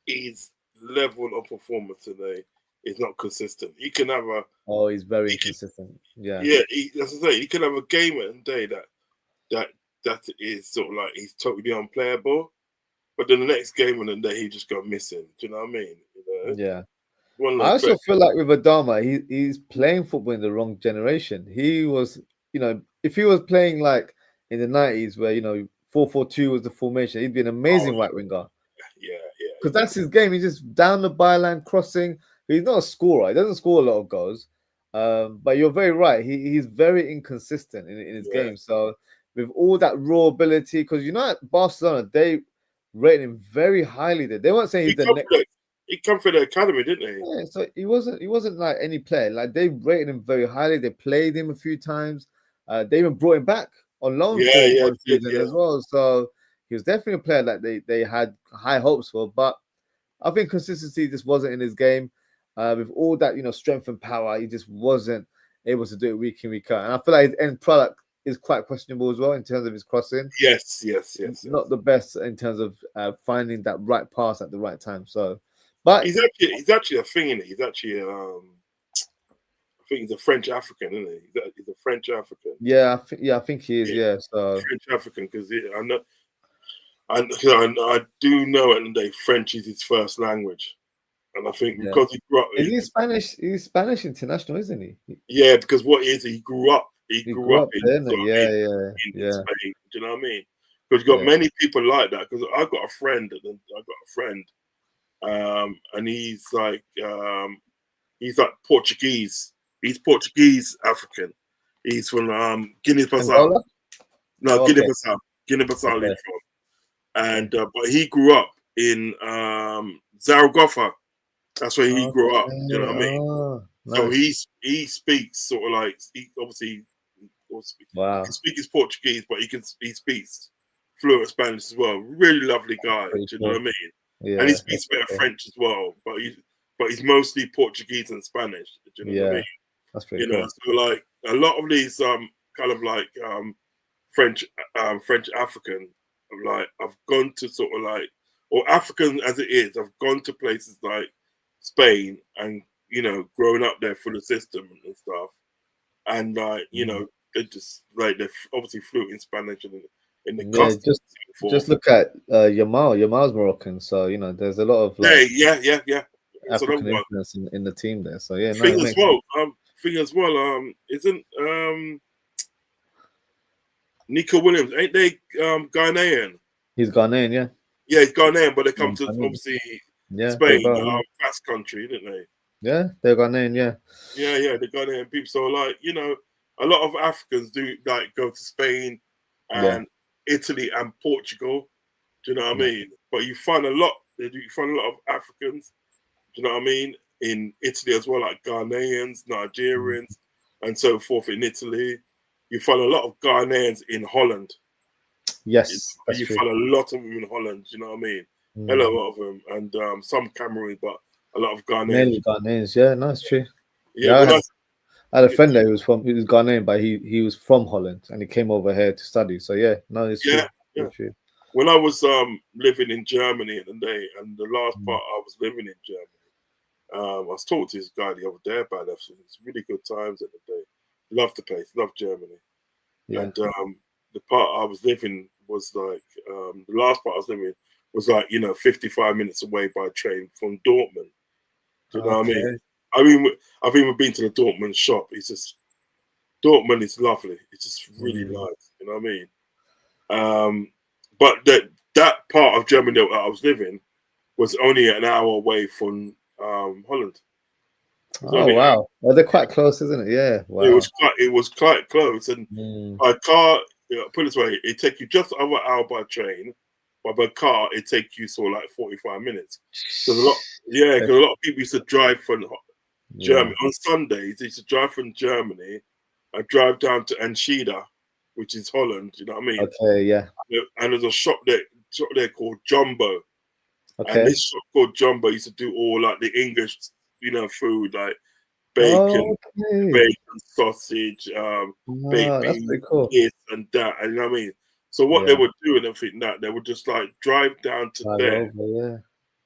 his level of performance today is not consistent. He can have a he's very inconsistent. Yeah. Yeah, as I say, he can have a game at the day that is sort of like he's totally unplayable. But then the next game of the day he just got missing. Do you know what I mean? You know? Yeah. I also feel like with Adama, he's playing football in the wrong generation. He was, if he was playing like in the 90s where, 4-4-2 was the formation, he'd be an amazing right winger. Yeah. Because that's his game. He's just down the byline, crossing. He's not a scorer. He doesn't score a lot of goals. But you're very right. He's very inconsistent in his game. So with all that raw ability, because at Barcelona, they rated him very highly there. They weren't saying he's the next. He come from the academy, didn't he? Yeah, so he wasn't like any player. Like they rated him very highly. They played him a few times. They even brought him back on loan for one season as well. So he was definitely a player that they had high hopes for. But I think consistency just wasn't in his game. With all that strength and power, he just wasn't able to do it week in, week out. And I feel like his end product is quite questionable as well in terms of his crossing. Yes. Not the best in terms of finding that right pass at the right time. So. But he's actually a thing, isn't he? He's actually I think he's a French African, isn't he? He's a French African. Yeah, I think he is. Yeah, so French African because I know, I do know at the day French is his first language, and I think because he grew up, he's Spanish. He's Spanish international, isn't he? Yeah, because what is he grew up? He grew up in Spain. Do you know what I mean? Because you got many people like that. Because I got a friend, and he's like Portuguese. He's Portuguese African. He's from Guinea-Bissau. No, Guinea-Bissau. Guinea-Bissau he's from. And but he grew up in Zaragoza. That's where he grew up. You know what I mean? Nice. So he speaks sort of like he can speak his Portuguese, but he speaks fluent Spanish as well. Really lovely guy. Do you know what I mean? Yeah, and he speaks a bit of French as well, but he's mostly Portuguese and Spanish. Do you know what I mean? That's pretty cool. So like a lot of these kind of like French African, like I've gone to sort of like, or African as it is, I've gone to places like Spain and grown up there for the system and stuff, and like they're just like they're obviously fluent in Spanish and in the customs. Just look at Yamal. Yamal's Moroccan, so there's a lot of like African influence in the team there. So yeah, thing as well. Isn't Nico Williams? Ain't they Ghanaian? He's Ghanaian, yeah. Yeah, he's Ghanaian, but they come to obviously Spain, fast country, didn't they? Yeah, they're Ghanaian, yeah. Yeah, the Ghanaian people. So like a lot of Africans do like go to Spain and Italy and Portugal. Do you know what I mean? But you find a lot. You find a lot of Africans. Do you know what I mean? In Italy as well, like Ghanaians, Nigerians, and so forth. In Italy, you find a lot of Ghanaians in Holland. Yes, you find a lot of them in Holland. Do you know what I mean? A lot of them, and some Cameroon, but a lot of Ghanaians. Mainly Ghanaians, yeah, no, it's true. Yeah, I had a friend there who was Ghanaian, but he was from Holland and he came over here to study. So yeah, no, it's true. Yeah. True. When I was living in Germany at the day, and the last part I was living in Germany, I was talking to this guy the other day about that. So it's really good times at the day. Loved the place, loved Germany. Yeah. And the part I was living was like the last part I was living was like 55 minutes away by train from Dortmund. Do you know what I mean? I've even been to the Dortmund shop. It's just Dortmund is lovely. It's just really nice. You know what I mean? But that part of Germany that I was living was only an hour away from Holland. It's Oh only wow. Well, they're quite close, isn't it? Yeah. it Wow. was quite close, and Mm. by car, put it this way, it take you just over an hour by train, but by car it take you sort of like 45 minutes. Because because a lot of people used to drive from Germany on Sundays. They used to drive from Germany and drive down to Enschede, which is Holland. You know what I mean? Okay. Yeah. And there's a shop there called Jumbo, and Okay. this shop called Jumbo used to do all like the English, food like bacon, Oh, okay. bacon, sausage, baked Oh, that's beans, pretty cool. this and that. And you know what I mean? So what they Yeah. would do and everything that they would just like drive down to Drive there, over. Yeah.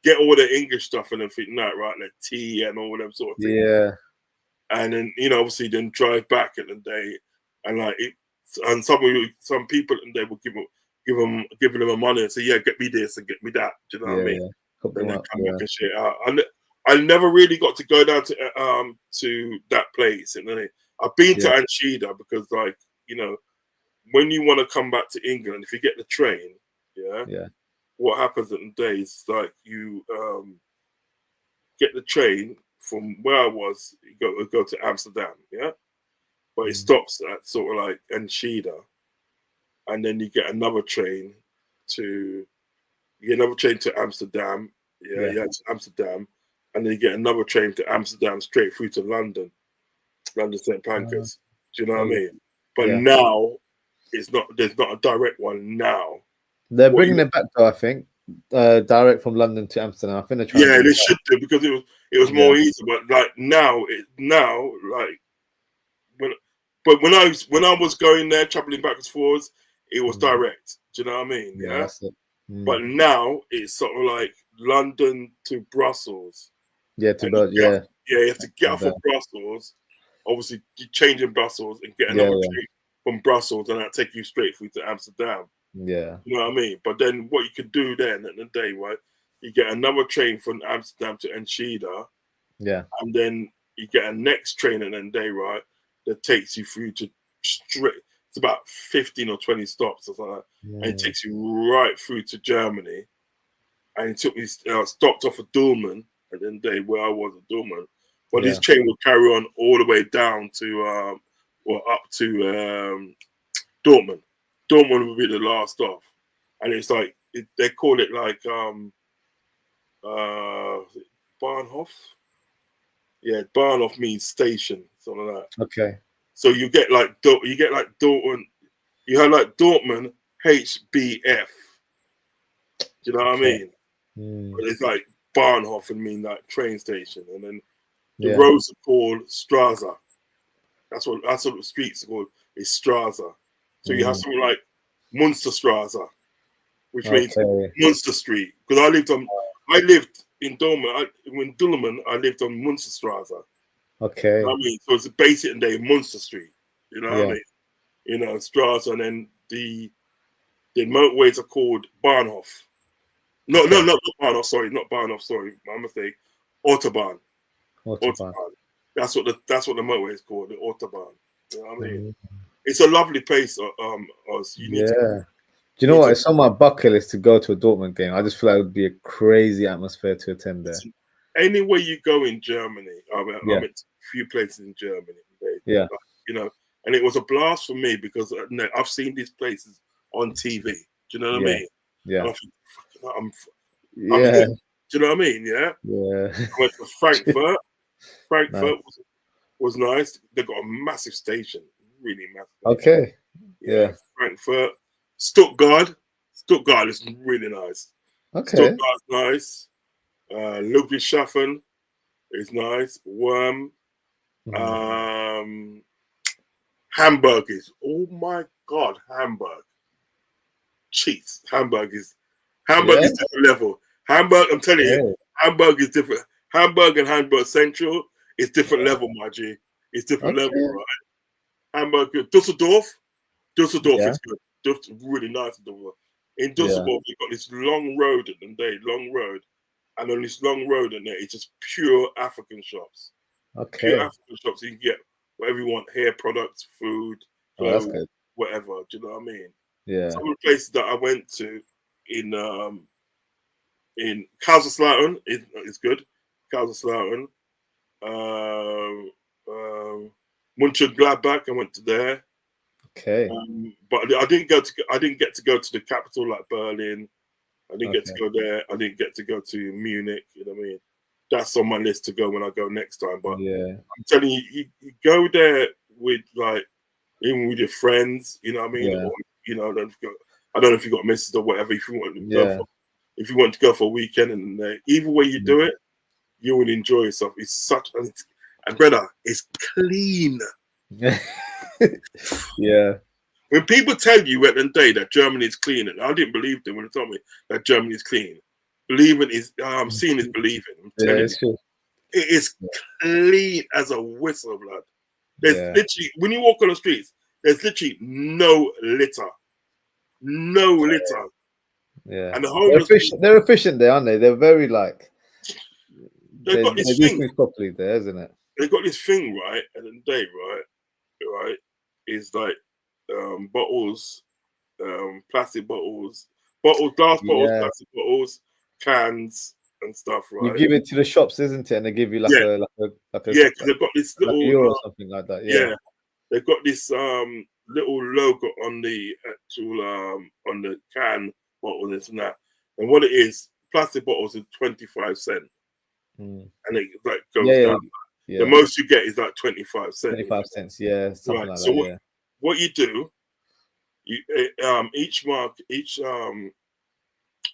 get all the English stuff and everything that, right? Like tea and all them sort of things. Yeah. And then obviously then drive back at the day, and like it, and some people and they would giving them a money and say, yeah, get me this and get me that. Do you know what I Yeah. mean? Yeah. Hook Then them they up. come back Yeah. and shit out. And I never really got to go down to that place. And then I've been to Yeah. Anchida because like when you want to come back to England, if you get the train, Yeah. what happens at the day is like you get the train from where I was, you go to Amsterdam, but it Mm. stops at sort of like Enschede, and then you get another train to Amsterdam, Yeah. to Amsterdam, and then you get another train to Amsterdam straight through to London, London St Pancras. Do you know Oh what I yeah. mean? But Yeah. now there's not a direct one now. They're What bringing you it back though, I think. Direct from London to Amsterdam. I think they're trying to Yeah, bring they it back. should do because it was Yeah. more easy. But like now like when when I was going there traveling backwards forwards, it was Mm. direct. Do you know what I mean? Yeah, Yeah. that's it. Mm. But now it's sort of like London to Brussels, Yeah, to and both. Yeah. you have to get off of Amsterdam. Brussels. Obviously, you change in Brussels and get Yeah, another yeah. train from Brussels, and that take you straight through to Amsterdam. Yeah. You know what I mean? But then what you could do then at the day, right? You get another train from Amsterdam to Enschede, Yeah. and then you get a next train at the day, right? That takes you through to straight. It's about 15 or 20 stops or something, and it Mm. takes you right through to Germany. And it took me stopped off at Dortmund at the day where I was at Dortmund. But this Yeah. train would carry on all the way down to up to Dortmund. Dortmund would be the last stop, and it's like they call it like Bahnhof. Yeah, Bahnhof means station, something like that. Okay. So you get like Dortmund. You have like Dortmund HBF. Do you know what I Okay. mean? Mm. But it's like Bahnhof and mean like train station, and then the Yeah. roads are called Straße. That's what the streets are called. Is Straße. So you have Mm. something like Munsterstraße, which means Okay. Munster Street. Because I lived in Dortmund. In Dulman, I lived on Munsterstraße. You know Okay. what I mean? So it's basically day Munster Street. You know what I Yeah. mean? Straße, and then the motorways are called Bahnhof. No, no, Okay. not Bahnhof. Sorry, not Bahnhof. Sorry, my mistake. Autobahn. Autobahn. Autobahn. That's what the motorway is called, the Autobahn. You know what I mean? Mm. It's a lovely place, Oz. You need to Yeah. Do you know need what? to It's on my bucket list to go to a Dortmund game. I just feel like it would be a crazy atmosphere to attend there. listen. Anywhere you go in Germany, I Yeah. went to a few places in Germany. Yeah. And it was a blast for me because I've seen these places on TV. Do you know what I Yeah. mean? Yeah. And I think I'm Yeah. home. Do you know what I mean? Yeah. Yeah. I went to Frankfurt. Nice. Frankfurt was nice. They've got a massive station, really massive station. Okay. Yeah, Yeah. Frankfurt, Stuttgart. Stuttgart is really nice. Okay. Stuttgart's nice. Ludwigshafen is nice. Worm. Mhm. Hamburg is. Oh my God, Hamburg. Jeez, Hamburg Yeah. is different level. Hamburg, I'm telling you, Okay. Hamburg is different. Hamburg and Hamburg Central is different Yeah. level, my G. It's different level, Okay. right? Hamburg, Dusseldorf Yeah. is good. Dusseldorf really nice. In Yeah. Dusseldorf, you've got this long road at the day, long road. And on this long road in there, it's just pure African shops. Pure Okay. African shops. You can get whatever you want, hair products, food, Oh, that's clothes, good. whatever. Do you know what I mean? Yeah. Some of the places that I went to in Kaiserslautern is good. Kaiserslautern. Mönchengladbach. I went to there. Okay. But I didn't get to go to the capital like Berlin. I didn't get to go there. I didn't get to go to Munich. You know what I mean? That's on my list to go when I go next time. But yeah, I'm telling you, you go there with like even with your friends. You know what I mean? yeah, Or you know, I don't know if you got misses or whatever. If you want to go yeah. for, if you want to go for a weekend, and either way you do it, you will enjoy yourself. It's such and brother, it's clean. Yeah. When people tell you at the day that Germany is clean, and I didn't believe them when they told me that Germany is clean. Believing is seeing is believing. I'm Yeah, telling you, it's true. it is clean as a whistle, blood. There's Yeah. literally when you walk on the streets, there's literally no litter, no litter, Yeah. and the homeless people, They're efficient there, aren't they? They're very like they've got they this do thing. things properly there, isn't it? They've got this thing right at the day, right, is like bottles, plastic bottles, glass bottles, Yeah. plastic bottles, cans, and stuff, You right? give it to the shops, isn't it? And they give you Yeah, yeah, because they've got this like a little, euro or something like that. Yeah. yeah, they've got this little logo on the actual on the can bottle, this and that. And what it is, plastic bottles is 25 cents, Mm. and it like goes Yeah, down. The yeah. most you get is like 25 cents. 25 cents. Yeah, something Right. like So that. Yeah. what you do, you each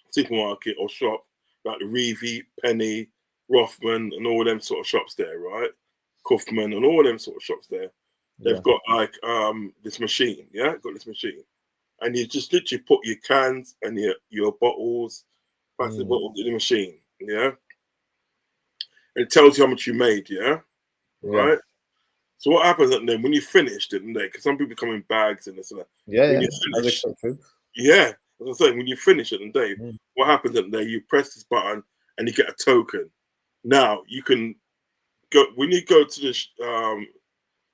supermarket or shop, like the Reeve, Penny, Rothman, and all them sort of shops there, right? Kaufman and all them sort of shops there. They've Yeah. got like this machine, yeah, got this machine, and you just literally put your cans and your bottles, plastic Mm. bottles in the machine, yeah. And it tells you how much you made, yeah, Yeah. right. So what happens then when you finish, didn't they? Because some people come in bags and this and that. Yeah, When yeah. you As finish, expected. yeah, as I'm saying, when you finish it, and day, Mm. what happens at the day? You press this button and you get a token. Now you can go when you go to the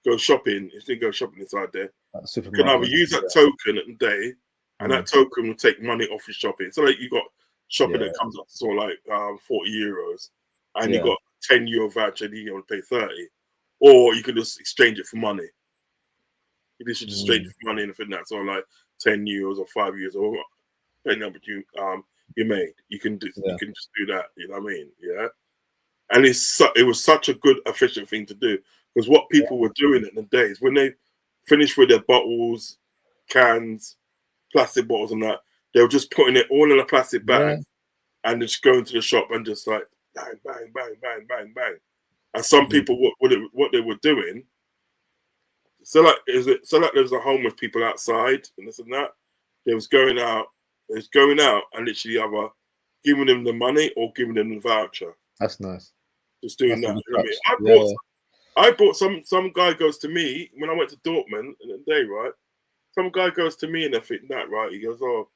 go shopping. If you go shopping inside there, you can either Supermarket. use that Yeah. token at the day, and that Mm. token will take money off your shopping. So like you got shopping Yeah. that comes up to sort of like €40, and you Yeah. got €10 voucher, and you want to pay 30, or you can just exchange it for money. You just exchange it Mm. for money and anything that's on like €10 or €5 or depending on what you made. You can Yeah. just do that. You know what I mean? Yeah. And it was such a good efficient thing to do because what people were doing in the days when they finished with their bottles, cans, plastic bottles, and that they were just putting it all in a plastic Yeah. bag and just going to the shop and just like bang, bang, bang, bang, bang, bang. And some Mm. people what they were doing. So like there was a homeless people outside and this and that. They was going out. They was going out and literally either giving them the money or giving them the voucher. That's nice. Just doing That's a that. good You know what I mean? touch. Yeah. I bought some guy goes to me when I went to Dortmund in the day, right? Some guy goes to me and I think that, right? He goes, "Oh,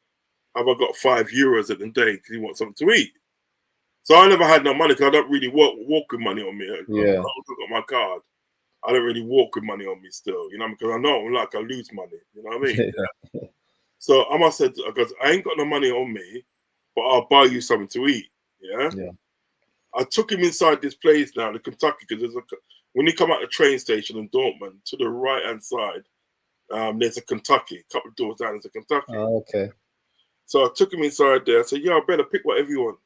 have I got €5 at the day because he wants something to eat?" So I never had no money because I don't really walk with money on me. I Yeah. also got my card. I don't really walk with money on me still, you know, because I know like I lose money. You know what I mean? Yeah. So I must said, because I ain't got no money on me, but I'll buy you something to eat. Yeah. Yeah. I took him inside this place now, the Kentucky, because when you come out the train station in Dortmund, to the right hand side, there's a Kentucky. A couple of doors down, there's a Kentucky. Oh, okay. So I took him inside there. I said, "Yeah, I better pick whatever you want."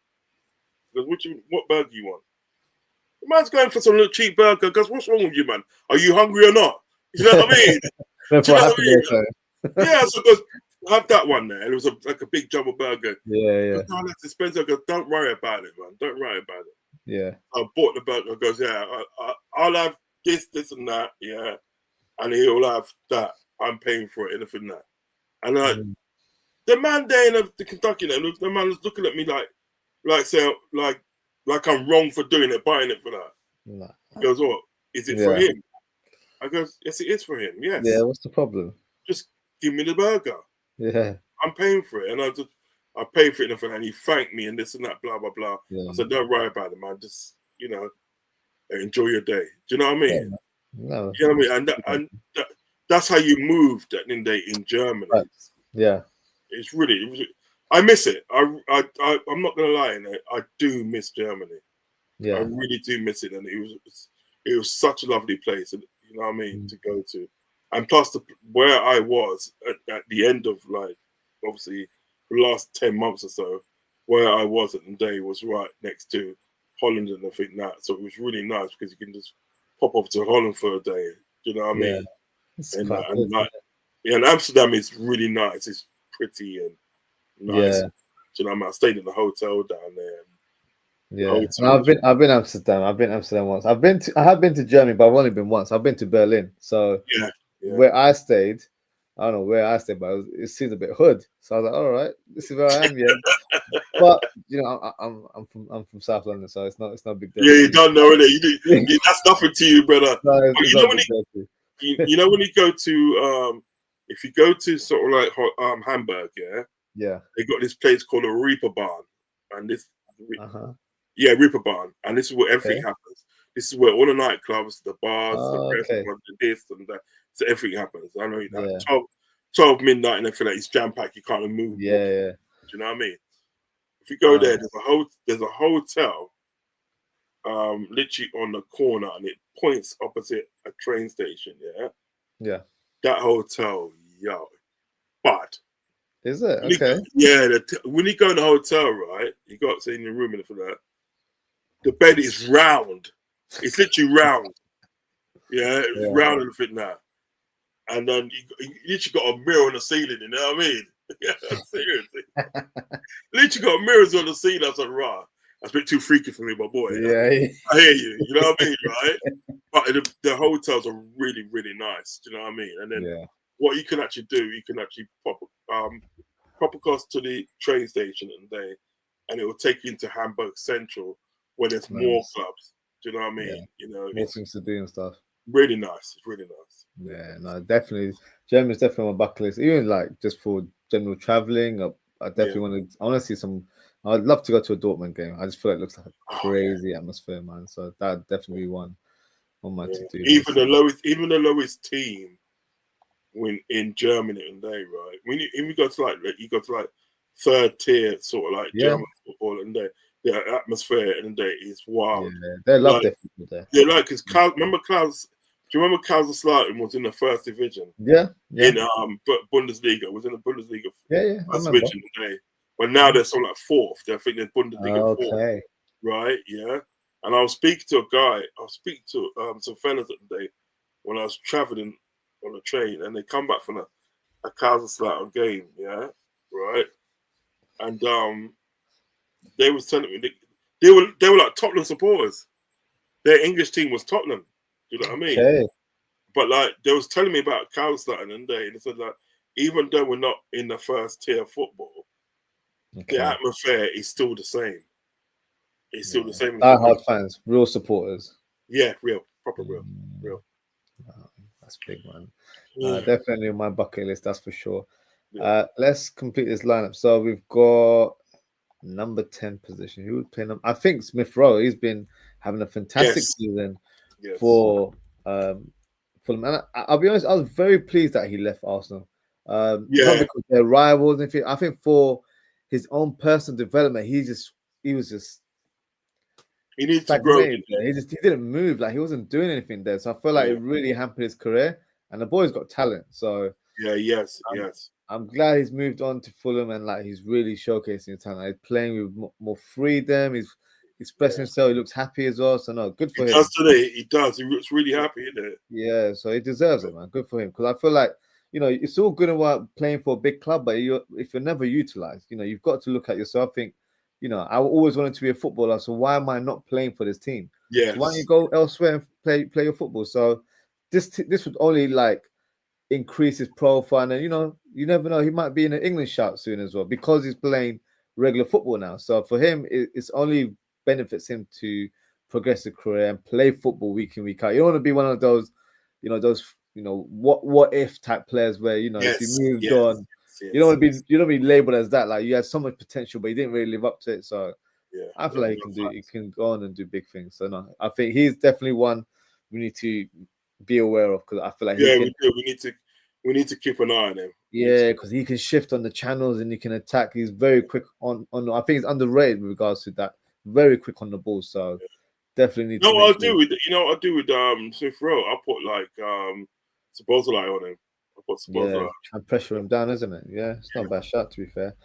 Because what burger you want? The man's going for some little cheap burger. Because what's wrong with you, man? Are you hungry or not? You know what I mean? That's Do you what know what I happened mean? also. Yeah, so goes, have that one there. And it was like a big jumbo burger. Yeah, yeah, No, that's expensive. I go, don't worry about it, man. Don't worry about it. yeah. I bought the burger. I goes, yeah, I'll have this, and that, yeah. And he'll have that. I'm paying for it, anything that. And Mm. the man there in the Kentucky, the man was looking at me saying, like I'm wrong for doing it, buying it for that. Nah. He goes, "What? Is it for Yeah, him?" I goes, "Yes, it is for him. yeah. Yes. What's the problem? Just give me the burger. Yeah, I'm paying for it." And I paid for it and he thanked me and this and that, blah, blah, blah. yeah, I said, "Don't worry about it, man. Just, enjoy your day." Do you know what I yeah. mean? No, You know what I mean? That's how you moved in Germany. right. Yeah, I miss it. I'm not gonna lie, I do miss Germany. I yeah, really do miss it, and it was such a lovely place, you know what I mean, to go to. And plus, where I was at the end of, like, obviously, the last 10 months or so, where I was at the day was right next to Holland and I think that. So it was really nice because you can just pop off to Holland for a day, you know what I mean? And like, yeah, and Amsterdam is really nice. It's pretty and nice. Yeah. You know what I mean? I stayed in the hotel down there. Yeah, and I've been Amsterdam. I've been Amsterdam once. I have been to Germany, but I've only been once. I've been to Berlin. So yeah. where I stayed, I don't know where I stayed, but it seemed a bit hood. So I was like, all right, this is where I am. Yeah, but you know, I'm from South London, so it's not a big deal. Yeah, you don't know it. That's nothing to you, brother. No, but you know when you know when you go to if you go to sort of like Hamburg, yeah, they got this place called a Reeperbahn, and this Reeperbahn, and this is where everything happens. This is where all the nightclubs, the bars, the restaurants, the this and that, so everything happens. I know that 12 midnight and everything, like, it's jam packed. You can't move. Yeah. Do you know what I mean? If you go there, there's a hotel, literally on the corner, and it points opposite a train station. Yeah. That hotel, bad. Is it? Okay. When you go in the hotel, right, you got to stay in your room and for that. The bed is round. It's literally round. Yeah, it's round and fit now. And then you literally got a mirror on the ceiling. You know what I mean? Yeah, seriously. Literally got mirrors on the ceiling. I was like, rah. That's a bit too freaky for me, my boy. Yeah. I hear you. You know what I mean, right? But the hotels are really, really nice. Do you know what I mean? And then what you can actually do, you can actually pop across to the train station and it will take you into Hamburg Central, where there's more clubs. Do you know what I mean? You know, more things to do and stuff. Really nice. It's really nice. Yeah, no, definitely. Germany's definitely on my bucket list. Even like just for general traveling, I definitely want to see some. I'd love to go to a Dortmund game. I just feel like it looks like a crazy atmosphere, man. So that'd definitely be one on my to do. Even the lowest team in Germany and right? When you go to like third tier sort of like German football and the atmosphere and is wild. Yeah, they love their people there. Yeah, like because remember Klaus. Do you remember Kaiserslautern was in the first division? Yeah. In Bundesliga, was in the Bundesliga. Yeah. First division today. But now they're sort of like fourth. They're thinking Bundesliga fourth. Right? Yeah. And I was speaking to a guy. I was speaking to some fellas the day when I was traveling on a train, and they come back from a Kaiserslautern game. Yeah. Right. And they was telling me they were like Tottenham supporters. Their English team was Tottenham. You know what I mean? Okay. But like they was telling me about Kaiserslautern and they said like even though we're not in the first tier of football, the atmosphere is still the same. It's still the same. Die-hard fans, real supporters. Yeah, proper real. That's big, man. Definitely on my bucket list, that's for sure. Let's complete this lineup. So we've got number 10 position. Who would play number? I think Smith Rowe. He's been having a fantastic season for Fulham. And I'll be honest, I was very pleased that he left Arsenal. Not because they're rivals. I think for his own personal development, he needs to grow. He didn't move. Like he wasn't doing anything there. So I feel like it really hampered his career. And the boy's got talent. So yes. I'm glad he's moved on to Fulham and like he's really showcasing his talent. He's playing with more freedom. He's expressing himself. He looks happy as well. So no, good for him. He does today. He does. He looks really happy, isn't it? Yeah, so he deserves it, man. Good for him. Because I feel like, it's all good and well playing for a big club, but if you're never utilized, you've got to look at yourself. I think, I always wanted to be a footballer. So why am I not playing for this team? Yeah. So why don't you go elsewhere and play your football? So this would only like increase his profile, and you never know, he might be in an England shout soon as well because he's playing regular football now. So for him, it's only benefits him to progress his career and play football week in, week out. You don't want to be one of those, what if type players where if you moved on, you don't want to be labeled as that. Like you had so much potential, but you didn't really live up to it. So I feel like he can go on and do big things. So no, I think he's definitely one we need to be aware of because I feel like we need to keep an eye on him. Yeah, because he can shift on the channels and he can attack. He's very quick on. I think he's underrated with regards to that. Very quick on the ball. So definitely need No, to what make I'll sure. do with Smith Rowe. I put like Supposedly on him. I put Supposedly. And pressure him down, isn't it? Yeah, it's not a bad shot to be fair.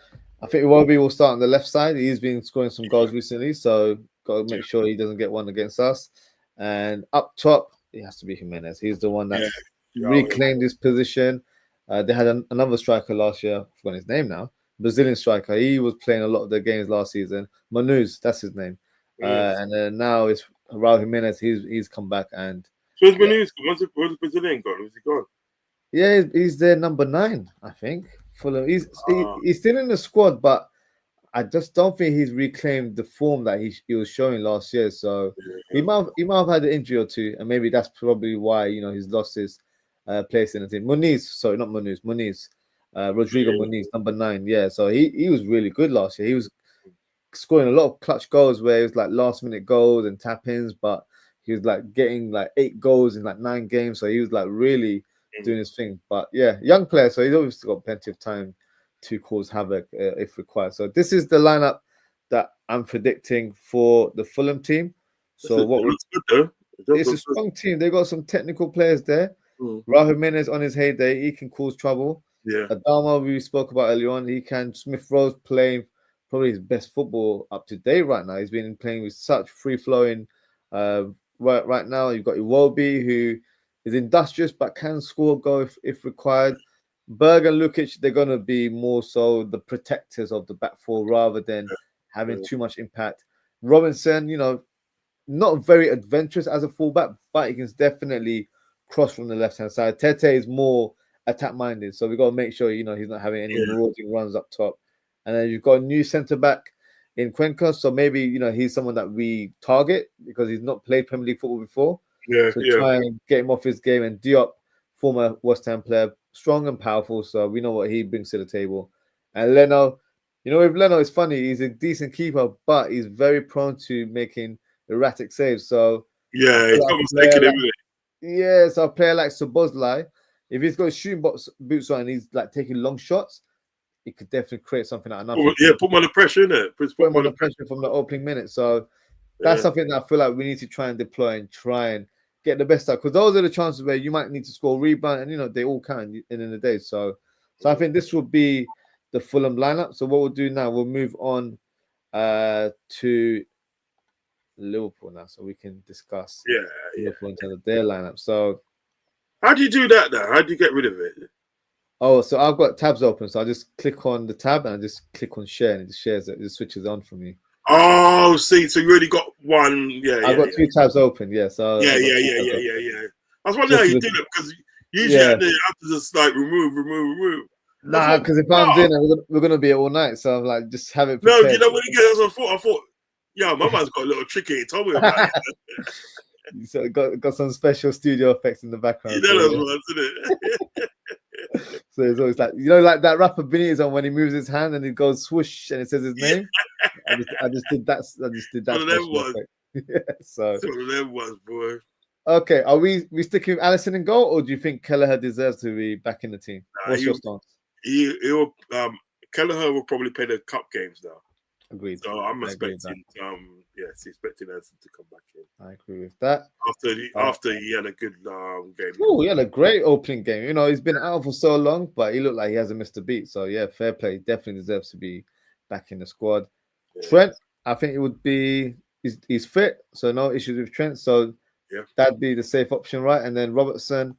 I think Iwobi will start on the left side. He's been scoring some goals recently, so got to make sure he doesn't get one against us. And up top, it has to be Jimenez. He's the one that's reclaimed his position. They had another striker last year. I've forgotten his name now. Brazilian striker. He was playing a lot of the games last season. Manuz, that's his name. And then now it's Raul Jimenez. He's come back and. So it's Manuz. Where's the Brazilian gone? Where's he gone? Yeah, he's their number 9, I think. Fulham. He's still in the squad, but I just don't think he's reclaimed the form that he was showing last year. So he might have had an injury or two, and maybe that's probably why he's lost his place in the team. Muniz, Rodrigo Muniz, number 9. Yeah, so he was really good last year. He was scoring a lot of clutch goals where it was like last minute goals and tap-ins, but he was like getting like 8 goals in like 9 games. So he was like really doing his thing. But yeah, young player, so he's obviously got plenty of time to cause havoc if required. So this is the lineup that I'm predicting for the Fulham team. So looks good though. It's a strong team. They got some technical players there. Raul Jimenez on his heyday, he can cause trouble. Yeah. Adama, we spoke about earlier on, he can. Smith Rowe's playing probably his best football up to date right now. He's been playing with such free flowing. Right now, you've got Iwobi, who is industrious but can score a goal if required. Berg and Lukic, they're going to be more so the protectors of the back four rather than having too much impact. Robinson, not very adventurous as a fullback, but he can definitely cross from the left-hand side. Tete is more attack-minded, so we've got to make sure, he's not having any marauding runs up top. And then you've got a new centre-back in Cuenca, so maybe, he's someone that we target because he's not played Premier League football before. Try and get him off his game. And Diop, former West Ham player, strong and powerful, so we know what he brings to the table. And Leno, with Leno, it's funny, he's a decent keeper, but he's very prone to making erratic saves. So it's almost taking him. So a player like Szoboszlai, if he's got shooting boots on and he's like taking long shots, he could definitely create something out of nothing. Put him under pressure, innit? Put him under pressure from the opening minute. So that's something that I feel like we need to try and deploy and try and get the best out, because those are the chances where you might need to score a rebound, and they all can in the day. So I think this will be the Fulham lineup. So what we'll do now, we'll move on to Liverpool now, so we can discuss Liverpool in terms of their lineup. So how do you do that now? How do you get rid of it? Oh, so I've got tabs open, so I just click on the tab and I just click on share, and it just shares it. It switches on for me. Oh, see, so you already got one. I've got 2 tabs open. So I was wondering how you do that, because usually I have to just like remove. Nah, because if I'm doing it, we're gonna be here all night. So I'm like, just have it prepared. No, you know when you get as I thought, yeah, my man's got a little trick here. He told me about it. So got some special studio effects in the background. Those ones, isn't it? So it's always like, like that rapper Benny is on when he moves his hand and it goes swoosh and it says his name. I just did that. One of them ones. So one of them ones, boy. Okay, are we sticking with Alisson in goal, or do you think Kelleher deserves to be back in the team? What's your stance? Kelleher will probably play the cup games now. Agreed. So I'm expecting expecting Alisson to come back in. I agree with that. After he had a good game. Oh, he had a great opening game. He's been out for so long, but he looked like he hasn't missed a beat. So yeah, fair play. Definitely deserves to be back in the squad. Yeah. Trent, I think it would be he's fit, so no issues with Trent. So that'd be the safe option, right? And then Robertson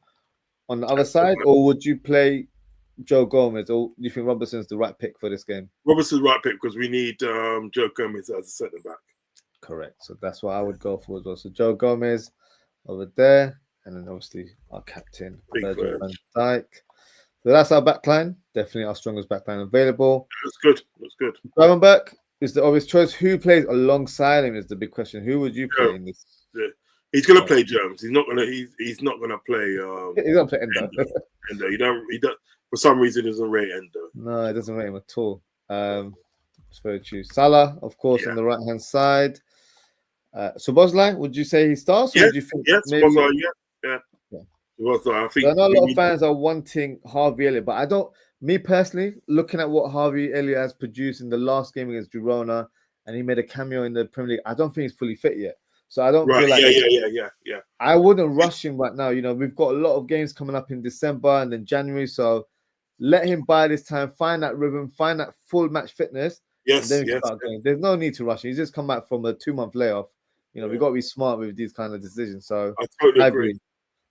on the other side, or would you play Joe Gomez, or do you think Robertson's the right pick for this game? Robertson's the right pick because we need Joe Gomez as a centre back. Correct. So that's what I would go for as well. So Joe Gomez over there, and then obviously our captain, Virgil van Dijk. So that's our backline. Definitely our strongest backline available. That's good. Gravenberch is the obvious choice. Who plays alongside him is the big question. Who would you play in this? Yeah. He's gonna play Jones. He's not gonna play. He's gonna play Endo. Endo. He don't. For some reason, he doesn't rate Endo. No, it doesn't rate him at all. It's very true. Salah, of course, on the right hand side. Szoboszlai, would you say he starts? Or would you think maybe? Yeah. I think I know a lot of fans are wanting Harvey Elliott, but I don't. Me personally, looking at what Harvey Elliott has produced in the last game against Girona, and he made a cameo in the Premier League, I don't think he's fully fit yet. So I don't Right. feel like Yeah. I wouldn't rush him right now. You know, we've got a lot of games coming up in December and then January. So let him buy this time, find that rhythm, find that full match fitness, and Yes. then start going. There's no need to rush him. He's just come back from a 2-month layoff. You know, we've got to be smart with these kind of decisions. So I totally agree. agree.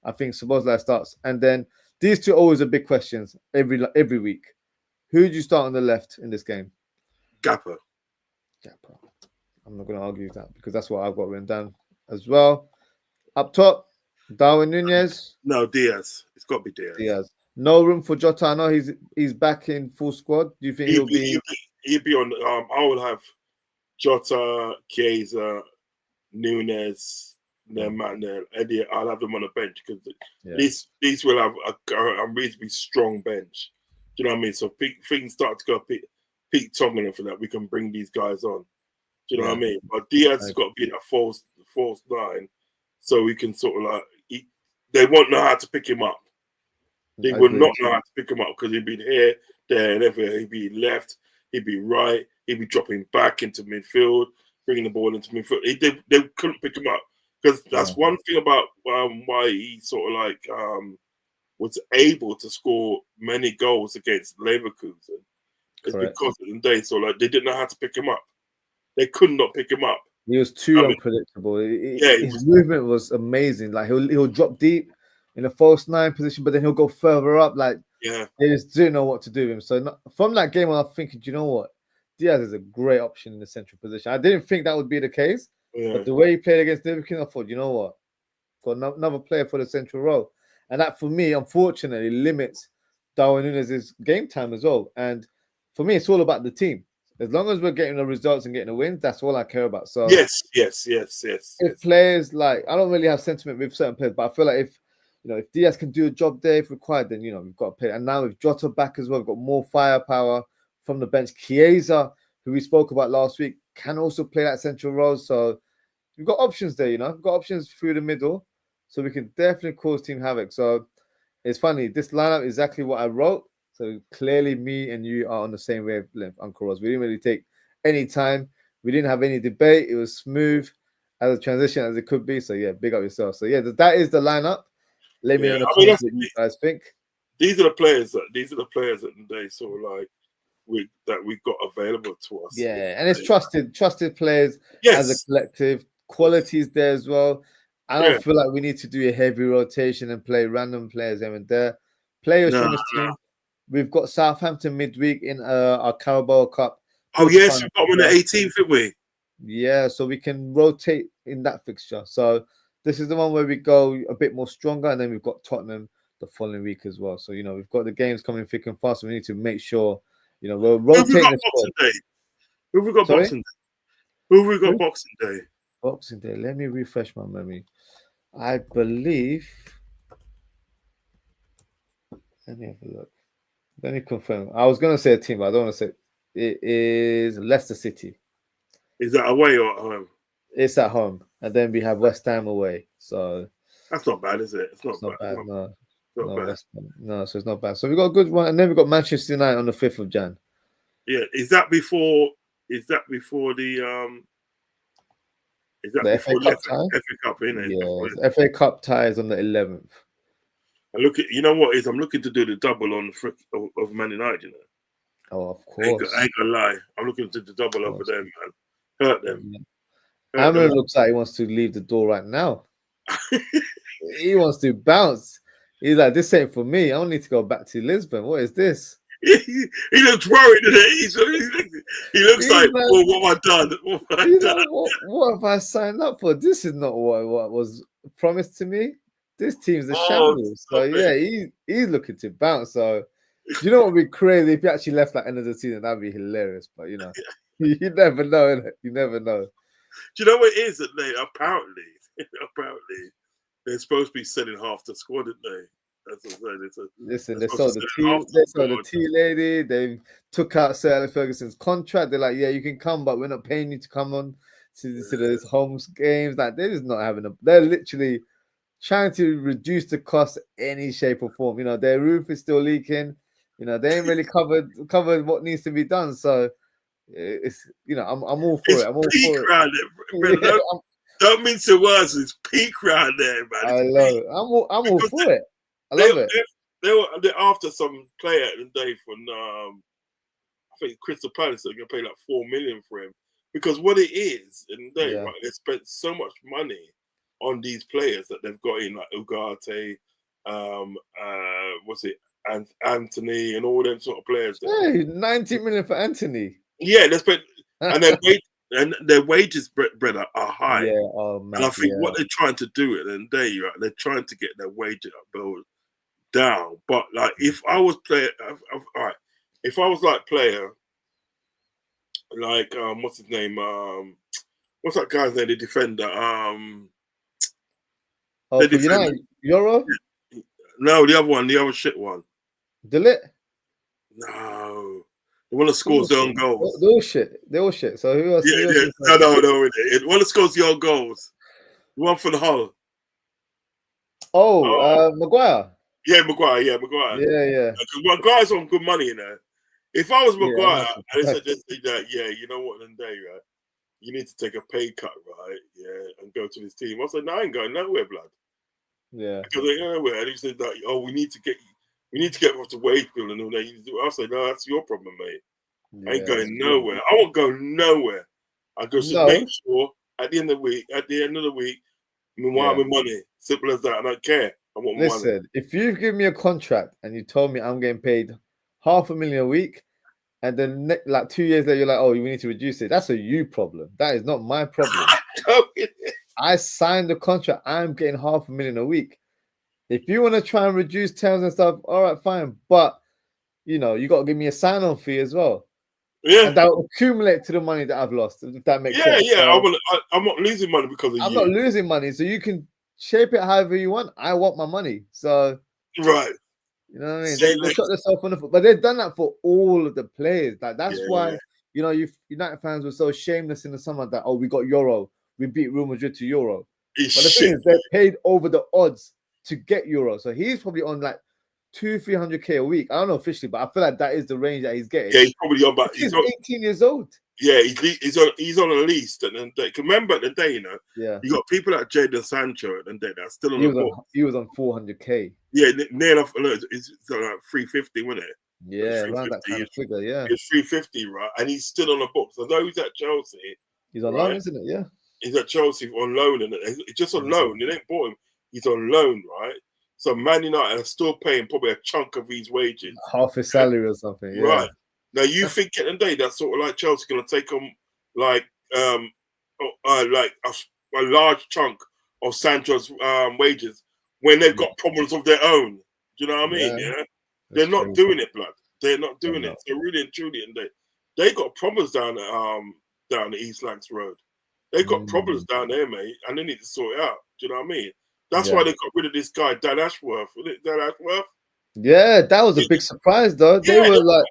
I think Szoboszlai starts. And then these two are always are big questions every week. Who do you start on the left in this game? Gapper. I'm not going to argue with that because that's what I've got written down as well. Up top, Darwin Núñez. No, Diaz. It's got to be Diaz. No room for Jota. I know he's back in full squad. Do you think he'll be? He'd be on. I will have Jota, Chiesa, Núñez, then Eddie. I'll have them on the bench because these will have a reasonably strong bench. Do you know what I mean? So things start to go peak Tongan for that. We can bring these guys on. Do you know what I mean? But Diaz has got to be that false 9, so we can sort of like they won't know how to pick him up. They would not know how to pick him up because he'd be here, there, and everywhere. He'd be left, he'd be right, he'd be dropping back into midfield, bringing the ball into midfield. They couldn't pick him up because that's one thing about why he sort of like was able to score many goals against Leverkusen. It's because of the day, so like they didn't know how to pick him up. They could not pick him up. He was too unpredictable. His movement was amazing. Like he'll drop deep in a false 9 position, but then he'll go further up. Like they just didn't know what to do with him. So from that game, I was thinking, do you know what? Diaz is a great option in the central position. I didn't think that would be the case, but the way he played against Liverpool, I thought, you know what? Got another player for the central role, and that for me, unfortunately, limits Darwin Núñez's game time as well. And for me, it's all about the team. As long as we're getting the results and getting the wins, that's all I care about. So yes. If players like, I don't really have sentiment with certain players, but I feel like if Diaz can do a job there if required, then we've got to play. And now with Jota back as well, we've got more firepower from the bench. Chiesa, who we spoke about last week, can also play that central role. So we've got options there. We've got options through the middle, so we can definitely cause team havoc. So it's funny. This lineup is exactly what I wrote. So clearly, me and you are on the same wavelength, Uncle Ross. We didn't really take any time. We didn't have any debate. It was smooth as a transition as it could be. So yeah, big up yourself. So yeah, that is the lineup. Let me know in the comments what you guys think. These are the players that they sort of like we got available to us. Yeah, and it's trusted players as a collective. Quality's there as well. I don't feel like we need to do a heavy rotation and play random players here and there. Play your strongest team. We've got Southampton midweek in our Carabao Cup. Oh yes, we've got them on the 18th, haven't we? Yeah, so we can rotate in that fixture. So this is the one where we go a bit more stronger, and then we've got Tottenham the following week as well. So we've got the games coming thick and fast. So we need to make sure we're rotating. Who have we got Boxing Day? Who have we got Boxing Day? Boxing Day. Let me refresh my memory. I believe. Let me have a look. Let me confirm. I was going to say a team, but I don't want to say. It is Leicester City. Is that away or at home? It's at home, and then we have West Ham away. So that's not bad, is it? It's not bad. No, so it's not bad. So we got a good one, and then we got Manchester United on the 5th of Jan. Yeah, is that before the Is that the before FA Cup tie? FA Cup, isn't it? Yeah, FA Cup tie is on the 11th. I look at, I'm looking to do the double on the of Man United, Oh, of course. I ain't gonna lie. I'm looking to do the double over them, man. Hurt them. Amron looks like he wants to leave the door right now. He wants to bounce. He's like, this ain't for me. I don't need to go back to Lisbon. What is this? He looks worried today. He looks like, well, what have I done? What have I signed up for? This is not what was promised to me. This team's a shambles. So yeah, he's looking to bounce. So do you know what would be crazy if he actually left that end of the season? That'd be hilarious. But you never know, innit? You never know. Do you know what it is that they apparently they're supposed to be selling half the squad, aren't they? That's what I'm saying. Listen, they sold the tea lady. They took out Sir Alex Ferguson's contract. They're like, yeah, you can come, but we're not paying you to come on to those home games. Like they're just not having they're literally trying to reduce the cost any shape or form. Their roof is still leaking. They ain't really covered what needs to be done. So it's I'm all for it. I'm all for it. Don't mean to words. It's peak round there, man. I love it. I'm all for it. I They, love it. they're after some player at the day from I think Crystal Palace. They're gonna pay like 4 million for him because what it is in the day, right? They spent so much money on these players that they've got in, like Ugarte, what's it, and Anthony, and all them sort of players. There. Hey, 90 million for Anthony. Yeah, they spent, and their wages, brother, are high. Yeah, oh man. And I think what they're trying to do at the end of the day, right? They're trying to get their wages up, down. But like, if I was all right, if I was like player, like what's his name? What's that guy's name? The defender. Oh, for United, Euro? No, the other one, the other shit one. Delit? No, the one that scores their own goals. They're all shit. They're all shit. So who else? Yeah. No. The one that scores your own goals. The one for the Hull. Oh, Maguire. Yeah, Maguire. Yeah. Because Maguire's on good money, you know. If I was Maguire, and they said that, you know what, in the day, right? You need to take a pay cut, right? Yeah, and go to this team. I said, no, I ain't going nowhere, blood. Yeah. Because they go nowhere. And he said that, oh, we need to get off the wage bill and all that. I said, no, that's your problem, mate. I ain't going nowhere. I won't go nowhere. I go to make sure at the end of the week, I'm with money. Simple as that. I don't care. I want money. Listen, if you give me a contract and you told me I'm getting paid $500,000 a week, and then like 2 years later, you're like, oh, we need to reduce it. That's a you problem. That is not my problem. I signed the contract. I'm getting $500,000 a week. If you want to try and reduce terms and stuff, all right, fine. But, you got to give me a sign-on fee as well. Yeah. And that will accumulate to the money that I've lost, if that makes sense. Yeah. So, I'm not losing money because of you. I'm not losing money. So you can shape it however you want. I want my money. So, right. You know what I mean? They shot themselves on the foot, but they've done that for all of the players. Like that's why United fans were so shameless in the summer that we got Euro, we beat Real Madrid to Euro. But the thing is, they paid over the odds to get Euro, so he's probably on like 200-300K a week. I don't know officially, but I feel like that is the range that he's getting. Yeah, he's probably on. But he's 18 years old. Yeah, he's on a lease. And then remember at the day, you got people like Jadon Sancho at the day that's still on the book. He was on 400K. Yeah, near enough. It's like 350, wasn't it? Yeah, around that kind of figure. Yeah, it's 350, right? And he's still on the books. Although he's at Chelsea, he's on loan, isn't it? Yeah, he's at Chelsea on loan, and it's just on loan. They ain't bought him. He's on loan, right? So Man United are still paying probably a chunk of his wages, half his salary or something. Yeah. Right now, you think at the day that's sort of like Chelsea going to take on like a large chunk of Sancho's wages when they've got problems of their own. Do you know what I mean? Yeah, they're not doing it, blood. They're not doing it. So really and truly, and they got problems down at East Lancs Road. They got problems down there, mate, and they need to sort it out. Do you know what I mean? That's why they got rid of this guy, Dan Ashworth. Was it Dan Ashworth? Yeah, that was a big surprise, though. They were like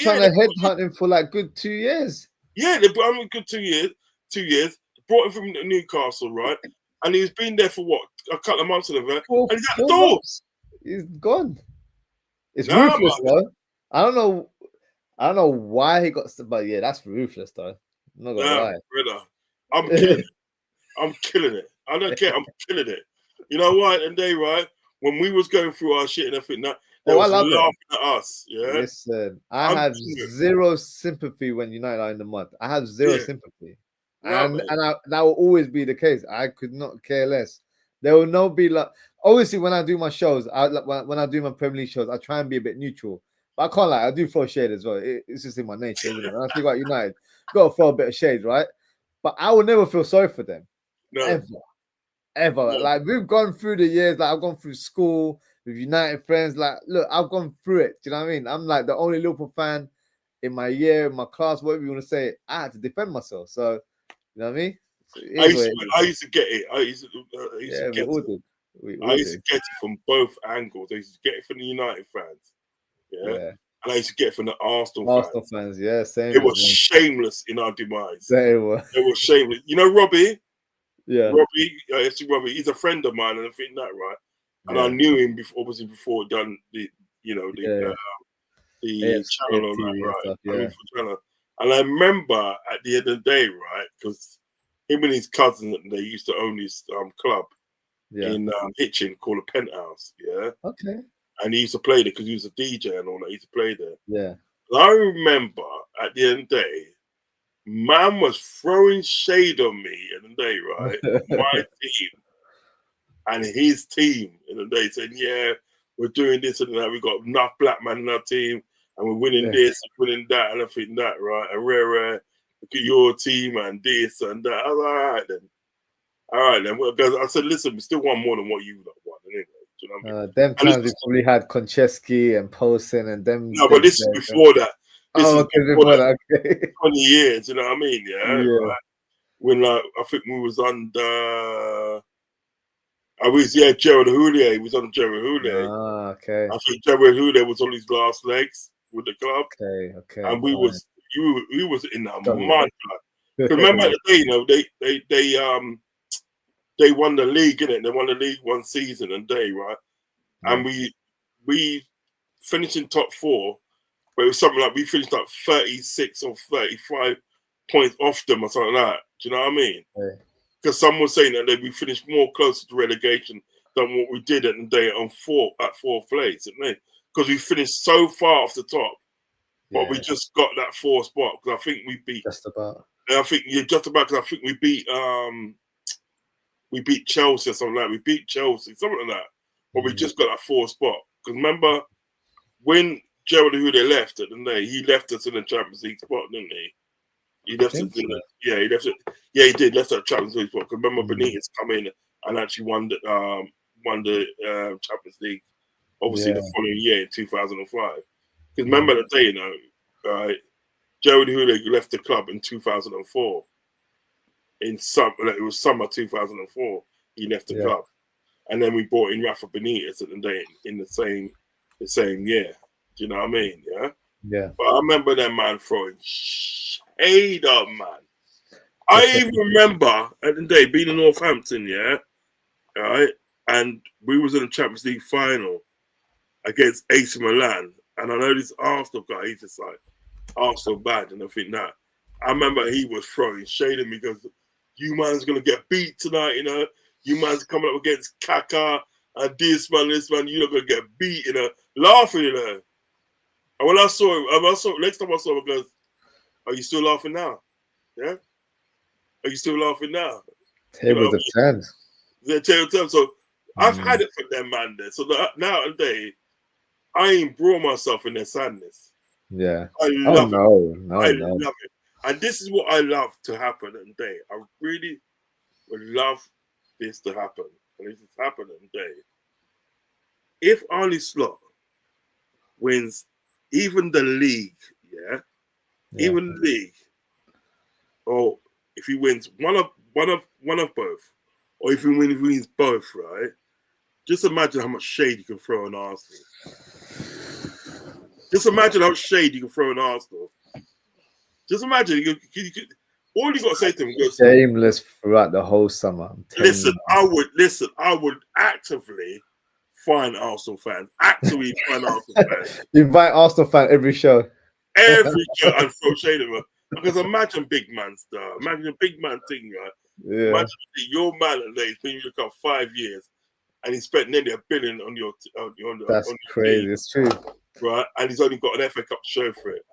trying to headhunt him for like good 2 years. Yeah, they brought him a good 2 years. 2 years. Brought him from Newcastle, right? And he's been there for what? A couple of months of it. And he's at the door. He's gone. It's ruthless, though. I don't know why he got, but yeah, that's ruthless, though. I'm not gonna lie. Brother, I'm killing it. I'm killing it. I don't care. I'm killing it. You know what? And they right when we was going through our shit and everything, they was laughing at us. Yeah. Listen, I have zero sympathy when United are in the mud. I have zero sympathy, and that will always be the case. I could not care less. There will not be like obviously when I do my shows, when I do my Premier League shows, I try and be a bit neutral. But I can't lie, I do throw shade as well. It's just in my nature, isn't it? When I speak about United, got to throw a bit of shade, right? But I will never feel sorry for them. No. Ever. No. Like, we've gone through the years, like, I've gone through school with United friends. Like, look, I've gone through it. Do you know what I mean? I'm like the only Liverpool fan in my year, in my class, whatever you want to say. I had to defend myself. So, you know what I mean? So I used to get it. I used to get it from both angles. I used to get it from the United fans. Yeah. And I used to get it from the Arsenal fans. Yeah, same. It was shameless in our demise. They were. It was shameless. You know, Robbie? Yeah. Robbie, he's a friend of mine, and I think that, right? And I knew him before done the channel on that, right? Channel. And I remember at the end of the day, right? Because him and his cousin, they used to own this club in Hitchin called a Penthouse. Yeah. Okay. And he used to play there because he was a DJ and all that. He used to play there. Yeah. I remember at the end of the day, man was throwing shade on me in the day, right? My team and his team in the day, saying, "Yeah, we're doing this and that. We got enough black men in our team, and we're winning this, winning that, and I think that, right? And rare, look at your team and this and that." I was like, all right then. Well, guys, I said, listen, we still want more than what you won anyway. Do you know what I mean? Them times we probably had Konchesky and Poulsen and them. No, but this is before that. This is before that. Okay. 20 years, you know what I mean? Yeah. Yeah. Right? When I think we was under. Gerard Houllier. He was on Gerard Houllier. Ah, okay. I think Gerard Houllier was on his last legs with the club. Okay. And we was in a mud. Remember the day, you know, they won the league, innit? They won the league one season and day, right? Yeah. And we finished in top 4, but it was something like we finished like 36 or 35 points off them or something like that. Do you know what I mean? Because someone was saying that we finished more closer to relegation than what we did at the day at fourth place, didn't they? Because we finished so far off the top, but we just got that 4th spot. Because I think we beat just about. I think just about. Because I think we beat Chelsea or something like that. We beat Chelsea, something like that. But we just got that 4th spot. Because remember when Gerald Houllier left at the day, he left us in the Champions League spot, didn't he? He left us in the, he left it. Yeah, he did. Left that Champions League spot. Because remember Benitez come in and actually won the Champions League. Obviously, the following year in 2005. Because remember the day, you know, right? Gerald Houllier left the club in 2004. It was summer 2004. He left the club, and then we brought in Rafa Benitez at the day in the same year. Do you know what I mean? Yeah. Yeah. But I remember that man throwing shade up, man. I even remember at the day being in Northampton, right, and we was in the Champions League final against AC Milan, and I know this Arsenal guy. He's just like Arsenal bad, and I think that. I remember he was throwing shade at me because you man's gonna get beat tonight, you know. You man's coming up against Kaka and this man, you're not gonna get beat, you know. Laughing, you know. And when I saw him, next time I saw him, I goes, "Are you still laughing now? Yeah? Are you still laughing now?" Tables have turned. The table turned. So I've had it for them, man. There. So now today, I ain't brought myself in their sadness. Yeah. I love it. I love it. And this is what I love to happen today. I really would love this to happen. And if it's happening today, if Arnie Slot wins even the league, even the league, or if he wins one of both, or if he wins both, right? Just imagine how much shade you can throw on Arsenal. Just imagine how shade you can throw on Arsenal. Just imagine all you got to say to him goes shameless throughout the whole summer. I would actively find Arsenal fans. Invite Arsenal fan every show. And throw shade at him. Because imagine big man stuff. Imagine a big man thing, right? Yeah. Imagine your man he's been in your club 5 years and he spent nearly $1 billion on your That's crazy. Team, it's true. Right? And he's only got an FA Cup to show for it.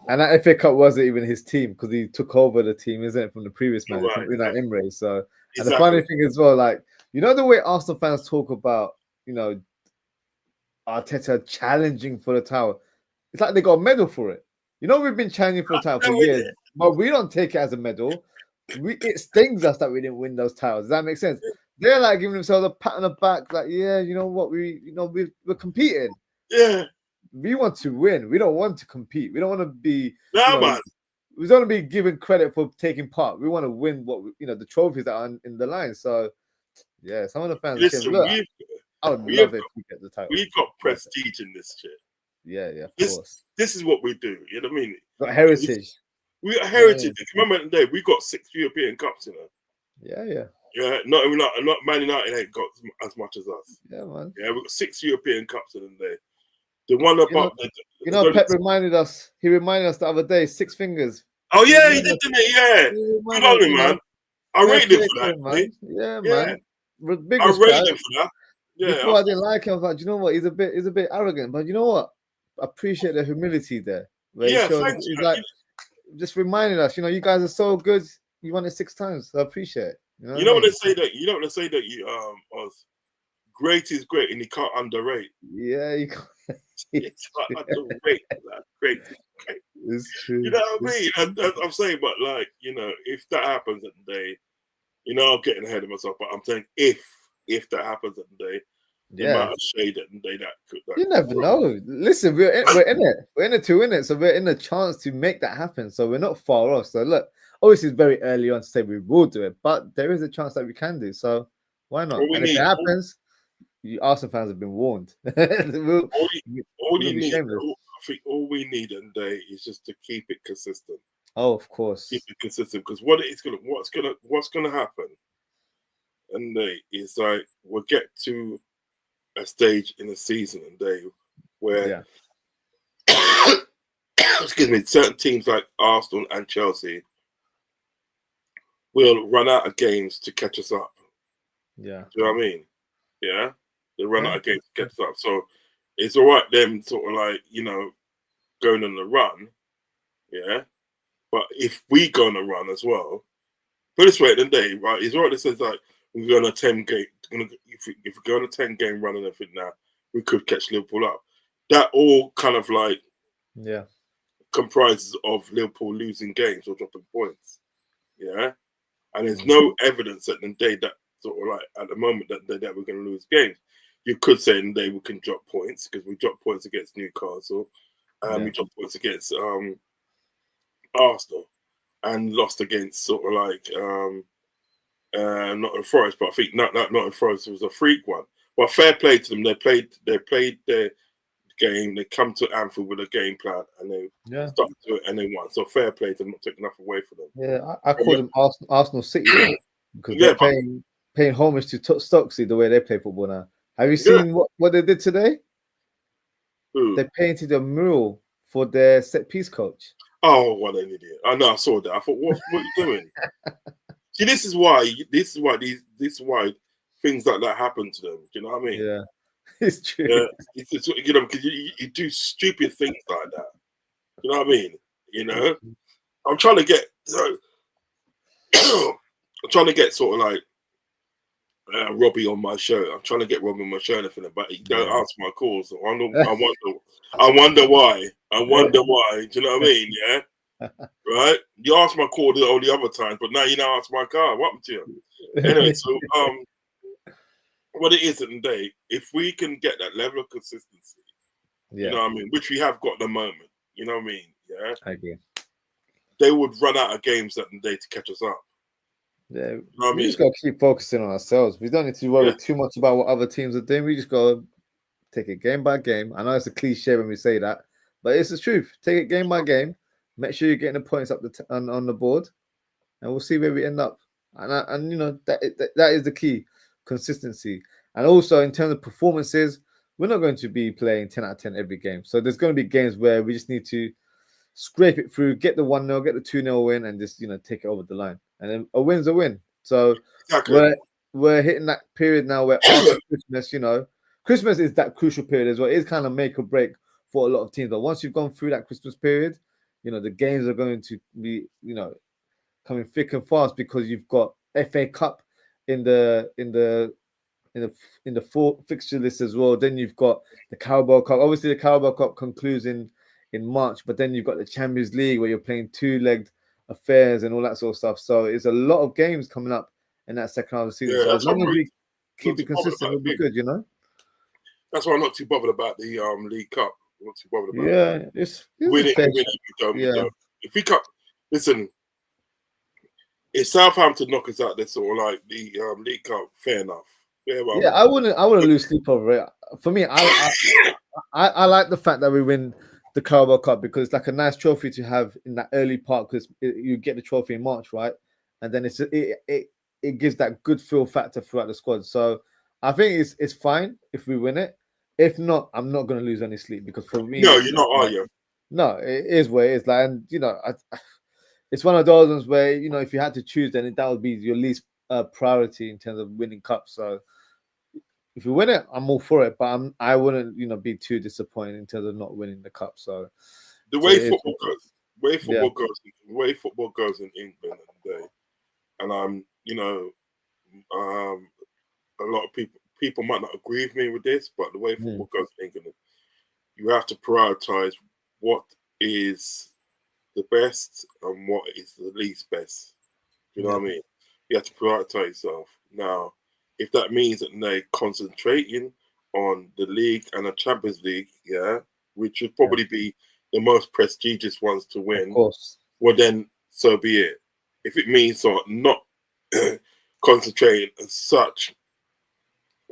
And that FA Cup wasn't even his team because he took over the team, isn't it, from the previous man, from Unai Emery. So, and the funny thing as well, like, you know, the way Arsenal fans talk about, you know, Arteta challenging for the title, it's like they got a medal for it. You know, we've been challenging for the title for years, but we don't take it as a medal. It stings us that we didn't win those titles. Does that make sense? They're like giving themselves a pat on the back, like, yeah, you know what, we're competing. Yeah. We want to win. We don't want to compete. We don't want to be. Man. We don't want to be given credit for taking part. We want to win the trophies that are in the line. So, yeah, some of the fans. Listen, I would love it if we get the title. We've got prestige in this shit. Yeah, of course. This is what we do. You know what I mean? Got heritage. We got heritage. Yeah. Remember the day we got 6 European Cups, you know. Yeah. Yeah, not Man United ain't got as much as us. Yeah, man. Yeah, we got 6 European Cups in the day. The one about Pep reminded us. He reminded us the other day. 6 fingers. Oh yeah, he did, didn't he? Yeah. Good on him, man. I rated him for that, man. Yeah, yeah. man. With big I rated respect. him for that. Yeah, Before I didn't like him, I was like, you know what? He's a bit arrogant, but you know what? I appreciate the humility there, where he yeah. showed. Thanks. He's like just reminding us, you know, you guys are so good. You won it 6 times. So I appreciate it. You know You what I know what mean? they say that you Oz, great is great and you can't underrate. Yeah, you can't. It's like underrate that great is great. It's true. You know what I mean? I'm saying, but like, you know, if that happens at the day, you know, I'm getting ahead of myself, but I'm saying if that happens at the day, the amount of shade at the day that could. You never know. Listen, we're in it. We're in it to win it. So we're in a chance to make that happen. So we're not far off. So look, obviously it's very early on to say we will do it, but there is a chance that we can do. So why not? And if it happens, you Arsenal fans have been warned. all you need, shameless. I think all we need at the day is just to keep it consistent. Oh, of course. Keep it consistent, because what's gonna happen, and is like we'll get to a stage in the season and day where excuse me, certain teams like Arsenal and Chelsea will run out of games to catch us up. Yeah. Do you know what I mean? Yeah. They run out of games to catch us up. So it's all right them sort of like, you know, going on the run. Yeah. But if we go on a run as well, put this way at the day, right? It's all right that says like we're going on a 10 game. If we go on a 10-game run and everything now, we could catch Liverpool up. That all kind of like comprises of Liverpool losing games or dropping points. Yeah. And there's no evidence at the day that sort of like at the moment that we're going to lose games. You could say in the day we can drop points because we dropped points against Newcastle, we dropped points against Arsenal, and lost against sort of like Nottingham Forest. But I think Nottingham Forest was a freak one. But fair play to them. They played their game. They come to Anfield with a game plan and they started to it and they won. So fair play to them, not taking enough away from them. Yeah, I call them Arsenal City because they're paying homage to Stocksy the way they play football now. Have you seen what they did today? They painted a mural for their set piece coach. Oh, what an idiot! I know, I saw that. I thought, what are you doing? See, this is why things like that happen to them. Do you know what I mean? Yeah, it's true. Yeah, it's you know, because you do stupid things like that. You know what I mean? You know, I'm trying to get sort of like Robbie on my show. I'm trying to get Robbie on my show and everything, but he don't answer my calls. So I wonder why. I wonder why. Do you know what I mean? Yeah. Right? You asked my call all the other times, but now you don't answer my car. What happened to you? Anyway, so what it is at the day, if we can get that level of consistency, you know what I mean, which we have got at the moment, you know what I mean? Yeah. I agree. They would run out of games at the day to catch us up. Yeah, you know we just got to keep focusing on ourselves. We don't need to worry too much about what other teams are doing. We just got to take it game by game. I know it's a cliche when we say that, but it's the truth. Take it game by game. Make sure you're getting the points up on the board, and we'll see where we end up. And you know that is the key, consistency. And also in terms of performances, we're not going to be playing 10 out of 10 every game. So there's going to be games where we just need to scrape it through, get the 1-0, get the 2-0 win, and just take it over the line. And then a win's a win. So we're hitting that period now where after Christmas, Christmas is that crucial period as well. It's kind of make or break for a lot of teams. But once you've gone through that Christmas period, the games are going to be, coming thick and fast because you've got FA Cup in the full fixture list as well. Then you've got the Carabao Cup. Obviously, the Carabao Cup concludes in March, but then you've got the Champions League where you're playing two-legged affairs and all that sort of stuff. So it's a lot of games coming up in that second half of the season. Yeah, so as long as we keep it consistent, it'll be good, That's why I'm not too bothered about the League Cup. I'm not too bothered about it. It's win it. If we cut, listen, if Southampton knock us out, that's sort of like the League Cup. Fair enough. I wouldn't lose sleep over it. For me, I like the fact that we win the Carabao Cup because it's like a nice trophy to have in that early part because you get the trophy in March, right? And then it gives that good feel factor throughout the squad. So I think it's fine if we win it. If not, I'm not going to lose any sleep because for me, no, you're not, are you? No, it is where it is. Like, and it's one of those ones where, you know, if you had to choose, then that would be your least priority in terms of winning cups. So if you win it, I'm all for it, but I wouldn't, you know, be too disappointed in terms of not winning the cup. So the so way it is, football goes, the way football goes in England today, and you know, a lot of people might not agree with me with this, but the way football goes in England, you have to prioritize what is the best and what is the least best. Do you know what I mean? You have to prioritize yourself. Now, if that means that they're concentrating on the league and the Champions League, which would probably be the most prestigious ones to win, of course, well then so be it. If it means not concentrating as such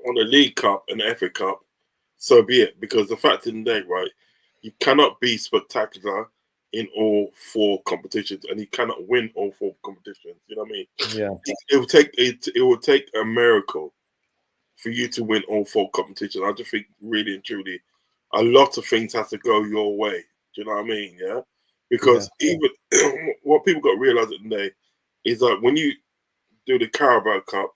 on the League Cup and the FA Cup, so be it. Because the fact in the day, right, you cannot be spectacular in all 4 competitions, and you cannot win all 4 competitions. You know what I mean? yeah. It will take a miracle for you to win all 4 competitions. I just think really and truly, a lot of things have to go your way. Do you know what I mean? Yeah. Because even what people got to realize today is that when you do the Carabao Cup,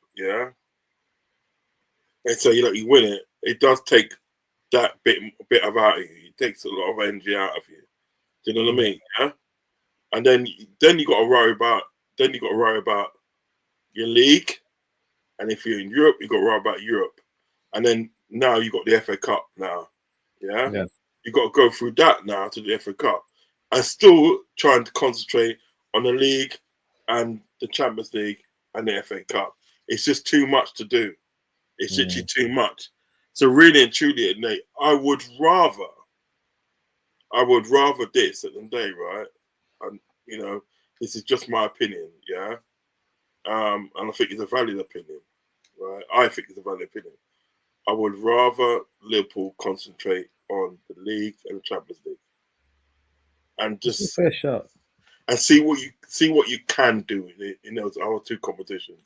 and so you win it, it does take that bit of out of you. It takes a lot of energy out of you. Do you know what I mean? Yeah. And then you got to worry about your league, and if you're in Europe, you got to worry about Europe, and then now you got the FA Cup now. Yeah. You got to go through that now to the FA Cup, and still trying to concentrate on the league and the Champions League and the FA Cup. It's just too much to do. It's literally too much. So really and truly, Nate, I would rather this at the day, right? And you know, this is just my opinion, yeah. And I think it's a valid opinion, right? I think it's a valid opinion. I would rather Liverpool concentrate on the league and the Champions League, and just fair shot. And see what you can do in those other 2 competitions.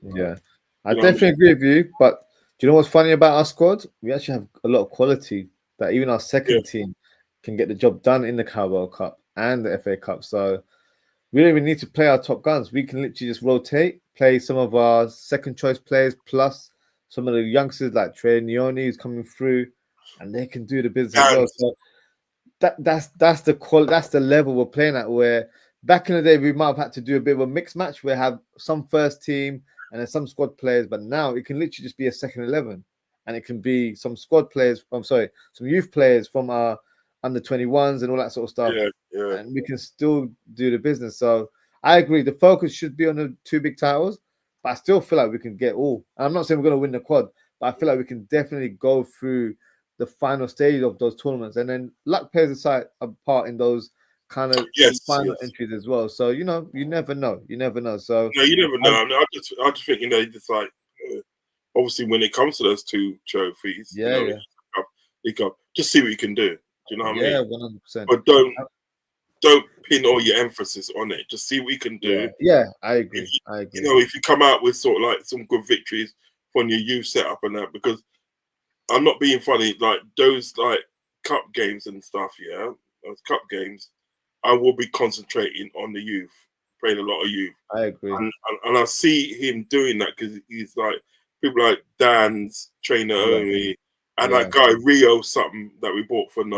Yeah, I definitely agree with you. But do you know what's funny about our squad? We actually have a lot of quality that even our second team can get the job done in the Carabao Cup and the FA Cup. So we don't even need to play our top guns. We can literally just rotate, play some of our second choice players plus some of the youngsters like Trey Nioni who's coming through, and they can do the business as well. So that's the quality, that's the level we're playing at. Where back in the day we might have had to do a bit of a mixed match where have some first team and then some squad players, but now it can literally just be a second 11, and it can be some squad players. I'm sorry, some youth players from our under 21s and all that sort of stuff, and we can still do the business. So I agree, the focus should be on the 2 big titles, but I still feel like we can get all. And I'm not saying we're going to win the quad, but I feel like we can definitely go through the final stage of those tournaments, and then luck plays a part in those kind of final entries as well. So you know, you never know. So no, you never know. I mean, I just think just like obviously when it comes to those 2 trophies, League Cup, just see what you can do. Do you know what I mean? 100%. But don't pin all your emphasis on it. Just see what you can do. Yeah, I agree. You know, if you come out with sort of like some good victories from your youth setup and that, because I'm not being funny, like those like cup games and stuff, those cup games, I will be concentrating on the youth, playing a lot of youth. I agree. And I see him doing that because he's like, people like Dan's trainer only, and that guy Rio something that we bought for you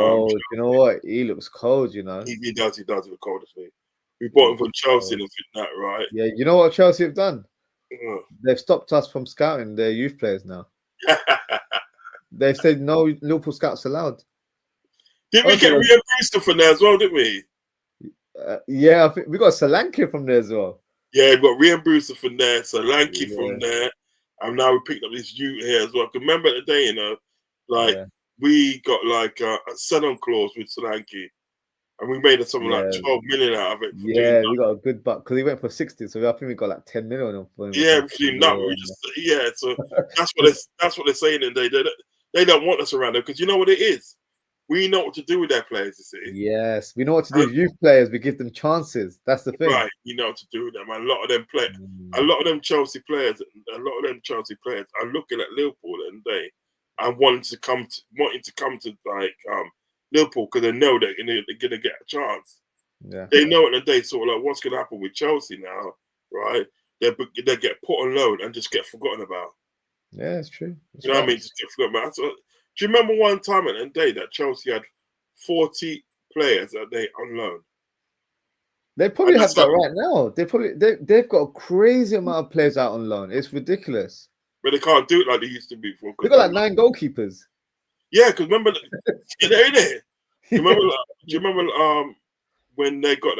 know what? He looks cold, you know. He does look cold, actually. We bought him from Chelsea and that, right? Yeah, you know what Chelsea have done? They've stopped us from scouting their youth players now. They've said no Liverpool scouts allowed. Didn't we get Rio Brewster from there as well, didn't we? Yeah, I think we got Solanke from there as well. Yeah, we got Rio Brewster from there, Solanke from there, and now we picked up this youth here as well. Remember the day, you know, like we got like a sell-on clause with Solanke, and we made something like 12 million out of it. Yeah, we got a good buck because he went for 60, so I think we got like 10 million for him. Yeah, so that's what they're saying, and they don't want us around there because you know what it is. We know what to do with their players, you see. Yes, we know what to do with youth players. We give them chances. That's the thing. Right, you know what to do with them. A lot of them Chelsea players are looking at Liverpool and wanting to come to like Liverpool because they know they're gonna get a chance. Yeah. They know at the day sort of like what's going to happen with Chelsea now, right? They get put on loan and just get forgotten about. Yeah, it's true. It's You know what I mean? Just get forgotten about. So, do you remember one time at the day that Chelsea had 40 players that they on loan? They probably have that right now. They've got a crazy amount of players out on loan. It's ridiculous. But they can't do it like they used to before. They got like 9 goalkeepers. Yeah, because remember, you know, do you remember when they got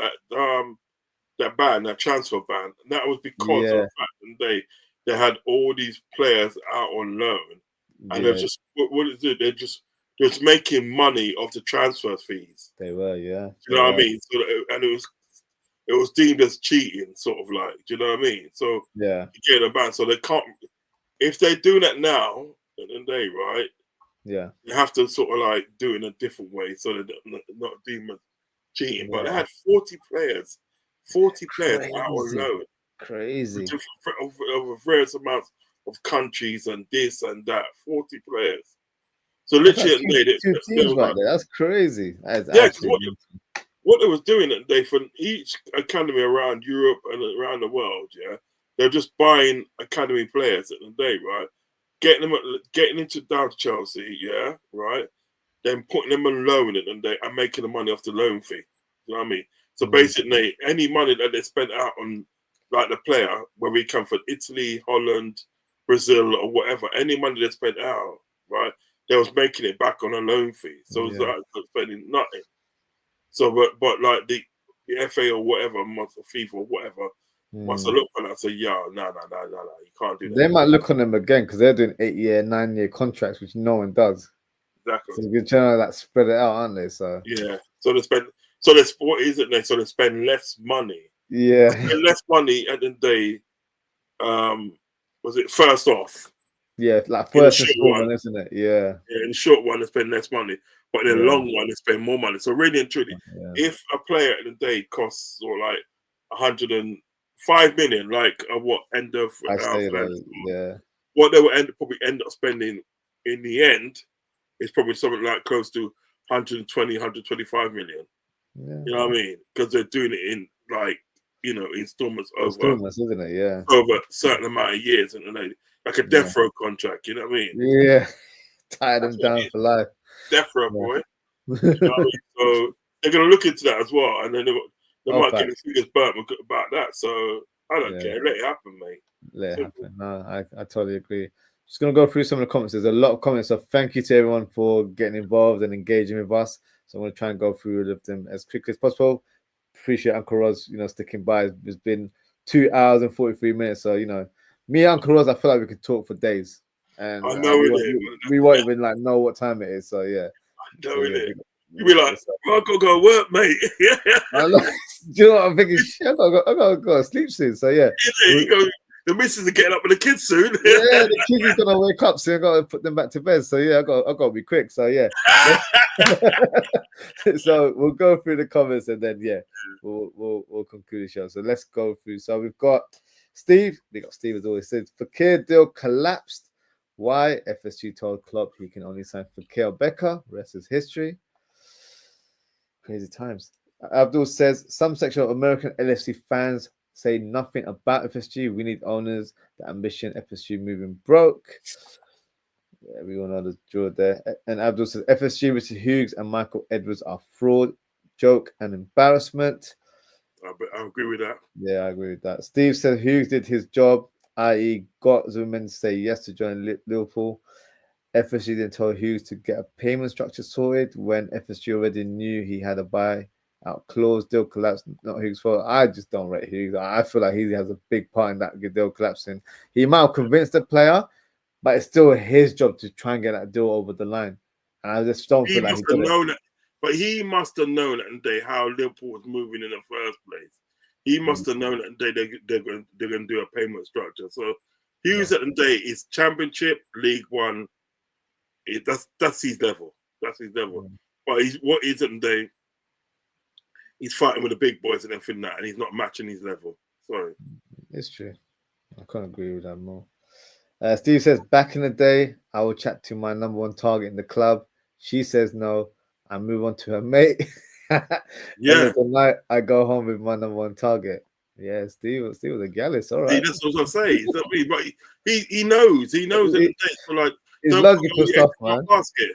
that ban, that transfer ban? And that was because of the fact that they had all these players out on loan, and they're just what is it? They're just making money off the transfer fees. They were, yeah. You know what I mean? So and it was deemed as cheating, sort of like. Do you know what I mean? So yeah, you get a ban, so they can't. If they're doing that now, at the day, right? Yeah, you have to sort of like do it in a different way, so they're not deemed as cheating. Yeah. But they had 40 players out on loan. Crazy. Over various amounts of countries and this and that. 40 players. So literally, two teams right there. That's crazy. That's what they was doing that day for each academy around Europe and around the world, yeah, they're just buying academy players at the day, right? Getting into down to Chelsea, yeah, right. Then putting them on loan and making the money off the loan fee. You know what I mean? So basically, any money that they spent out on like the player, where we come from, Italy, Holland, Brazil, or whatever, any money they spent out, right, they was making it back on a loan fee. So it's like spending nothing. So, but like the FA or whatever, or FIFA or whatever, must have looked at that and say, no, you can't do that. They might look on them again because they're doing 8-year, 9-year contracts, which no one does. Exactly. So you're trying to like spread it out, aren't they? So yeah. So they spend. So they what is it? So they spend less money. Yeah. They spend less money at the day. Was it first off? Yeah, like first one, isn't it? Yeah. Yeah, in the short one, they spend less money, but in the long one, they spend more money. So really and truly, if a player at the day costs or like 105 million, like what end of what they will probably end up spending in the end is probably something like close to 120, 125 million. Yeah. You know what I mean? Because they're doing it in like, you know, installments isn't it? Yeah. Over a certain amount of years, and like a death row contract. You know what I mean? Yeah. Tie them down for life. Death row, boy. You know what I mean? So they're gonna look into that as well, and then they might get the figures burnt about that. So I don't care. Let it happen, mate. Let it happen. No, I totally agree. Just gonna go through some of the comments. There's a lot of comments, so thank you to everyone for getting involved and engaging with us. So I'm gonna try and go through all of them as quickly as possible. Appreciate Uncle Roz, sticking by. It's been 2 hours and 43 minutes. So me and Uncle Roz, I feel like we could talk for days. And I know we won't even like know what time it is. So yeah. I know it. You be like, I gotta go work, mate. Yeah. I know. Do you know what I'm thinking? Shit, I gotta go to sleep soon. So yeah. The missus are getting up with the kids soon. Yeah, the kids are gonna wake up soon. I gotta put them back to bed. So yeah, I gotta be quick. So yeah. So we'll go through the comments and then we'll conclude the show. So let's go through. So we've got Steve. We got Steve as always said. Fekir deal collapsed. Why? FSG told Klopp he can only sign Fekir Becker. Rest is history. Crazy times. Abdul says some section of American LFC fans say nothing about FSG. We need owners. The ambition FSG moving broke. Yeah, we all know the draw there. And Abdul says FSG, Richard Hughes and Michael Edwards are fraud, joke, and embarrassment. I agree with that. Yeah, I agree with that. Steve said Hughes did his job, i.e., got Zuman to say yes to join Liverpool. FSG then told Hughes to get a payment structure sorted when FSG already knew he had a buy out clause. Deal collapse, not Hughes' fault. I just don't rate Hughes. I feel like he has a big part in that deal collapsing. He might have convinced the player, but it's still his job to try and get that deal over the line. And I just don't feel like he did it. But he must have known at the day how Liverpool was moving in the first place. He must have known at the day they're going to do a payment structure. So Hughes at the day is Championship, League One. That's his level. That's his level. But what is at the day? He's fighting with the big boys and everything that, and he's not matching his level. Sorry. It's true. I can't agree with that more. Steve says, back in the day, I would chat to my number one target in the club. She says no. I move on to her mate. And then tonight I go home with my number 1 target. Yeah, Steve was a gallus. All right. That's what I'm saying. But he knows. He knows that for like, it's don't put logical all your stuff, eggs in one man. basket.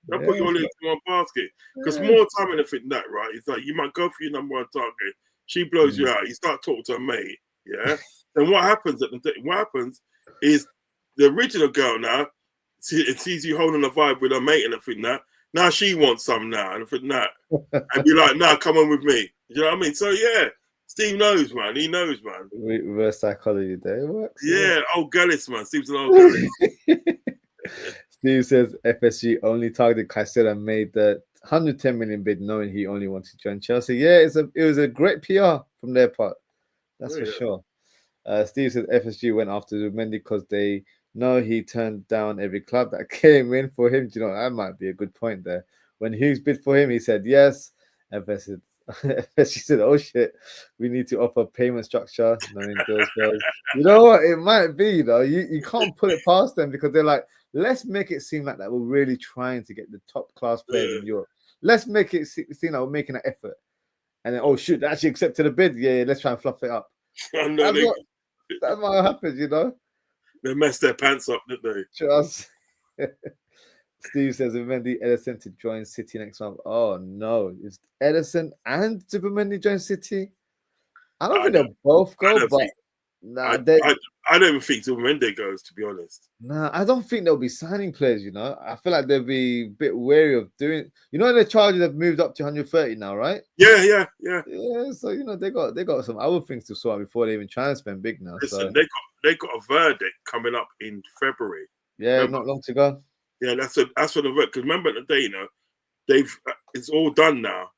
Don't put your eggs in one basket. Because more time in that, right? It's like you might go for your number 1 target. She blows you out. You start talking to her mate. Yeah. Then what happens what happens is the original girl now sees you holding a vibe with her mate and everything that. Now she wants some now and everything that. And be like, nah, come on with me. You know what I mean? So yeah. Steve knows, man. He knows, man. Reverse psychology there. It works. Yeah, old Gullis, man. Steve's an old Gullis. Steve says FSG only targeted Caicedo and made the 110 million bid, knowing he only wanted to join Chelsea. Yeah, it was a great PR from their part. That's for sure. Steve says FSG went after Zubimendi because they know he turned down every club that came in for him. Do you know, that might be a good point there. When Hughes bid for him, he said yes. FSG said, oh shit, we need to offer payment structure. Knowing those guys. You know what? It might be, you know, you can't put it past them because they're like, let's make it seem like that we're really trying to get the top class players in Europe. Let's make it seem like we're making an effort. And then, oh shoot, they actually accepted a bid. Yeah, let's try and fluff it up. That's what happens, you know. They messed their pants up, didn't they? Trust. Steve says Zubimendi, Ederson to join City next month. Oh no, is Ederson and Zubimendi join City? I don't think they'll both go, but I don't even think Zubimendi goes, to be honest. Nah, I don't think they'll be signing players, you know. I feel like they'll be a bit wary of doing, you know, the charges have moved up to 130 now, right? Yeah. So you know they got some other things to sort out before they even try and spend big now. Listen, they got a verdict coming up in February. Yeah, not long to go. Yeah, that's for the verdict. Because remember the day, you know, it's all done now.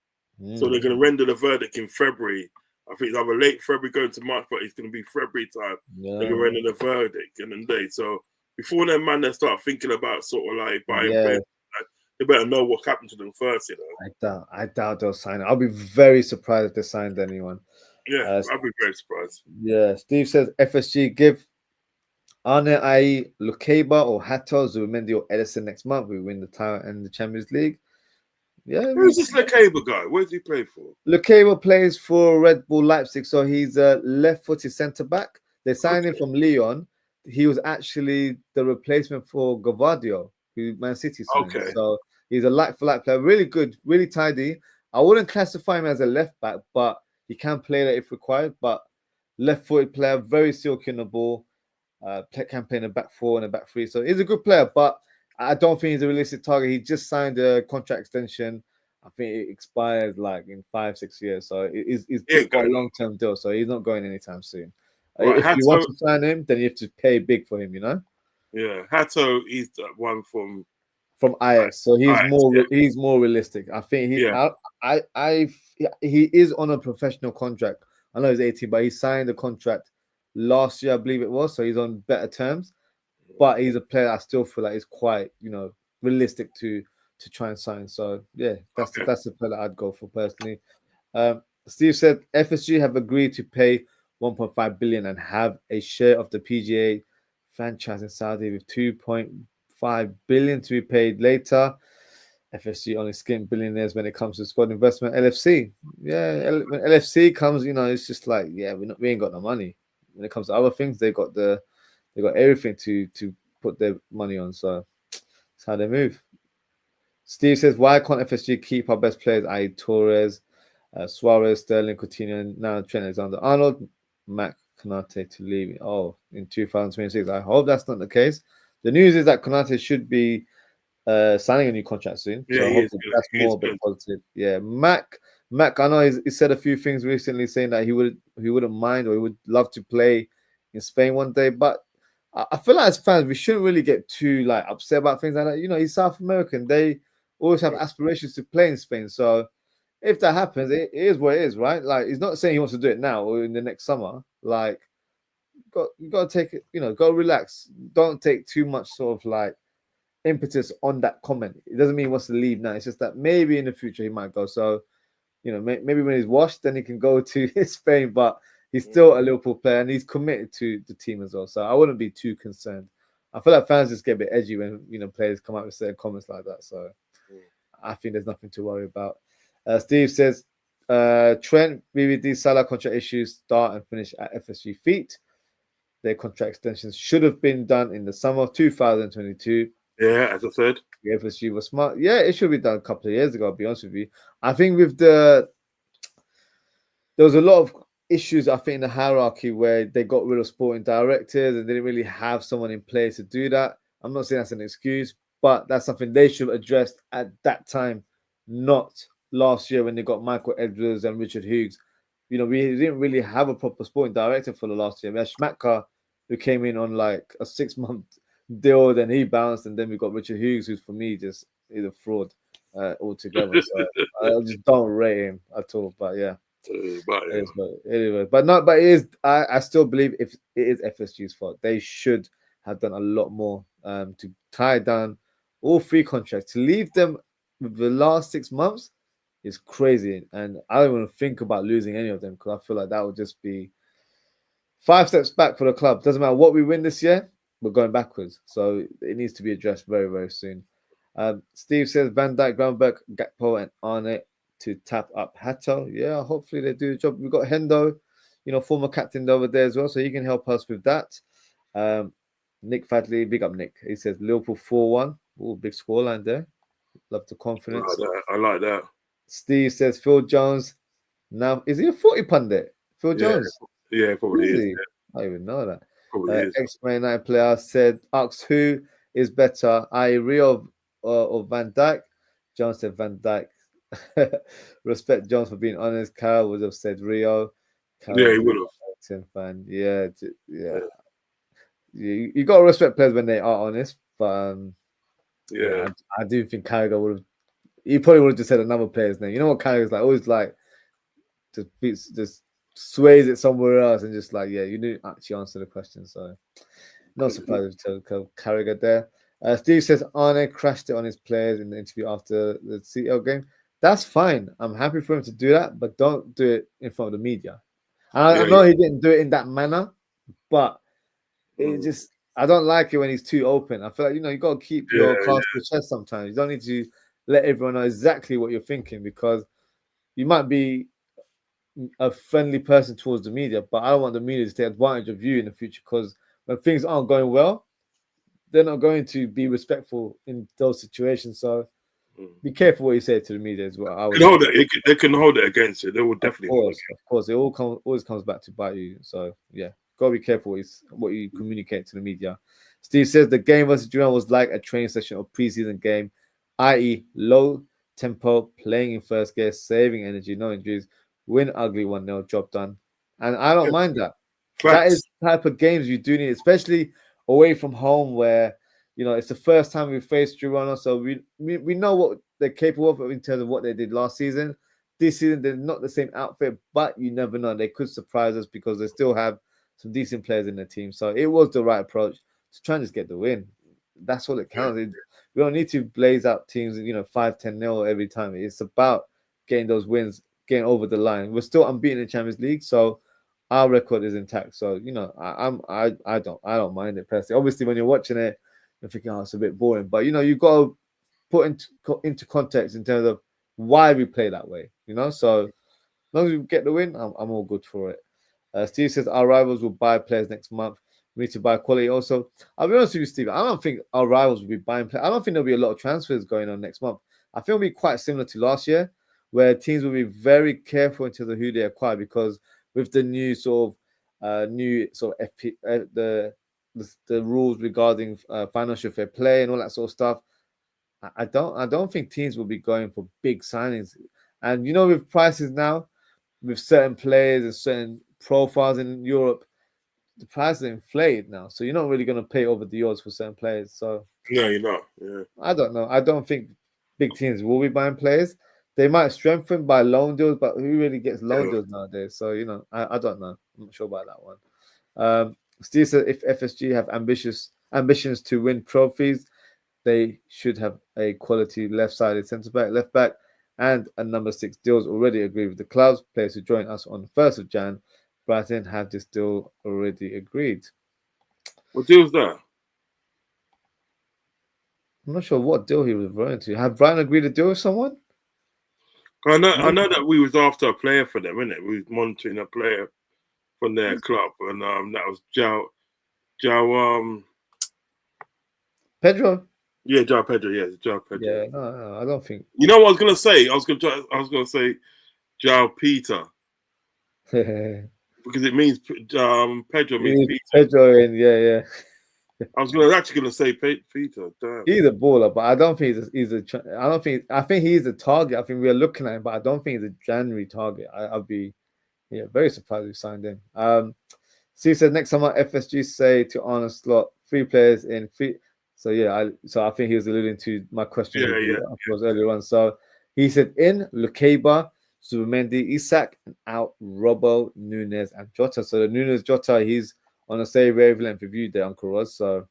So they're going to render the verdict in February. I think it's either late February going to March, but it's going to be February time. They're going to render the verdict and then so before that, man, they start thinking about sort of like buying players. They better know what happened to them first, you know. I doubt they'll sign. I'll be very surprised if they signed anyone. Yeah, I'll be very surprised. Yeah, Steve says FSG give Arne Ai, Lukeba or Hato, Zubimendi or Ederson next month. We win the title and the Champions League. Yeah. Who's this Lukeba guy? Where does he play for? Lukeba plays for Red Bull Leipzig, so he's a left-footed centre back. They signed him from Lyon. He was actually the replacement for Gavadio, who Man City signed. So he's a like-for-like player, really good, really tidy. I wouldn't classify him as a left back, but he can play that if required. But left-footed player, very silky on the ball. Can play in a back 4 and a back 3. So he's a good player, but I don't think he's a realistic target. He just signed a contract extension. I think it expires like in 5-6 years. So he's got a long-term deal. So he's not going anytime soon. If you want to sign him, then you have to pay big for him, you know? Yeah. Hato is the one from Ajax. So he's more realistic. I think he is on a professional contract. I know he's 18, but he signed a contract last year, I believe it was. So he's on better terms. But he's a player I still feel like is quite, you know, realistic to try and sign. So yeah, that's the player that I'd go for personally. Steve said FSG have agreed to pay 1.5 billion and have a share of the PGA franchise in Saudi with 2.5 billion to be paid later. FSG only skin billionaires when it comes to squad investment. LFC, when LFC comes, you know, it's just like, yeah, we ain't got no money. When it comes to other things, they got everything to put their money on. So that's how they move. Steve says, why can't FSG keep our best players, i.e. Torres, Suarez, Sterling, Coutinho, and now Trent Alexander-Arnold, Mac Konate to leave in 2026? I hope that's not the case. The news is that Konate should be signing a new contract soon. So I hope that's more a bit positive. Yeah, Mac, I know he said a few things recently saying that he wouldn't mind or he would love to play in Spain one day, but I feel like as fans we shouldn't really get too like upset about things like that. You know, he's South American. They always have aspirations to play in Spain. So if that happens, it is what it is, right? Like he's not saying he wants to do it now or in the next summer. Like you got to take it, you know, go relax. Don't take too much sort of like impetus on that comment. It doesn't mean he wants to leave now. It's just that maybe in the future he might go. So, you know, maybe when he's washed, then he can go to Spain. But he's still a Liverpool player and he's committed to the team as well. So I wouldn't be too concerned. I feel like fans just get a bit edgy when, you know, players come out with certain comments like that. So I think there's nothing to worry about. Steve says, Trent, BBD, Salah contract issues start and finish at FSG feet. Their contract extensions should have been done in the summer of 2022. Yeah, as I said. The FSG was smart. Yeah, it should be done a couple of years ago, I'll be honest with you. I think there was a lot of issues, I think, in the hierarchy where they got rid of sporting directors and they didn't really have someone in place to do that. I'm not saying that's an excuse, but that's something they should have addressed at that time, not last year when they got Michael Edwards and Richard Hughes. We didn't really have a proper sporting director for the last year. We had Schmatka, who came in on like a 6-month deal, then he bounced, and then we got Richard Hughes, who's for me just is a fraud altogether. So I just don't rate him at all. But yeah. Anyway, but it is. I still believe if it is FSG's fault, they should have done a lot more to tie down all 3 contracts. To leave them with the last 6 months is crazy, and I don't even think about losing any of them because I feel like that would just be 5 steps back for the club. Doesn't matter what we win this year, we're going backwards. So it needs to be addressed very, very soon. Steve says Van Dijk, Groundberg, Gakpo, and Arne to tap up Hato. Yeah, hopefully they do the job. We've got Hendo, former captain over there as well, so he can help us with that. Nick Fadley, big up Nick. He says Liverpool 4-1. Oh, big scoreline there. Love the confidence. I like that. Steve says Phil Jones. Now, is he a 40 pundit? Phil Jones? Yeah, probably is. Yeah. I don't even know that. Probably Ex-Man United player said, asked who is better, i.e. Rio or Van Dijk. Jones said Van Dijk. Respect Jones for being honest. Carol would have said Rio. Yeah, he would have. Fan. Yeah. You got to respect players when they are honest. But I do think Carragher would have. He probably would have just said another player's name. You know what Carragher's like? Always like just sways it somewhere else and just like, yeah, you didn't actually answer the question. So no surprise to Carragher there. Steve says Arne crashed it on his players in the interview after the CL game. That's fine. I'm happy for him to do that, but don't do it in front of the media. I know he didn't do it in that manner, but it just, I don't like it when he's too open. I feel like, you got to keep your cards to the chest sometimes. You don't need to let everyone know exactly what you're thinking because you might be a friendly person towards the media, but I don't want the media to take advantage of you in the future because when things aren't going well, they're not going to be respectful in those situations. So be careful what you say to the media as well. They can hold it against you. They will definitely. Of course, it always comes back to bite you. So yeah, gotta be careful what you communicate to the media. Steve says the game versus Girona was like a training session or preseason game, i.e., low tempo, playing in first gear, saving energy, no injuries, win ugly 1-0, job done. And I don't mind that. That is the type of games you do need, especially away from home where it's the first time we faced Girona, so we know what they're capable of in terms of what they did last season. This season, they're not the same outfit, but you never know. They could surprise us because they still have some decent players in the team. So it was the right approach to try and just get the win. That's all it counts. We don't need to blaze out teams, 5-10-0 every time. It's about getting those wins, getting over the line. We're still unbeaten in Champions League, so our record is intact. So I don't mind it personally. Obviously, when you're watching it, you're thinking, it's a bit boring. But you've got to put into context in terms of why we play that way. So as long as we get the win, I'm all good for it. Steve says our rivals will buy players next month. We need to buy quality also. I'll be honest with you, Steve. I don't think our rivals will be buying players. I don't think there'll be a lot of transfers going on next month. I think it'll be quite similar to last year, where teams will be very careful in terms of who they acquire because with the new sort of FP, the rules regarding financial fair play and all that sort of stuff, I don't think teams will be going for big signings. And with prices now, with certain players and certain profiles in Europe, the prices are inflated now. So you're not really going to pay over the odds for certain players. So no, you're not. Yeah. I don't know. I don't think big teams will be buying players. They might strengthen by loan deals, but who really gets loan deals nowadays? So I don't know. I'm not sure about that one. Steve said if FSG have ambitions to win trophies, they should have a quality left-sided centre-back, left-back, and a number 6 deals already agreed with the clubs. Players who join us on the 1st of Jan, Brighton have this deal already agreed. What deal is that? I'm not sure what deal he was referring to. Have Brighton agreed a deal with someone? I know that we was after a player for them, innit? We was monitoring a player from their club, and that was João Pedro. Yeah, João Pedro. Yeah, João Pedro. Yeah, no, I don't think. You know what I was gonna say? I was gonna say João Peter because it means Pedro means Peter. Pedro, and yeah. I was actually gonna say Peter. Damn. He's a baller, but I don't think I think he's a target. I think we are looking at him, but I don't think he's a January target. I'll be very surprised we signed him. Steve said next summer FSG say to honor slot 3 players in 3. So I think he was alluding to my question was earlier on. So he said in Lukeba, Zubimendi, Isak, and out Robbo, Nunes, and Jota. So the Nunes Jota, he's on a same wavelength of you there, Uncle Roz. So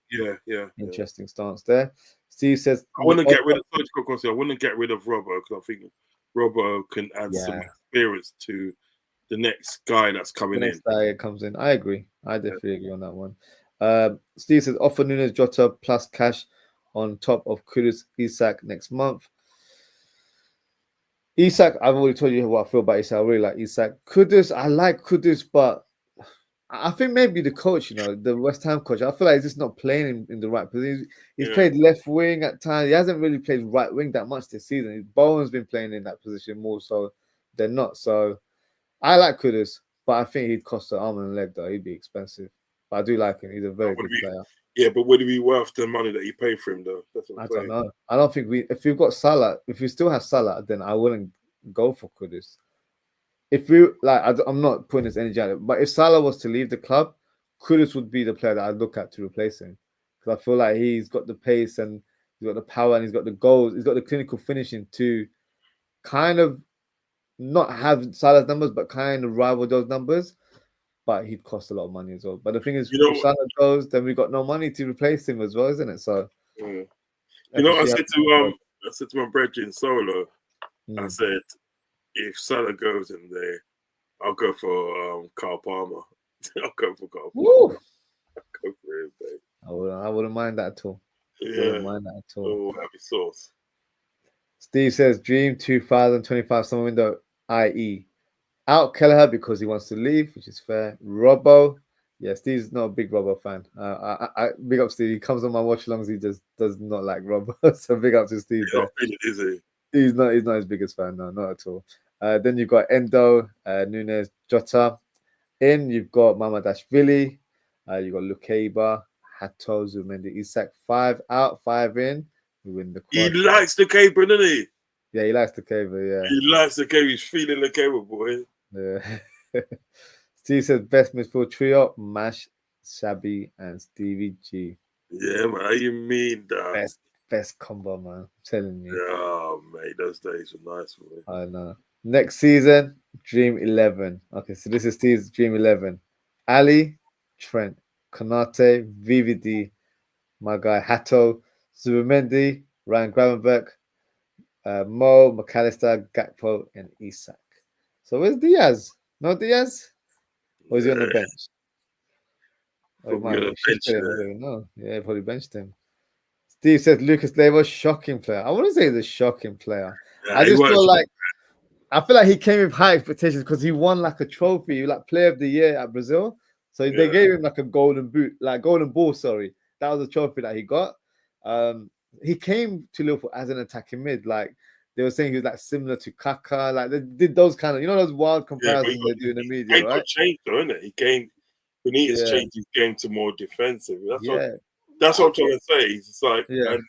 interesting stance there. Steve says I want to get rid of I want to get rid of Robbo because I think Robbo can add some experience to the next guy that's coming in. Guy comes in. I agree. I definitely agree on that one. Steve says offer Nunes Jota plus cash on top of Kudus Isak next month. Isak, I've already told you what I feel about Isak. I really like Isak. Kudus, I like Kudus, but I think maybe the coach, the West Ham coach, I feel like he's just not playing in the right position. He's played left wing at times. He hasn't really played right wing that much this season. Bowen's been playing in that position more so than not. So I like Kudus, but I think he'd cost an arm and a leg, though. He'd be expensive. But I do like him. He's a very good player. Yeah, but would it be worth the money that you pay for him, though? That's what I'm saying. Don't know. I don't think if we've got Salah, if we still have Salah, then I wouldn't go for Kudus. If we I'm not putting this energy out, but if Salah was to leave the club, Kudus would be the player that I'd look at to replace him. Because I feel like he's got the pace and he's got the power and he's got the goals. He's got the clinical finishing to kind of not have Salah's numbers, but kind of rival those numbers. But he'd cost a lot of money as well. But the thing is, if Salah goes, then we got no money to replace him as well, isn't it? So, I said to my brethren Solo, I said, if Salah goes in there, I'll go for Carl Palmer. I'll go for Carl Palmer. I'll go for him, babe. I wouldn't mind that at all. Yeah. Wouldn't mind that at all. Oh, happy sauce. Steve says, Dream 2025 summer window, i.e. out Kelleher because he wants to leave, which is fair. Robbo. Yeah, Steve's not a big Robbo fan. I big up Steve. He comes on my watch alongs. He just does not like Robbo. So big up to Steve. Is he? He's not his biggest fan, no, not at all. Then you've got Endo, Nunes, Jota. In, you've got Mamadashvili. You've got Lukeba, Hato, Zubimendi, Isak. 5 out, 5 in. You win the quad. He likes the caber, doesn't he? Yeah, he likes the caber, yeah. He likes the caber. He's feeling the caber, boy. Yeah. Steve says best midfield trio, Mash, Shabby, and Stevie G. Yeah, man. How you mean that? Best combo, man. I'm telling you. Oh, mate, those days were nice, man. I know. Next season, Dream 11. Okay, so this is Steve's Dream 11. Ali, Trent, Konate, VVD, my guy Hato, Zubimendi, Ryan Gravenberch, Mo, McAllister, Gakpo, and Isak. So where's Diaz? No Diaz? Or is he on the bench? Yeah, probably benched him. Steve says Lucas Leiva, shocking player. I wouldn't say he's a shocking player. I just feel like he came with high expectations because he won like a trophy, like player of the year at Brazil. So they gave him like a golden ball, sorry. That was a trophy that he got. He came to Liverpool as an attacking mid. Like they were saying he was like similar to Kaká. Like they did those kind of, those wild comparisons they do in the media, right? Changed though, isn't it? He came, Benitez changed his game to more defensive. That's what I'm trying to say. It's like, and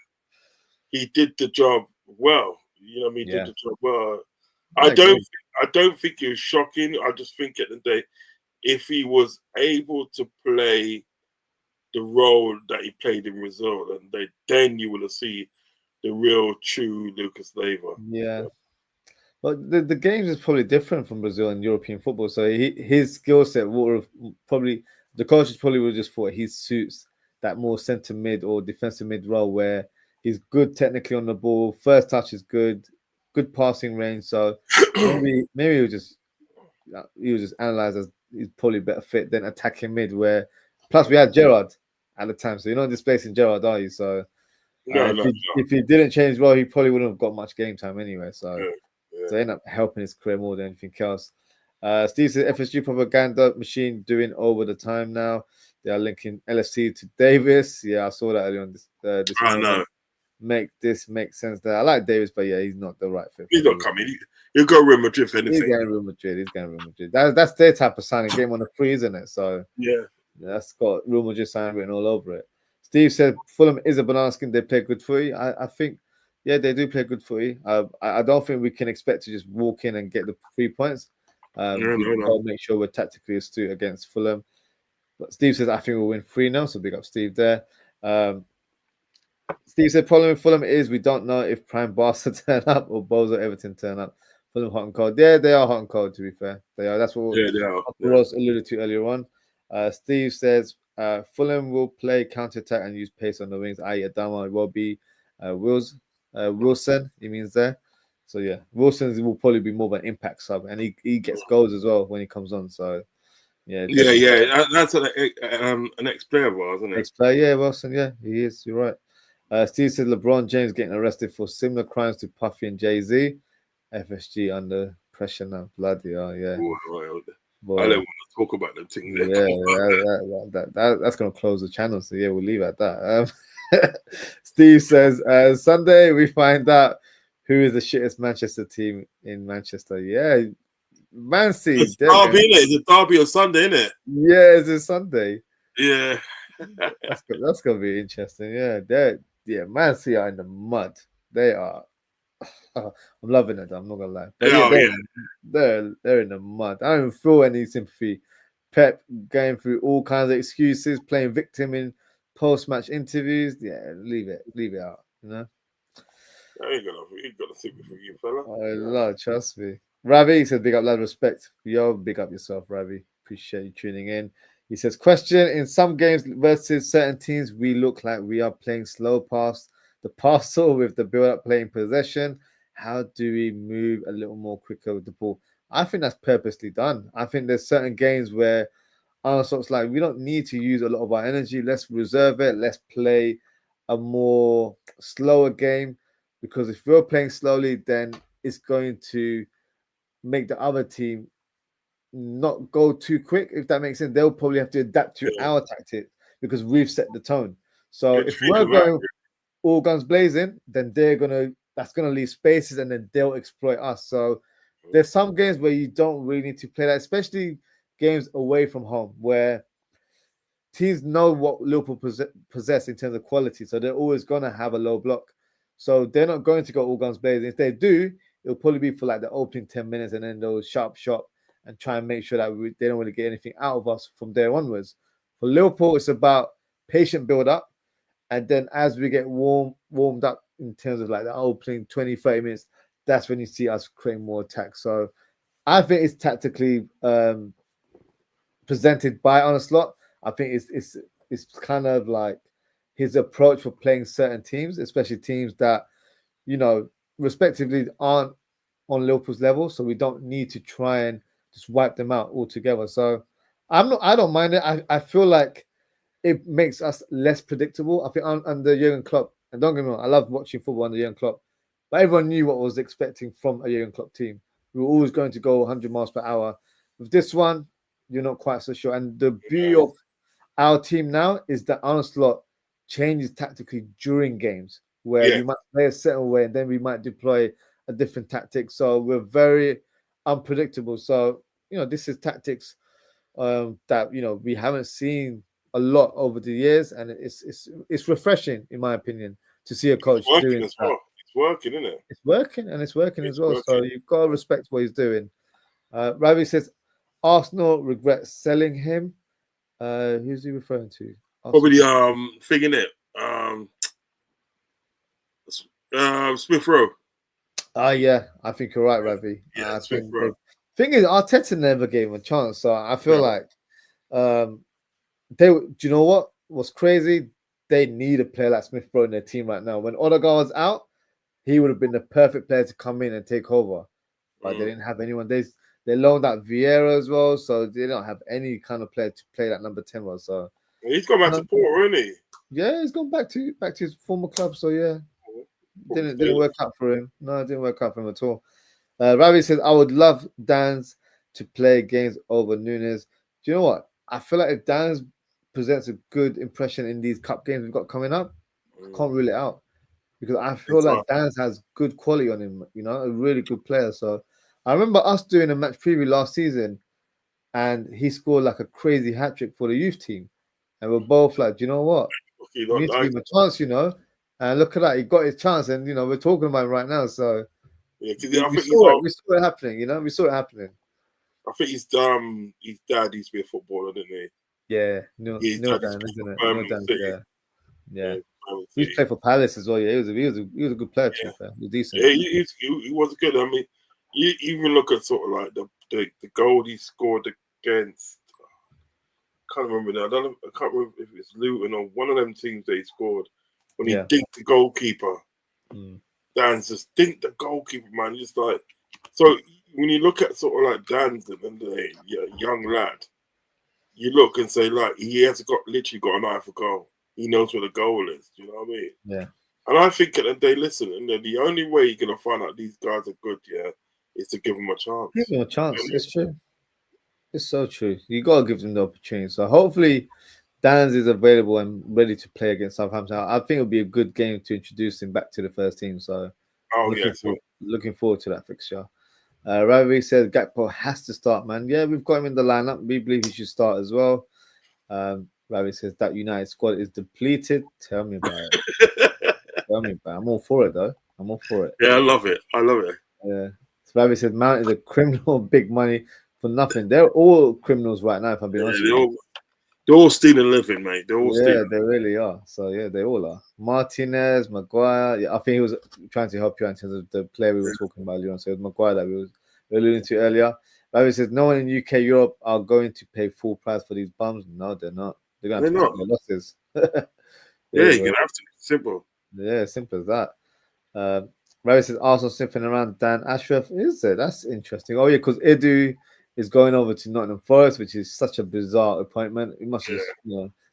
he did the job well. You know what I mean? He did the job well. I don't think it was shocking. I just think at the day, if he was able to play the role that he played in Brazil, then you will see the real true Lucas Leiva. Yeah. But the games is probably different from Brazil and European football. So his skill set would have probably, the coaches probably would have just thought he suits that more centre mid or defensive mid role where he's good technically on the ball. First touch is good passing range. So maybe he was just analysed as he's probably better fit than attacking mid. Where plus we had Gerrard at the time, so you're not displacing Gerrard, are you? So if he didn't change well, he probably wouldn't have got much game time anyway. So So they end up helping his career more than anything else. Steve says FSG propaganda machine doing over the time now. They are linking LFC to Davis. Yeah, I saw that earlier on this I know. Make sense there. I like Davis, but yeah, he's not the right fit. He's not coming. He'll go Real Madrid for anything. He's going Real Madrid. That's their type of signing. Game on the free, isn't it? So yeah, that's got Real Madrid sign written all over it. Steve said Fulham is a banana skin. They play good footy. I think, yeah, they do play good footy. I don't think we can expect to just walk in and get the 3 points. We've got to make sure we're tactically astute against Fulham. But Steve says, I think we'll win 3-0, so big up Steve there. Steve said, problem with Fulham is we don't know if Prime Barca turn up or Bozo Everton turn up. Fulham hot and cold. Yeah, they are hot and cold, to be fair. They are. That's what they are. Ross alluded to earlier on. Steve says, Fulham will play counter-attack and use pace on the wings, i.e. Adama, Robbie, Wilson, he means there. So, yeah, Wilson will probably be more of an impact sub, and he gets goals as well when he comes on. So, yeah. That's an ex-player of ours, isn't it? Ex-player, yeah, Wilson, yeah, he is. You're right. Steve said LeBron James getting arrested for similar crimes to Puffy and Jay-Z. FSG under pressure now. Bloody hell, yeah. Boy. I don't want to talk about them things. That's going to close the channel. So, yeah, we'll leave it at that. Steve says, Sunday we find out who is the shittest Manchester team in Manchester. Yeah, Man City. It's derby, innit? It's a derby on Sunday, isn't it? Yeah, it's a Sunday. Yeah. That's going to be interesting. Yeah, Man City are in the mud. They are. I'm loving it. I'm not gonna lie. But they're in the mud. I don't even feel any sympathy. Pep going through all kinds of excuses, playing victim in post-match interviews. Yeah, leave it out. You know. I ain't got a sympathy for you, fella. No, trust me. Ravi says, "Big up, lad. Respect. Yo, big up yourself, Ravi. Appreciate you tuning in." He says, "Question: in some games versus certain teams, we look like we are playing slow past the parcel with the build-up playing possession. How do we move a little more quicker with the ball?" I think that's purposely done. I think there's certain games where Arnold's like, we don't need to use a lot of our energy. Let's reserve it. Let's play a more slower game, because if we're playing slowly, then it's going to make the other team not go too quick. If that makes sense, they'll probably have to adapt to our tactics because we've set the tone. So if we're going all guns blazing, then that's gonna leave spaces, and then they'll exploit us. So there's some games where you don't really need to play that, especially games away from home where teams know what Liverpool possess in terms of quality, so they're always gonna have a low block. So they're not going to go all guns blazing. If they do, it'll probably be for like the opening 10 minutes, and then they'll sharp shot and try and make sure that they don't really get anything out of us from there onwards. For Liverpool, it's about patient build up. And then as we get warmed up in terms of like the opening 20, 30 minutes, that's when you see us creating more attacks. So I think it's tactically presented by Onslaught. I think it's kind of like his approach for playing certain teams, especially teams that, you know, respectively aren't on Liverpool's level. So we don't need to try and just wipe them out altogether. So I don't mind it. I feel like it makes us less predictable. I think under Jurgen Klopp, and don't get me wrong, I loved watching football under Jurgen Klopp, but everyone knew what was expecting from a Jurgen Klopp team. We were always going to go 100 miles per hour. With this one, you're not quite so sure. And the beauty of our team now is that Onslaught changes tactically during games, where we might play a certain way and then we might deploy a different tactic. So we're very unpredictable. So, you know, this is tactics that, you know, we haven't seen a lot over the years, and it's refreshing, in my opinion, to see a coach doing that. Well. It's working, isn't it? It's working, and it's working as well. So you've got to respect what he's doing. Ravi says Arsenal regret selling him. Who's he referring to? Probably thing in it. Smith Rowe. Yeah, I think you're right, Ravi. I think the thing is, Arteta never gave him a chance, so I feel like do you know what's crazy? They need a player like Smith Rowe in their team right now. When Odegaard was out, he would have been the perfect player to come in and take over. But they didn't have anyone. They loaned out Vieira as well, so they don't have any kind of player to play that number 10 was. So he's gone back to Porto, isn't he? Yeah, he's gone back to his former club. So yeah, didn't work out for him. No, it didn't work out for him at all. Ravi says, I would love Dan's to play games over Nunes. Do you know what? I feel like if Dan's presents a good impression in these cup games we've got coming up, I can't rule it out because I feel like Dan's has good quality on him, a really good player. So I remember us doing a match preview last season and he scored like a crazy hat trick for the youth team. And we're both like, do you know what? We need to give him a chance, And look at that, he got his chance, and we're talking about it right now. So yeah, because we saw it happening, we saw it happening. I think his dad used to be a footballer, didn't he? Yeah, Neil Dan, isn't it? Neil Dan, yeah. He used to play for Palace as well. Yeah, he was a good player. To be fair, he was decent. Yeah, he was good. I mean, you even look at sort of like the goal he scored against. I can't remember now. I can't remember if it's Luton or one of them teams they scored when he dinked the goalkeeper. Dan's just dinked the goalkeeper, man. Just like so. When you look at sort of like Dan's and the young lad, you look and say like he has literally got an eye for goal. He knows where the goal is. Do you know what I mean? Yeah. And I think at the day, listen, and the only way you're gonna find out these guys are good, is to give them a chance. Give them a chance. It's true. It's so true. You gotta give them the opportunity. So hopefully, Dan's is available and ready to play against Southampton. I think it'll be a good game to introduce him back to the first team. So, looking forward to that fixture. Ravi says Gakpo has to start, man. Yeah, we've got him in the lineup. We believe he should start as well. Ravi says that United squad is depleted. Tell me about it. I'm all for it, though. I'm all for it. Yeah, I love it. Yeah. So Ravi said Mount is a criminal, big money for nothing. They're all criminals right now, if I'm being honest with you. They're all stealing living, mate. They're all stealing. They really are. So, yeah, they all are. Martinez, Maguire. Yeah, I think he was trying to help you out in terms of the player we were talking about earlier on. So, it was Maguire that we were alluding to earlier. Ravi says, no one in UK, Europe are going to pay full price for these bums. No, they're not. They're going to have to take their losses. You're going to have to. Simple. Yeah, simple as that. Ravi says, Arsenal sniffing around Dan Ashraf. Is it? That's interesting. Oh, yeah, because Edu is going over to Nottingham Forest, which is such a bizarre appointment. It must just,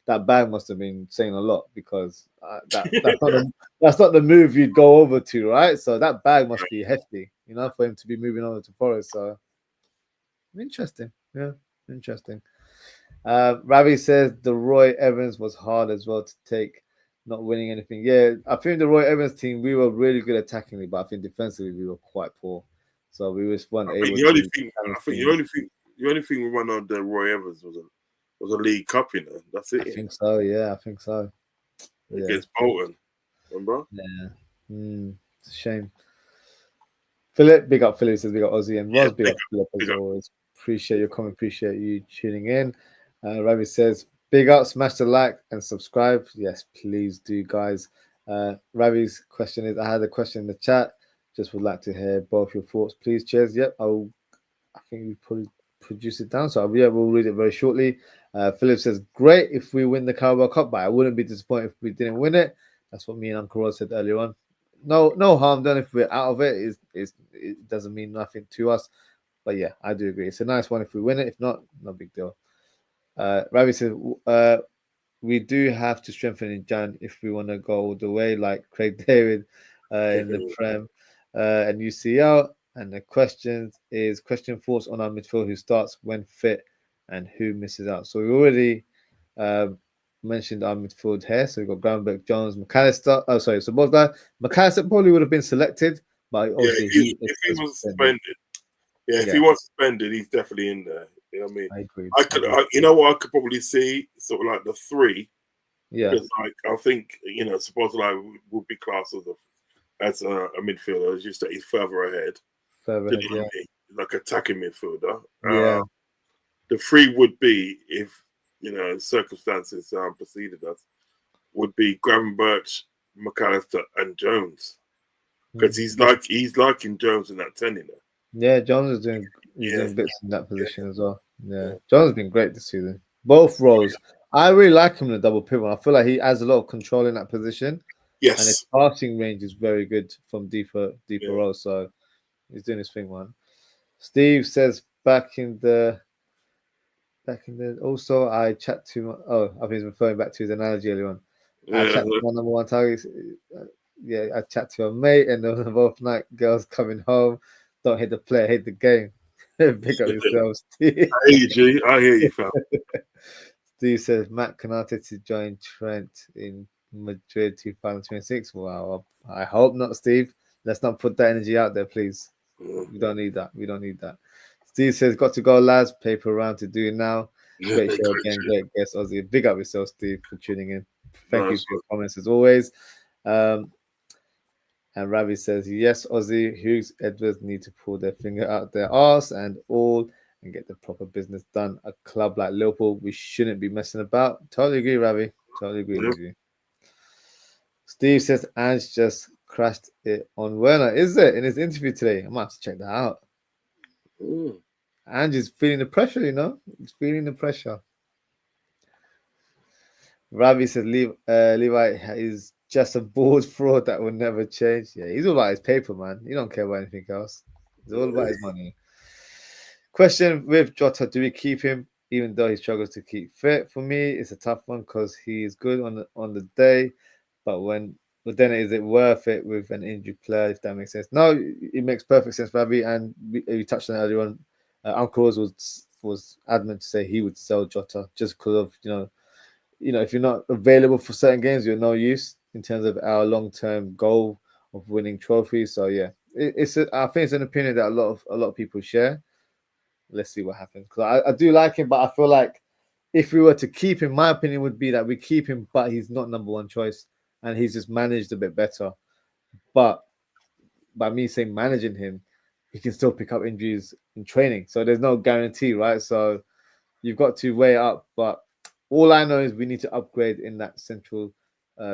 that bag must have been saying a lot because that's not the move you'd go over to, right? So that bag must be hefty, for him to be moving over to Forest. So interesting. Yeah, interesting. Ravi says the Roy Evans was hard as well to take, not winning anything. Yeah, I think the Roy Evans team, we were really good attacking, but I think defensively we were quite poor. So we just weren't able to. The only thing we won on the Roy Evans was a League Cup, That's it. I think so. Yeah, I think so. Against Bolton, remember? Yeah. It's a shame. Philip, big up Philip, says big up Ozzie, and Roz, big up Philip as always. Appreciate your comment, appreciate you tuning in. Ravi says, big up, smash the like and subscribe. Yes, please do, guys. Ravi's question is, I had a question in the chat. Just would like to hear both your thoughts, please. Cheers. Yep, I think we probably produce it down. So we'll read it very shortly. Philip says, great if we win the Carabao Cup, but I wouldn't be disappointed if we didn't win it. That's what me and Uncle Rod said earlier on. No harm done if we're out of it. It doesn't mean nothing to us. But yeah, I do agree. It's a nice one if we win it. If not, no big deal. Ravi says, we do have to strengthen in Jan if we want to go all the way, like Craig David in the Prem and UCL. And the question thoughts on our midfield, who starts when fit and who misses out. So we already mentioned our midfield here. So we've got Granberg, Jones, McAllister. Oh, sorry. So both that McAllister probably would have been selected, but obviously if he was suspended. Yeah, if he was suspended, he's definitely in there. You know what I mean? I agree. You know what I could probably see? Sort of like the three. Yeah. Because I think, supposedly I would be classed as a midfielder. It's just that he's further ahead. Like attacking midfielder. Yeah. The three would be, if circumstances preceded us, would be Gravenberch, McAllister, and Jones. Because he's liking Jones in that 10, Yeah, Jones is doing bits in that position as well. Yeah, Jones has been great this season. Both roles. I really like him in the double pivot. I feel like he has a lot of control in that position. Yes. And his passing range is very good from deeper roles. So he's doing his thing, man. Steve says back in the also I chat to I think he's referring back to his analogy earlier on. I chat to my number one target. I chat to a mate and there was both night girls coming home. Don't hate the player, hate the game. Pick up yourself, Steve. I hear you, G. I hear you, fam. Steve says Matt Canate to join Trent in Madrid 2026. Wow, I hope not, Steve. Let's not put that energy out there, please. We don't need that. We don't need that. Steve says, got to go, lads. Paper round to do now. Great show again. Great guest, Ozzie. Big up yourself, Steve, for tuning in. Thank you for your comments as always. And Ravi says, yes, Ozzie, Hughes, Edwards need to pull their finger out their arse and all and get the proper business done. A club like Liverpool, we shouldn't be messing about. Totally agree, Ravi. Totally agree with you. Steve says, Ange just crashed it on Werner. Is it? In his interview today? I might have to check that out. Ange is feeling the pressure, you know? He's feeling the pressure. Ravi says, Levi is just a bored fraud that will never change. Yeah, he's all about his paper, man. He don't care about anything else. He's all about his money. Question with Jota, do we keep him even though he struggles to keep fit? For me, it's a tough one because he is good on the day, but then is it worth it with an injured player, if that makes sense? No, it makes perfect sense, Ravi, and we touched on it earlier on. Uncle Oz was adamant to say he would sell Jota just because of, if you're not available for certain games, you're no use in terms of our long-term goal of winning trophies. So yeah, I think it's an opinion that a lot of people share. Let's see what happens, because I do like him, but I feel like if we were to keep him, my opinion would be that we keep him, but he's not number one choice, and he's just managed a bit better. But by me saying managing him, he can still pick up injuries in training, so there's no guarantee, right? So you've got to weigh it up, but all I know is we need to upgrade in that central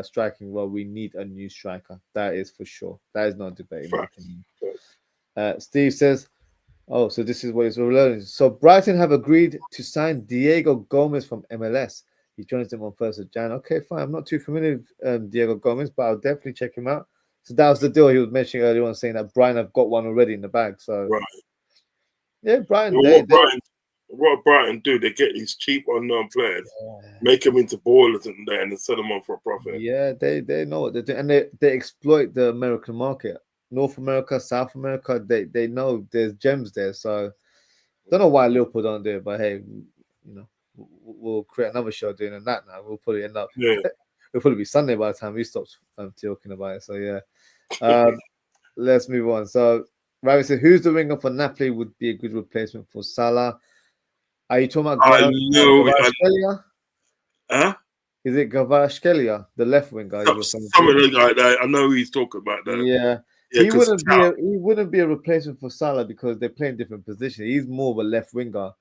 striking role. We need a new striker. That is for sure. That is not a debate, in my opinion. Steve says, oh, so this is what he's learning. So Brighton have agreed to sign Diego Gomez from MLS. He joins them on 1st of Jan. Okay, fine. I'm not too familiar with Diego Gomez, but I'll definitely check him out. So that was the deal he was mentioning earlier on, saying that Brighton have got one already in the bag. So yeah, Brighton. What Brighton do? They get these cheap unknown players, make them into ballers, and then sell them on for a profit. Yeah, they know what they're doing, and they exploit the American market. North America, South America, they know there's gems there. So don't know why Liverpool don't do it, but hey, we'll create another show doing that now. We'll probably end up. Yeah. It'll probably be Sunday by the time we stop talking about it. So yeah, let's move on. So Ravi said, "Who's the winger for Napoli would be a good replacement for Salah?" Are you talking about? Huh? Is it Gavaskhelia, the left winger? Something like that. I know he's talking about that. Yeah. He wouldn't be a replacement for Salah because they play in different positions. He's more of a left winger,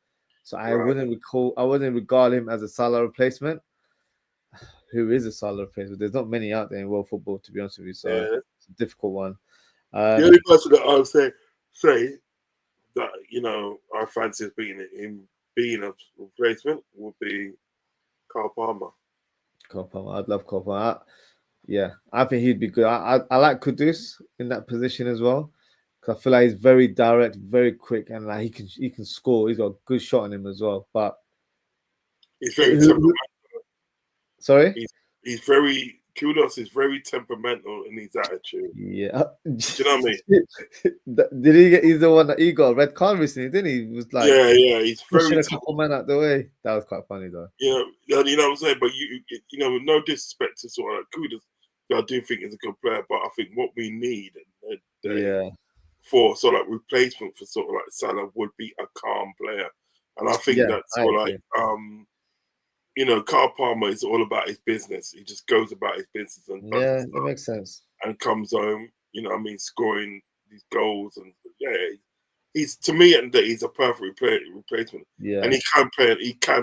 so I wouldn't regard him as a Salah replacement. Who is a Salah replacement? There's not many out there in world football, to be honest with you. So it's a difficult one. The only person that I would say that I fancy as being a replacement would be Carl Palmer. I'd love Carl Palmer. Yeah, I think he'd be good. I like Kudus in that position as well, because I feel like he's very direct, very quick, and like he can score. He's got a good shot on him as well. But he's very temperamental. Sorry, he's very Kudos is very temperamental in his attitude. Yeah, do you know what I mean? Did he get? He's the one that he got a red card recently, didn't he? He was like, yeah, he's pushing a couple men out the way. That was quite funny though. You know what I'm saying. But with no disrespect to sort of like Kudos, I do think he's a good player. But I think what we need, for sort of like replacement for sort of like Salah would be a calm player, and I think that's sort of like Carl Palmer is all about his business. He just goes about his business and does that makes sense. And comes home, scoring these goals and he's to me and he's a perfect replacement. Yeah, and he can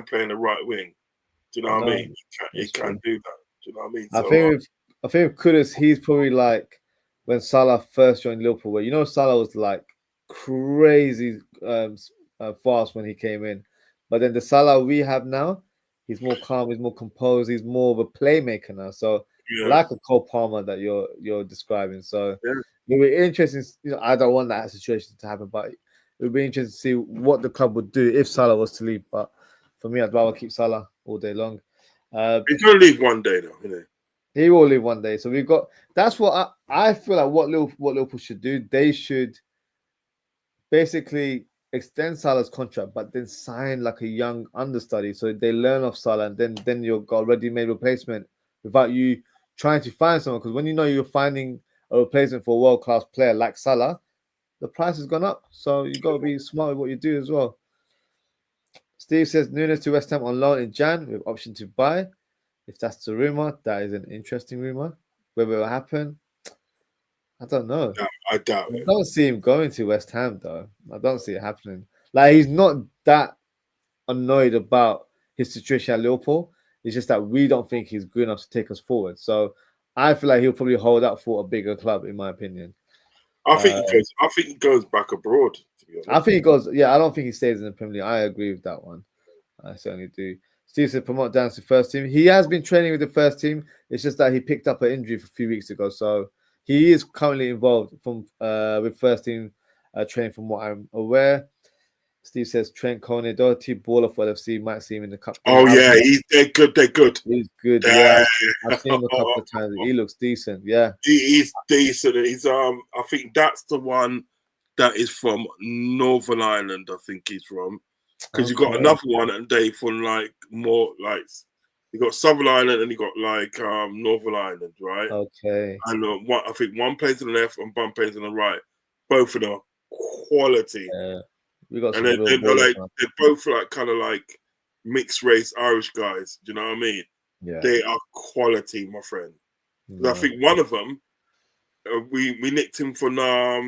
play in the right wing. Do you know what I mean? He can do that. Do you know what I mean? I think Kudus, he's probably like when Salah first joined Liverpool, where Salah was like crazy fast when he came in, but then the Salah we have now, he's more calm, he's more composed, he's more of a playmaker now. So like a Cole Palmer that you're describing. So it would be interesting. I don't want that situation to happen, but it would be interesting to see what the club would do if Salah was to leave. But for me, I'd rather keep Salah all day long. He's gonna leave one day, though. He will leave one day. So we've got. That's what I feel like. What Liverpool should do. They should basically extend Salah's contract, but then sign like a young understudy, so they learn off Salah, and then you've got a ready-made replacement without you trying to find someone. Because when you know you're finding a replacement for a world-class player like Salah, the price has gone up. So you got to be smart with what you do as well. Steve says Nunes to West Ham on loan in Jan with option to buy. If that's the rumor, that is an interesting rumor. Whether it will happen, I don't know. I doubt I it. don't see him going to West Ham though. I don't see it happening. Like, he's not that annoyed about his situation at Liverpool. It's just that we don't think he's good enough to take us forward. So I feel like he'll probably hold out for a bigger club, in my opinion. I think he goes back abroad, to be honest. I think he goes. Yeah, I don't think he stays in the Premier League. I agree with that one. I certainly do. Steve said promote down to first team. He has been training with the first team. It's just that he picked up an injury a few weeks ago, so he is currently involved with first team training, from what I'm aware. Steve says Trent Doherty, baller for LFC, might see him in the cup. Oh yeah, they're good. They're good. He's good. Yeah, I've seen him a couple of times. He looks decent. Yeah, he's decent. He's I think that's the one that is from Northern Ireland. I think he's from, because you got another one and they from like more like you got Southern Ireland and you got like Northern Ireland, right? Okay. And I think one plays on the left and one plays on the right. Both of them quality. Yeah. We got, and they're both like kind of like mixed race Irish guys. Do you know what I mean? Yeah, they are quality, my friend. Yeah. I think one of them, we nicked him from Man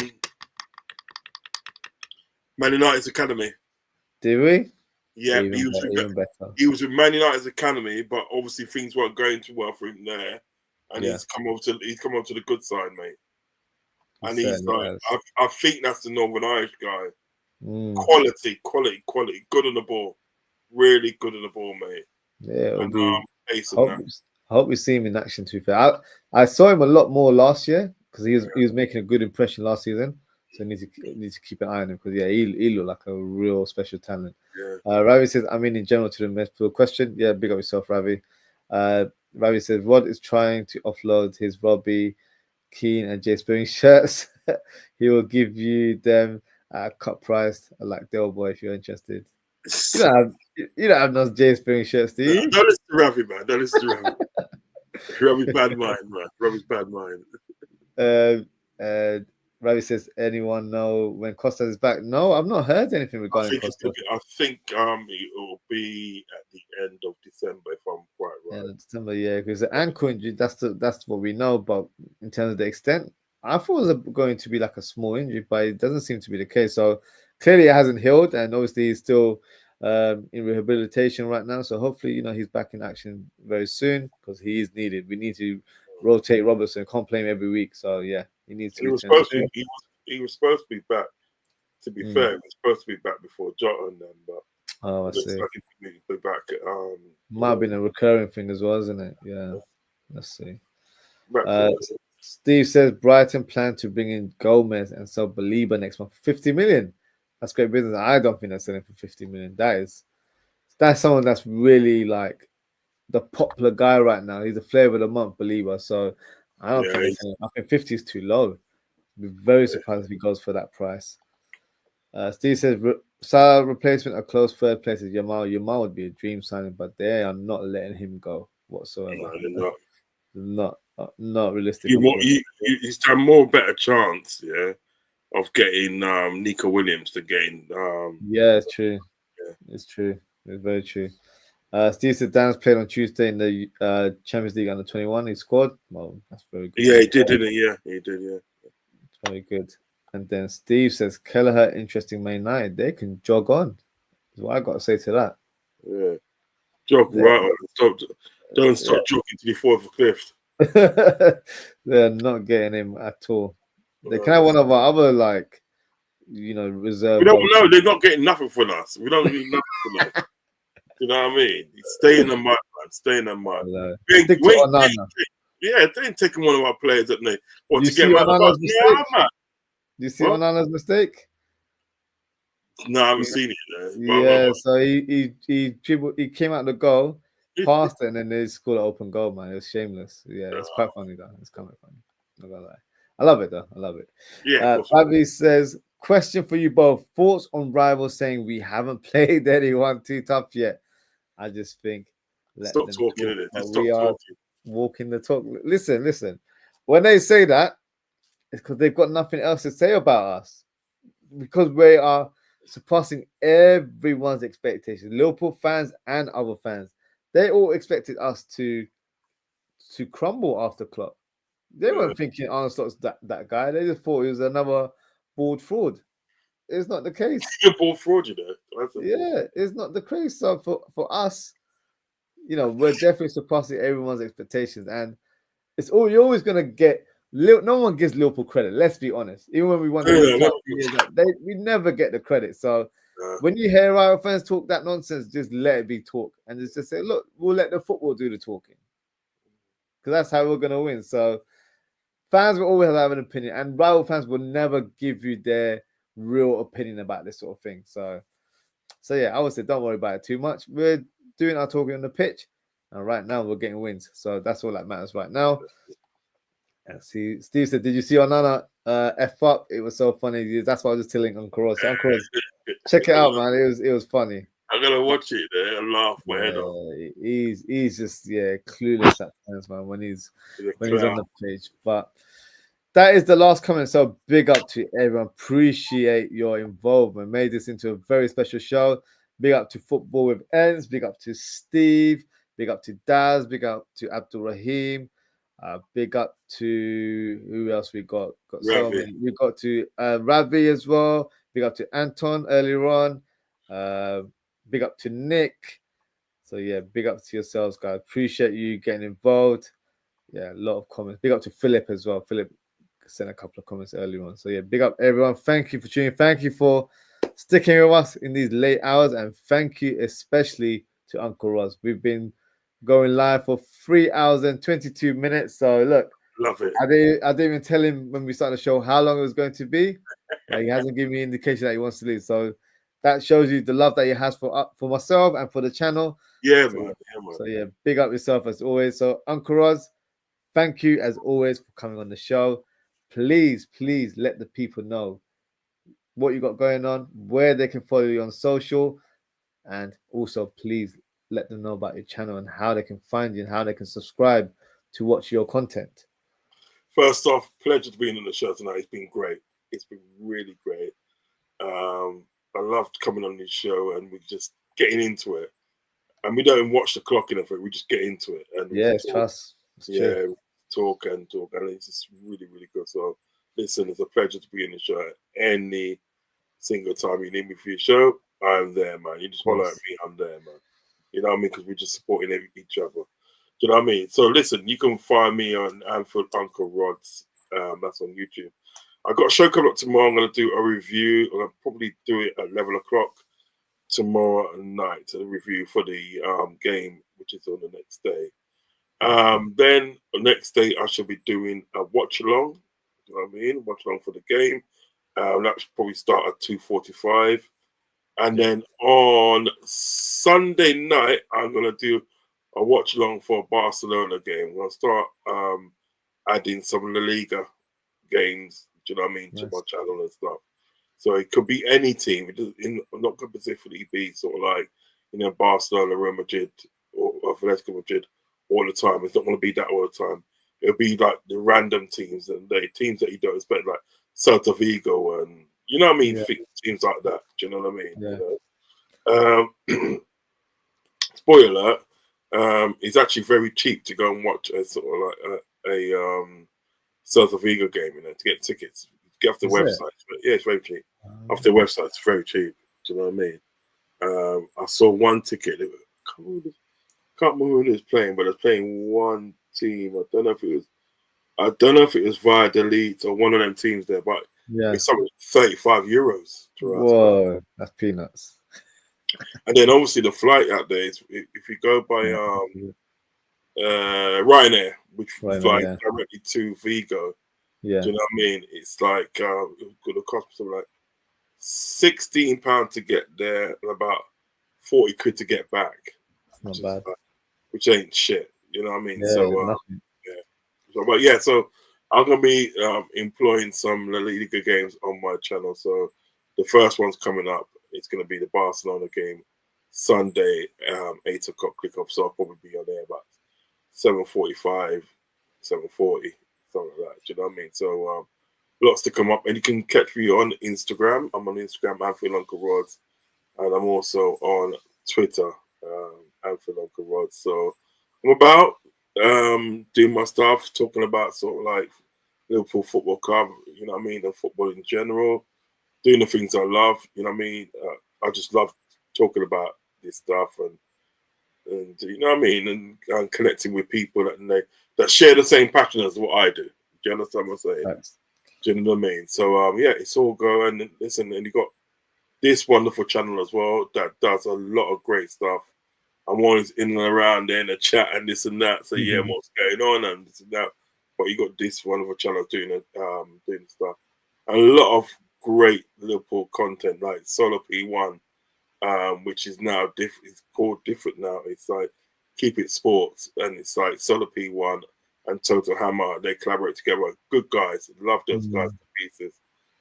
United's academy. Did we? Yeah, he was with Man United's academy, but obviously things weren't going too well for him there, and he's come over to the good side, mate. And he's like, I think that's the Northern Irish guy. Quality, good on the ball, really good on the ball, mate. Yeah, and, I hope we see him in action. To be fair, I saw him a lot more last year because he was making a good impression last season. So need to keep an eye on him because he looked like a real special talent. Yeah. Ravi says, I'm in general to the midfield question. Yeah, big up yourself, Ravi. Ravi says Rod is trying to offload his Robbie Keane and Jay Spearing shirts. He will give you them at cut price, like Del Boy, if you're interested. You don't have those Jay Spearing shirts, do you? Don't listen to Ravi, man. Don't listen to Ravi. Ravi's bad mind, man. Ravi's bad mind. Ravi says, anyone know when Costa is back? No, I've not heard anything regarding Costa. I think it will be at the end of December, if I'm quite right. End of December, yeah, because the ankle injury, that's what we know. But in terms of the extent, I thought it was going to be like a small injury, but it doesn't seem to be the case. So clearly it hasn't healed, and obviously he's still in rehabilitation right now. So hopefully, he's back in action very soon because he is needed. We need to rotate Robertson, can't play him every week. So yeah, he needs to. He was supposed to be back. To be fair, he was supposed to be back before Jota and them, but I see. Like he be back. Might have been a recurring thing as well, isn't it? Yeah. Let's see. Steve says Brighton plan to bring in Gomez and sell Belieber next month for 50 million. That's great business. I don't think they're selling for 50 million. That's someone that's really like the popular guy right now. He's the flavor of the month, Belieber. So I don't think I think 50 is too low. I'd be very surprised if he goes for that price. Steve says Salah replacement or close third place is Yamal. Yamal would be a dream signing, but they are not letting him go whatsoever. No, they're not realistic. You stand more better chance, of getting Nico Williams to gain. Yeah, it's true. Yeah. It's true. It's very true. Steve said Dan's played on Tuesday in the Champions League under 21. He scored. Well, that's very good. Yeah, he did, didn't he? Yeah, he did. Yeah, it's very good. And then Steve says Kelleher interesting Man United. They can jog on. That's what I got to say to that. Yeah, jog right on. Don't stop jogging till you fall off a cliff. They're not getting him at all. They can have one of our other reserve. We don't know. They're not getting nothing from us. We don't need nothing from us. You know what I mean? Stay in the mud, man. Stay in the mud. They ain't taking one of our players at night. Or to get him out of the mud. Do you see Onana's mistake? No, I haven't seen it. Yeah, so he dribbled. He came out the goal, passed it, and then they scored an open goal. Man, it was shameless. Yeah, it's quite funny though. It's kind of funny. Not gonna lie. I love it though. I love it. Yeah. Fabi says Question for you both: thoughts on rivals saying we haven't played anyone too tough yet? I just think let Stop them talking, talk, innit? but Just stop we are talking. walking the talk. Listen. When they say that, it's because they've got nothing else to say about us. Because we are surpassing everyone's expectations. Liverpool fans and other fans, they all expected us to crumble after Klopp. They Yeah. weren't thinking Arne Slot's that guy. They just thought he was another board fraud. It's not the case. You're ball fraud, you know. That's a ball Yeah, fraud. it's not the case. So for us, we're definitely surpassing everyone's expectations, and it's all you're always gonna get. No one gives Liverpool credit. Let's be honest. Even when we won the league Yeah, title, we never get the credit. So yeah. when you hear our fans talk that nonsense, just let it be talk, and just say, look, we'll let the football do the talking, because that's how we're gonna win. So fans will always have an opinion, and rival fans will never give you their real opinion about this sort of thing. So yeah, I would say don't worry about it too much. We're doing our talking on the pitch, and right now we're getting wins. So that's all that matters right now. And see, Steve said, "Did you see Onana f up? It was so funny." That's why I was just telling Uncle Ross. So Uncle Ross, check it out, man. It was funny. I'm gonna watch it there and laugh my head off. He's just clueless at times, man, when he's on the page. But that is the last comment. So big up to everyone. Appreciate your involvement. Made this into a very special show. Big up to Football with Ends. Big up to Steve. Big up to Daz. Big up to Abdul Rahim. Big up to who else we got? Got so Ravi. many. We got to Ravi as well. Big up to Anton earlier on. Big up to Nick. So yeah, big up to yourselves, guys. Appreciate you getting involved. Yeah, a lot of comments. Big up to Philip as well. Philip sent a couple of comments earlier on. So yeah, big up everyone. Thank you for tuning. Thank you for sticking with us in these late hours, and thank you especially to Uncle Ross. We've been going live for 3 hours and 22 minutes. So look, Love it. I didn't even tell him when we started the show how long it was going to be. But he hasn't given me indication that he wants to leave. So that shows you the love that he has for myself and for the channel. Yeah, So, man. So yeah, big up yourself as always. So Uncle Roz, thank you as always for coming on the show. Please let the people know what you got going on, where they can follow you on social, and also please let them know about your channel and how they can find you and how they can subscribe to watch your content. First off, pleasure to be on the show tonight. It's been great. It's been really great. I loved coming on this show and we're just getting into it. And we don't even watch the clock in it. We just get into it. And it's trust. True. Talk, and it's just really, really good. So listen, it's a pleasure to be in the show. Any single time you need me for your show, I'm there, man. You just follow at me, I'm there, man. You know what I mean? Because we're just supporting each other. Do you know what I mean? So listen, you can find me on Uncle Rod's. That's on YouTube. I've got a show coming up tomorrow. I'm going to do a review. I'll probably do it at 11 o'clock tomorrow night. A review for the game, which is on the next day. Then the next day, I shall be doing a watch along. You know what I mean? Watch along for the game. That should probably start at 2:45. And then on Sunday night, I'm going to do a watch along for a Barcelona game. I'm going to start adding some La Liga games, do you know what I mean, to my channel and stuff. So it could be any team. I'm not going to specifically be sort of like, Barcelona, Real Madrid, or Atletico Madrid all the time. It's not going to be that all the time. It'll be like the random teams and the teams that you don't expect, like Celta Vigo and, you know what I mean, teams like that. Do you know what I mean? Spoiler alert, it's actually very cheap to go and watch a sort of like a Celta Vigo game, to get tickets. Get off the website. But yeah, it's very cheap. Off the website, it's very cheap. Do you know what I mean? I saw one ticket. Can't remember who was playing, but it was playing one team. I don't know if it was via Delete or one of them teams there, but it's something 35 euros. Whoa, that's peanuts. And then obviously the flight out there is, if you go by Ryanair, which flies directly to Vigo. Do you know what I mean? It's like it could have cost something like £16 to get there and about 40 quid to get back. That's not bad. Which ain't shit. You know what I mean? So I'm gonna be employing some La Liga games on my channel. So the first one's coming up. It's gonna be the Barcelona game Sunday, 8 o'clock kickoff. So I'll probably be on there about 7:45, 7:40, something like that. Do you know what I mean? So lots to come up, and you can catch me on Instagram. I'm on Instagram, Anfield Uncle Rods, and I'm also on Twitter, Anfield Uncle Rods. So I'm about doing my stuff, talking about sort of like Liverpool Football Club, you know what I mean, and football in general, doing the things I love, you know what I mean. I just love talking about this stuff and you know what I mean, and connecting with people that share the same passion as what I do. Do you understand what I'm saying? Thanks. Do you know what I mean? So yeah, it's all going. And listen, and you got this wonderful channel as well that does a lot of great stuff. I'm always in and around there in the chat and this and that. So yeah, what's going on and this and that. But you got this wonderful channel doing stuff. And a lot of great Liverpool content like Solo P1, which is now different. It's called different now. It's like Keep It Sports, and it's like Solo P1 and Total Hammer. They collaborate together. Good guys. Love those guys to pieces.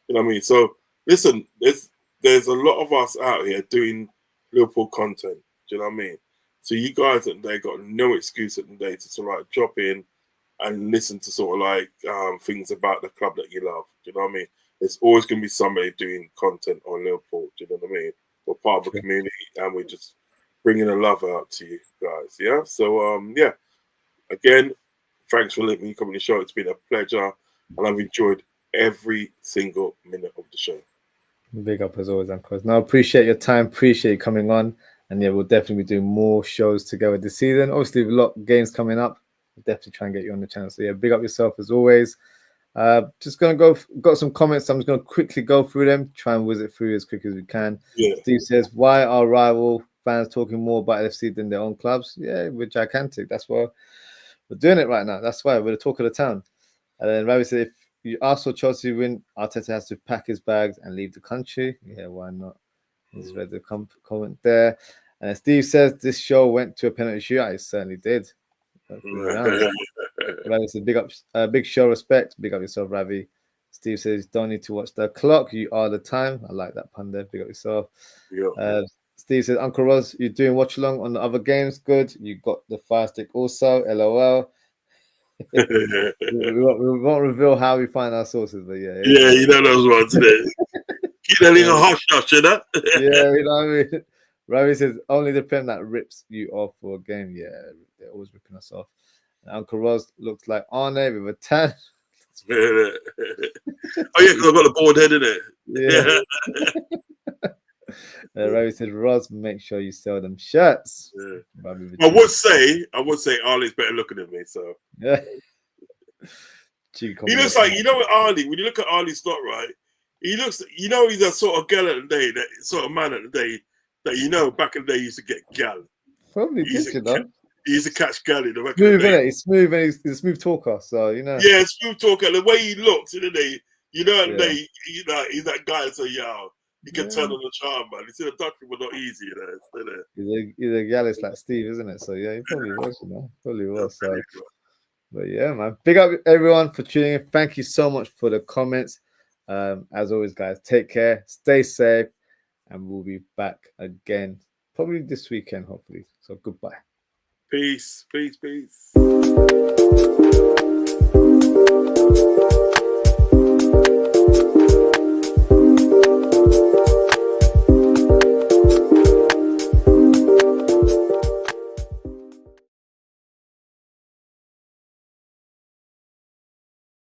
You know what I mean? So listen, there's a lot of us out here doing Liverpool content. Do you know what I mean? So you guys they got no excuse at the day to sort of like drop in and listen to sort of like things about the club that you love. Do you know what I mean? There's always going to be somebody doing content on Liverpool. Do you know what I mean? We're part of a community, and we're just bringing the love out to you guys. Yeah. So yeah. Again, thanks for letting me come on the show. It's been a pleasure, and I've enjoyed every single minute of the show. Big up as always, Uncle. No, appreciate your time. Appreciate you coming on. And yeah, we'll definitely be doing more shows together this season. Obviously, a lot of games coming up. We'll definitely try and get you on the channel. So yeah, big up yourself as always. Just gonna got some comments. I'm just gonna quickly go through them, try and whiz it through as quick as we can. Yeah. Steve says, why are rival fans talking more about FC than their own clubs? Yeah, we're gigantic. That's why we're doing it right now. That's why we're the talk of the town. And then Ravi said, if you Arsenal Chelsea win, Arteta has to pack his bags and leave the country. Yeah, why not? He's read the comment there. And Steve says this show went to a penalty shootout. It certainly did. Ravi said, big show respect. Big up yourself, Ravi. Steve says, don't need to watch the clock. You are the time. I like that pun there. Big up yourself. Yeah. Steve says, Uncle Roz, you're doing watch along on the other games. Good. You got the fire stick also. LOL. we won't reveal how we find our sources, but yeah. Yeah, you know those ones, innit? Keep that little hush, you know? Yeah, you know what I mean? Ravi says, only the pen that rips you off for a game. Yeah, they're always ripping us off. And Uncle Roz looks like Arne with a tan. Oh, yeah, because I've got the bald head in it. Yeah. Ravi said, Roz, make sure you sell them shirts. Yeah. I would say Arlie's better looking than me, so. Yeah. He looks like, you know what, Arlie, when you look at Arlie's stock, right? He looks, you know, he's a sort of gal at the day, that sort of man at the day that, you know, back in the day he used to get gal. Probably did, you know. He used to catch gal in the back smooth, of the day. He's smooth and he's a smooth talker, so, you know. Yeah, smooth talker. The way he looks in the day, you know, he's that guy, so, you can turn on the charm, man. You see, the Dutch people not easy, you know. He's a gallus like Steve, isn't it? So, yeah, he probably was, you know. Probably was, so. But yeah, man. Big up everyone for tuning in. Thank you so much for the comments. As always, guys, take care, stay safe, and we'll be back again probably this weekend, hopefully. So goodbye. Peace.